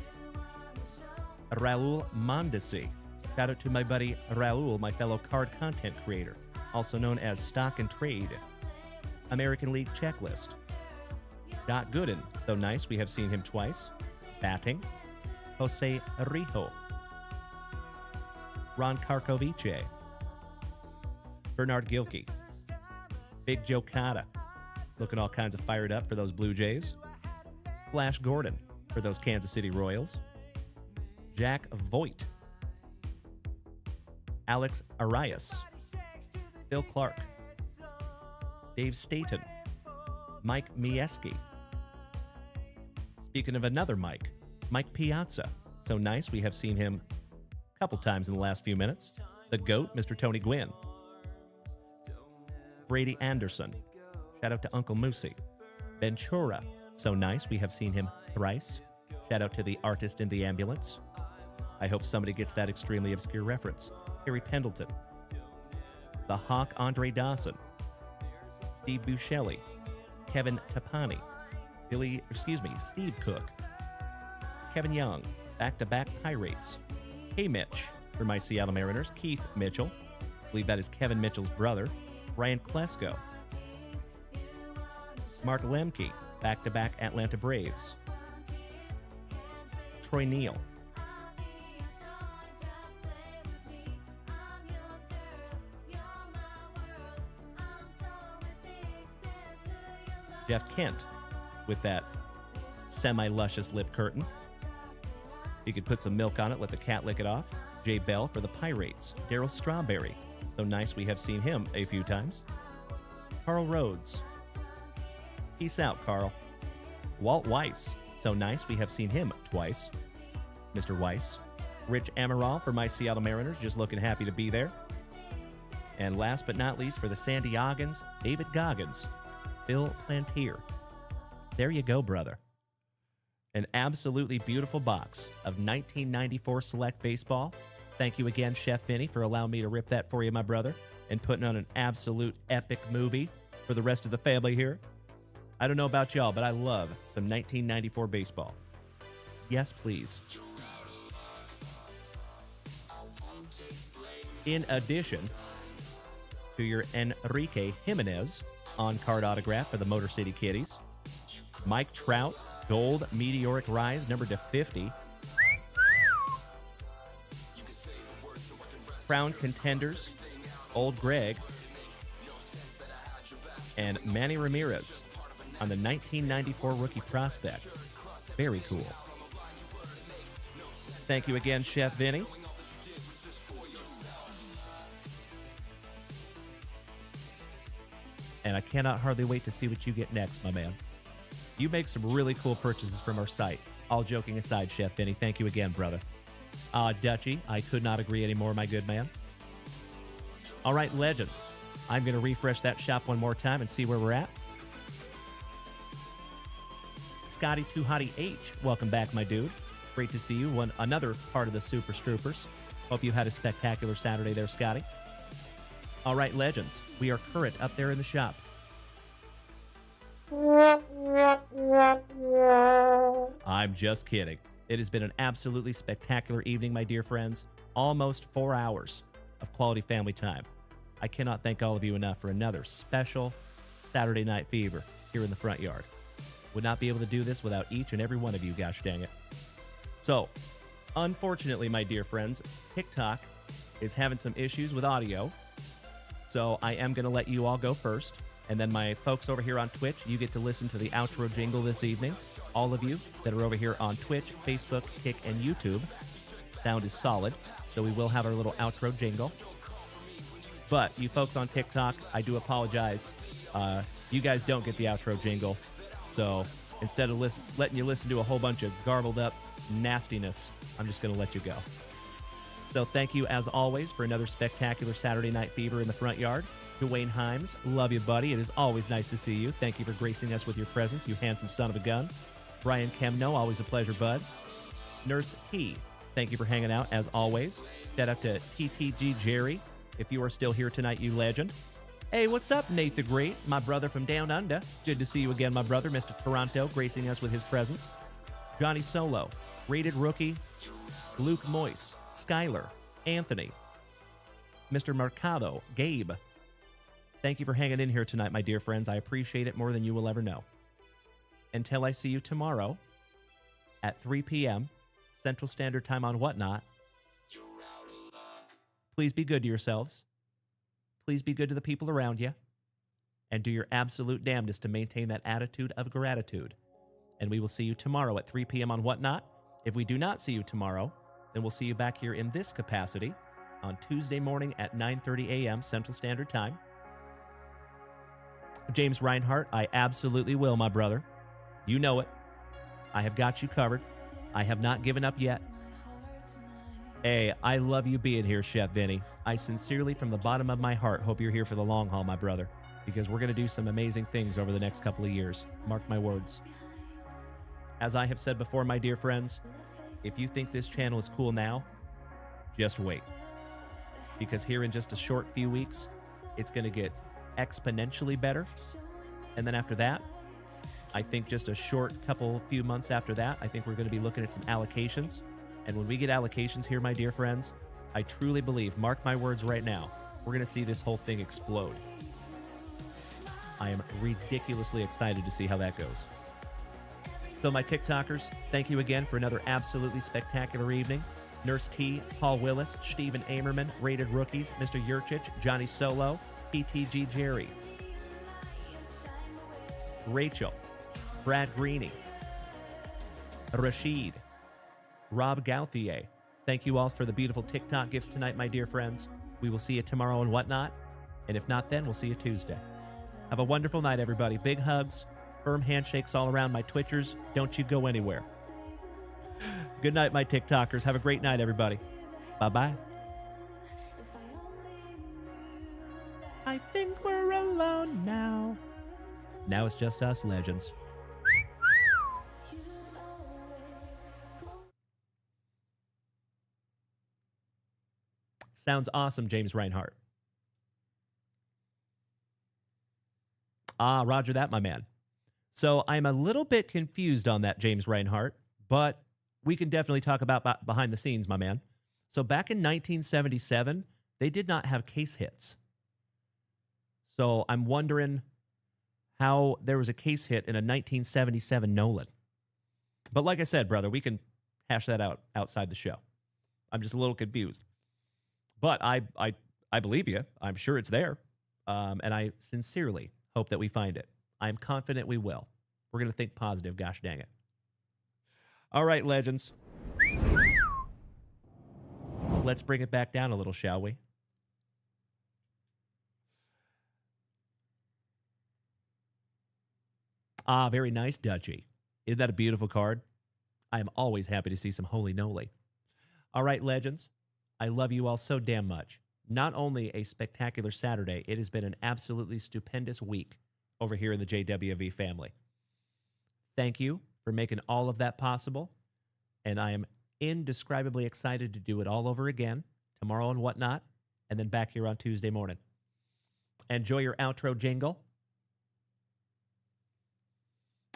Speaker 5: Raul Mondesi. Shout out to my buddy Raul, my fellow card content creator, also known as Stock and Trade. American League Checklist. Doc Gooden. So nice, we have seen him twice. Batting. Jose Rijo. Ron Karkovice. Bernard Gilkey. Big Joe Cotta. Looking all kinds of fired up for those Blue Jays. Flash Gordon for those Kansas City Royals. Jack Voigt. Alex Arias. Bill Clark. Dave Staten. Mike Mieski. Speaking of another Mike, Mike Piazza. So nice. We have seen him a couple times in the last few minutes. The GOAT, Mr. Tony Gwynn. Brady Anderson. Shout out to Uncle Moosey. Ventura. So nice. We have seen him thrice. Shout out to the artist in the ambulance. I hope somebody gets that extremely obscure reference. Harry Pendleton. The Hawk Andre Dawson. Steve Buscemi. Kevin Tapani. Steve Cook. Kevin Young. Back-to-back Pirates. Hey Mitch for my Seattle Mariners. Keith Mitchell. I believe that is Kevin Mitchell's brother. Ryan Klesko. Mark Lemke. Back-to-back Atlanta Braves. Troy Neal. Jeff Kent with that semi-luscious lip curtain. You could put some milk on it, let the cat lick it off. Jay Bell for the Pirates. Darryl Strawberry. So nice, we have seen him a few times. Carl Rhodes. Peace out, Carl. Walt Weiss. So nice, we have seen him twice. Mr. Weiss. Rich Amaral for my Seattle Mariners, just looking happy to be there. And last but not least, for the San Diegans, David Goggins. Bill Plantier. There you go, brother. An absolutely beautiful box of 1994 Select Baseball. Thank you again, Chef Vinny, for allowing me to rip that for you, my brother, and putting on an absolute epic movie for the rest of the family here. I don't know about y'all, but I love some 1994 baseball. Yes, please. In addition to your Enrique Jimenez on-card autograph for the Motor City Kitties, Mike Trout, gold meteoric rise, numbered to 50. Crown contenders, Old Greg, and Manny Ramirez on the 1994 rookie prospect. Very cool. Thank you again, Chef Vinny. And I cannot hardly wait to see what you get next, my man. You make some really cool purchases from our site. All joking aside, Chef Vinny, thank you again, brother. Dutchie, I could not agree anymore, my good man. All right, legends. I'm going to refresh that shop one more time and see where we're at. Scotty Too Hottie H, welcome back, my dude. Great to see you. Another part of the Super Stroopers. Hope you had a spectacular Saturday there, Scotty. All right, legends. We are current up there in the shop. I'm just kidding. It has been an absolutely spectacular evening, my dear friends. Almost 4 hours of quality family time. I cannot thank all of you enough for another special Saturday Night Fever here in the front yard. Would not be able to do this without each and every one of you, gosh dang it. So, unfortunately, my dear friends, TikTok is having some issues with audio. So I am going to let you all go first. And then my folks over here on Twitch, you get to listen to the outro jingle this evening. All of you that are over here on Twitch, Facebook, Kick, and YouTube. Sound is solid. So we will have our little outro jingle. But you folks on TikTok, I do apologize. You guys don't get the outro jingle. So instead of letting you listen to a whole bunch of garbled up nastiness, I'm just going to let you go. So thank you, as always, for another spectacular Saturday Night Fever in the front yard. Dwayne Himes, love you, buddy. It is always nice to see you. Thank you for gracing us with your presence, you handsome son of a gun. Brian Kemno, always a pleasure, bud. Nurse T, thank you for hanging out, as always. Shout out to TTG Jerry, if you are still here tonight, you legend. Hey, what's up, Nate the Great, my brother from down under. Good to see you again, my brother, Mr. Toronto, gracing us with his presence. Johnny Solo, rated rookie, Luke Moyce, Skyler, Anthony, Mr. Mercado, Gabe. Thank you for hanging in here tonight, my dear friends. I appreciate it more than you will ever know. Until I see you tomorrow at 3 p.m. Central Standard Time on Whatnot, please be good to yourselves. Please be good to the people around you. And do your absolute damnedest to maintain that attitude of gratitude. And we will see you tomorrow at 3 p.m. on Whatnot. If we do not see you tomorrow, then we'll see you back here in this capacity on Tuesday morning at 9:30 a.m. Central Standard Time. James Reinhart, I absolutely will, my brother. You know it. I have got you covered. I have not given up yet. Hey, I love you being here, Chef Vinny. I sincerely, from the bottom of my heart, hope you're here for the long haul, my brother, because we're going to do some amazing things over the next couple of years. Mark my words. As I have said before, my dear friends, if you think this channel is cool now, just wait. Because here in just a short few weeks, it's going to get exponentially better. And then after that, I think just a few months after that, I think we're going to be looking at some allocations. And when we get allocations here, my dear friends, I truly believe, mark my words right now, we're going to see this whole thing explode. I am ridiculously excited to see how that goes. So my TikTokers, thank you again for another absolutely spectacular evening. Nurse T, Paul Willis, Steven Amerman, Rated Rookies, Mr. Yurchich, Johnny Solo, PTG Jerry, Rachel, Brad Greeny, Rashid, Rob Gauthier. Thank you all for the beautiful TikTok gifts tonight, my dear friends. We will see you tomorrow and whatnot. And if not, then we'll see you Tuesday. Have a wonderful night, everybody. Big hugs, firm handshakes all around my Twitchers. Don't you go anywhere. Good night, my TikTokers. Have a great night, everybody. Bye-bye. I think we're alone now. Now it's just us legends. Sounds awesome, James Reinhart. Ah, roger that, my man. So I'm a little bit confused on that, James Reinhart, but we can definitely talk about behind the scenes, my man. So back in 1977, they did not have case hits. So I'm wondering how there was a case hit in a 1977 Nolan. But like I said, brother, we can hash that out outside the show. I'm just a little confused. But I believe you. I'm sure it's there. And I sincerely hope that we find it. I'm confident we will. We're going to think positive, gosh dang it. All right, legends. Let's bring it back down a little, shall we? Ah, very nice, Dutchie. Isn't that a beautiful card? I am always happy to see some holy noly. All right, legends. I love you all so damn much. Not only a spectacular Saturday, it has been an absolutely stupendous week over here in the JWV family. Thank you for making all of that possible. And I am indescribably excited to do it all over again tomorrow and whatnot, and then back here on Tuesday morning. Enjoy your outro jingle.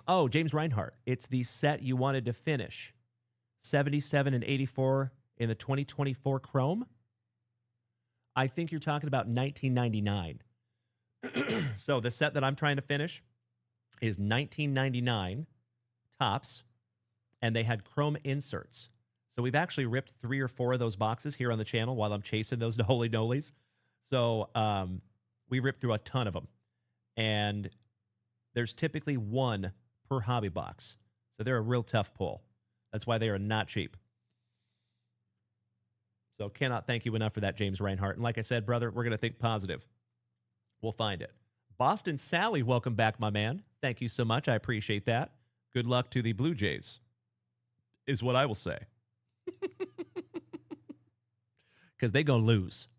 Speaker 5: Oh, James Reinhart. It's the set you wanted to finish. 77 and 84 in the 2024 Chrome. I think you're talking about 1999. So the set that I'm trying to finish is 1999 tops, and they had Chrome inserts. So we've actually ripped 3 or 4 of those boxes here on the channel while I'm chasing those holy nolies. So we ripped through a ton of them. And there's typically 1 per hobby box. So they're a real tough pull. That's why they are not cheap. So cannot thank you enough for that, James Reinhart. And like I said, brother, we're going to think positive. We'll find it. Boston Sally, welcome back, my man. Thank you so much. I appreciate that. Good luck to the Blue Jays, is what I will say. Because they going to lose.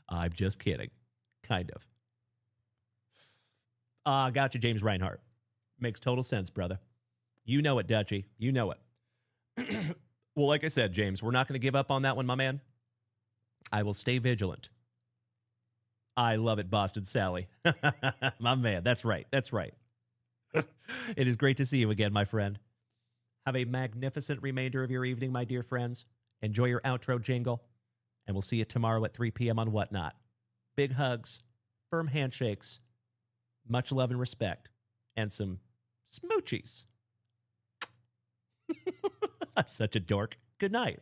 Speaker 5: I'm just kidding. Kind of. Gotcha, James Reinhart. Makes total sense, brother. You know it, Dutchie. You know it. Well, like I said, James, we're not going to give up on that one, my man. I will stay vigilant. I love it, Boston Sally. My man, that's right. That's right. It is great to see you again, my friend. Have a magnificent remainder of your evening, my dear friends. Enjoy your outro jingle, and we'll see you tomorrow at 3 p.m. on Whatnot. Big hugs, firm handshakes, much love and respect, and some smoochies. I'm such a dork. Good night.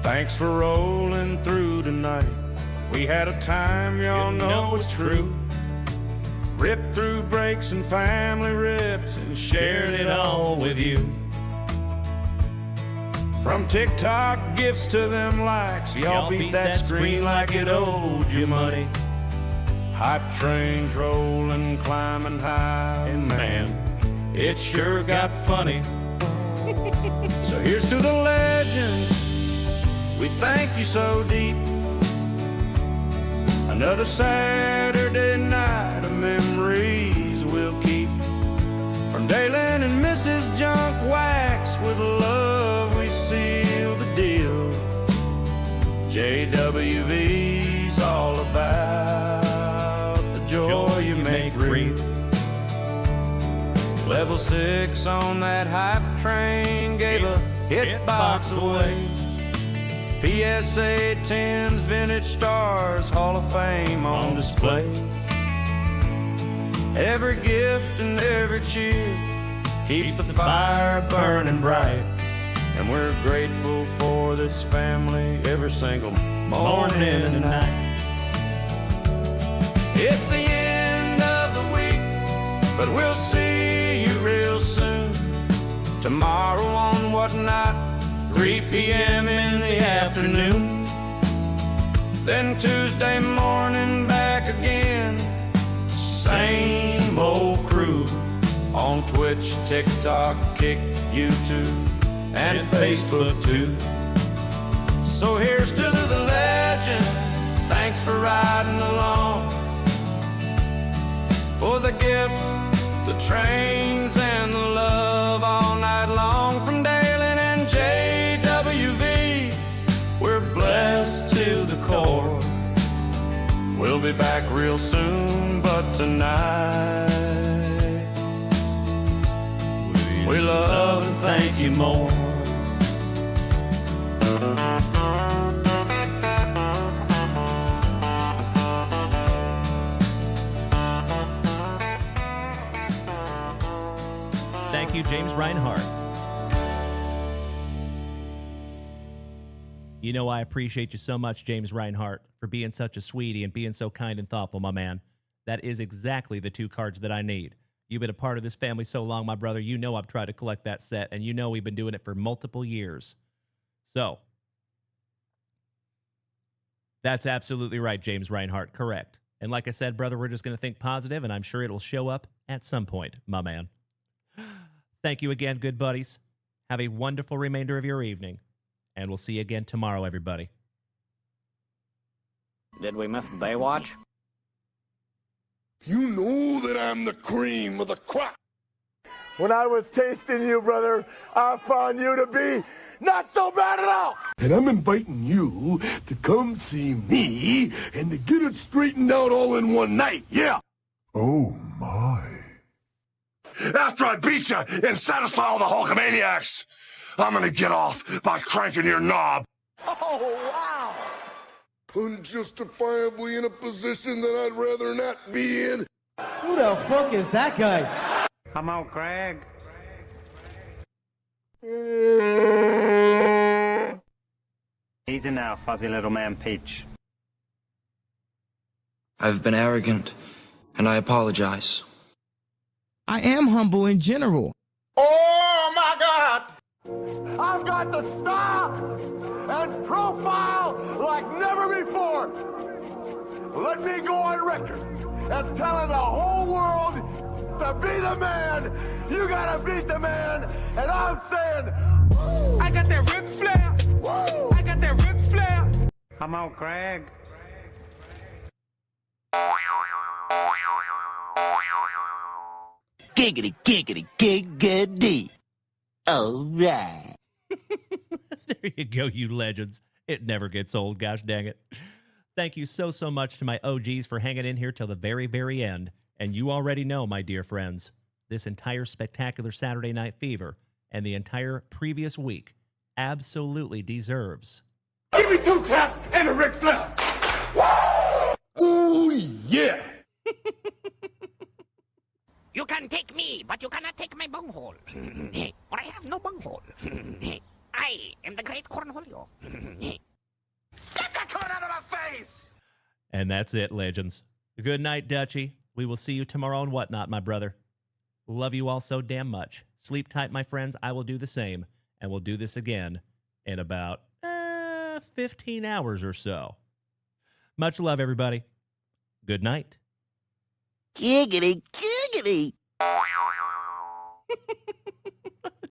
Speaker 2: Thanks for rolling through tonight. We had a time, y'all know it's true. Ripped through breaks and family rips and shared it all with you. From TikTok gifts to them likes, y'all beat that screen like it owed you money. Hype trains rolling, climbing high, and man, it sure got funny. So here's to the legends, we thank you so deep. Another Saturday night of memories we'll keep. From Dalen and Mrs. Junk Wax, with love we seal the deal. JWV's all about the joy you make real. Level 6 on that hype train gave a hit box away. PSA 10s, vintage stars, Hall of Fame on display. Every gift and every cheer keeps the fire burning bright. And we're grateful for this family every single morning and night. It's the end of the week, but we'll see you real soon. Tomorrow on whatnot, 3 p.m. in the afternoon. Then Tuesday morning back again. Same old crew on Twitch, TikTok, Kick, YouTube, and Facebook too. So here's to the legend, thanks for riding along. For the gifts, the trains, and the love all night long. From Dalen and JWV, we're blessed to the core. We'll be back real soon, but tonight we love and thank you more.
Speaker 5: Thank you, James Reinhardt. You know I appreciate you so much, James Reinhardt, for being such a sweetie and being so kind and thoughtful, my man. That is exactly the 2 cards that I need. You've been a part of this family so long, my brother. You know I've tried to collect that set, and you know we've been doing it for multiple years. So, that's absolutely right, James Reinhardt. Correct. And like I said, brother, we're just going to think positive, and I'm sure it will show up at some point, my man. Thank you again, good buddies. Have a wonderful remainder of your evening, and we'll see you again tomorrow, everybody.
Speaker 10: Did we miss Baywatch?
Speaker 7: You know that I'm the cream of the crop.
Speaker 2: When I was tasting you, brother, I found you to be not so bad at all.
Speaker 7: And I'm inviting you to come see me and to get it straightened out all in one night, yeah. Oh, my. After I beat you and satisfy all the Hulkamaniacs, I'm gonna get off by cranking your knob.
Speaker 2: Oh, wow.
Speaker 7: Unjustifiably in a position that I'd rather not be in.
Speaker 11: Who the fuck is that guy?
Speaker 10: Come out, Greg. Easy now, fuzzy little man Peach.
Speaker 12: I've been arrogant, and I apologize.
Speaker 11: I am humble in general.
Speaker 2: Oh, my God. I've got the style and profile like never before. Let me go on record as telling the whole world to be the man. You gotta beat the man. And I'm saying, I got that Ric Flair. Woo! I got that Ric Flair.
Speaker 10: Come out, Greg.
Speaker 3: Giggity, giggity, giggity. All right.
Speaker 5: There you go, you legends. It never gets old, gosh dang it. Thank you so much to my OGs for hanging in here till the very, very end. And you already know, my dear friends, this entire spectacular Saturday Night Fever and the entire previous week absolutely deserves.
Speaker 7: Give me 2 claps and a Ric Flair. Ooh, yeah.
Speaker 6: You can take me, but you cannot take my bunghole. For I have no bunghole. I am the great Cornholio.
Speaker 2: get that corn out of my face.
Speaker 5: And that's it, legends. Good night, Dutchie. We will see you tomorrow and whatnot, my brother. Love you all so damn much. Sleep tight, my friends. I will do the same, and we'll do this again in about 15 hours or so. Much love, everybody. Good night.
Speaker 3: Giggity, giggity.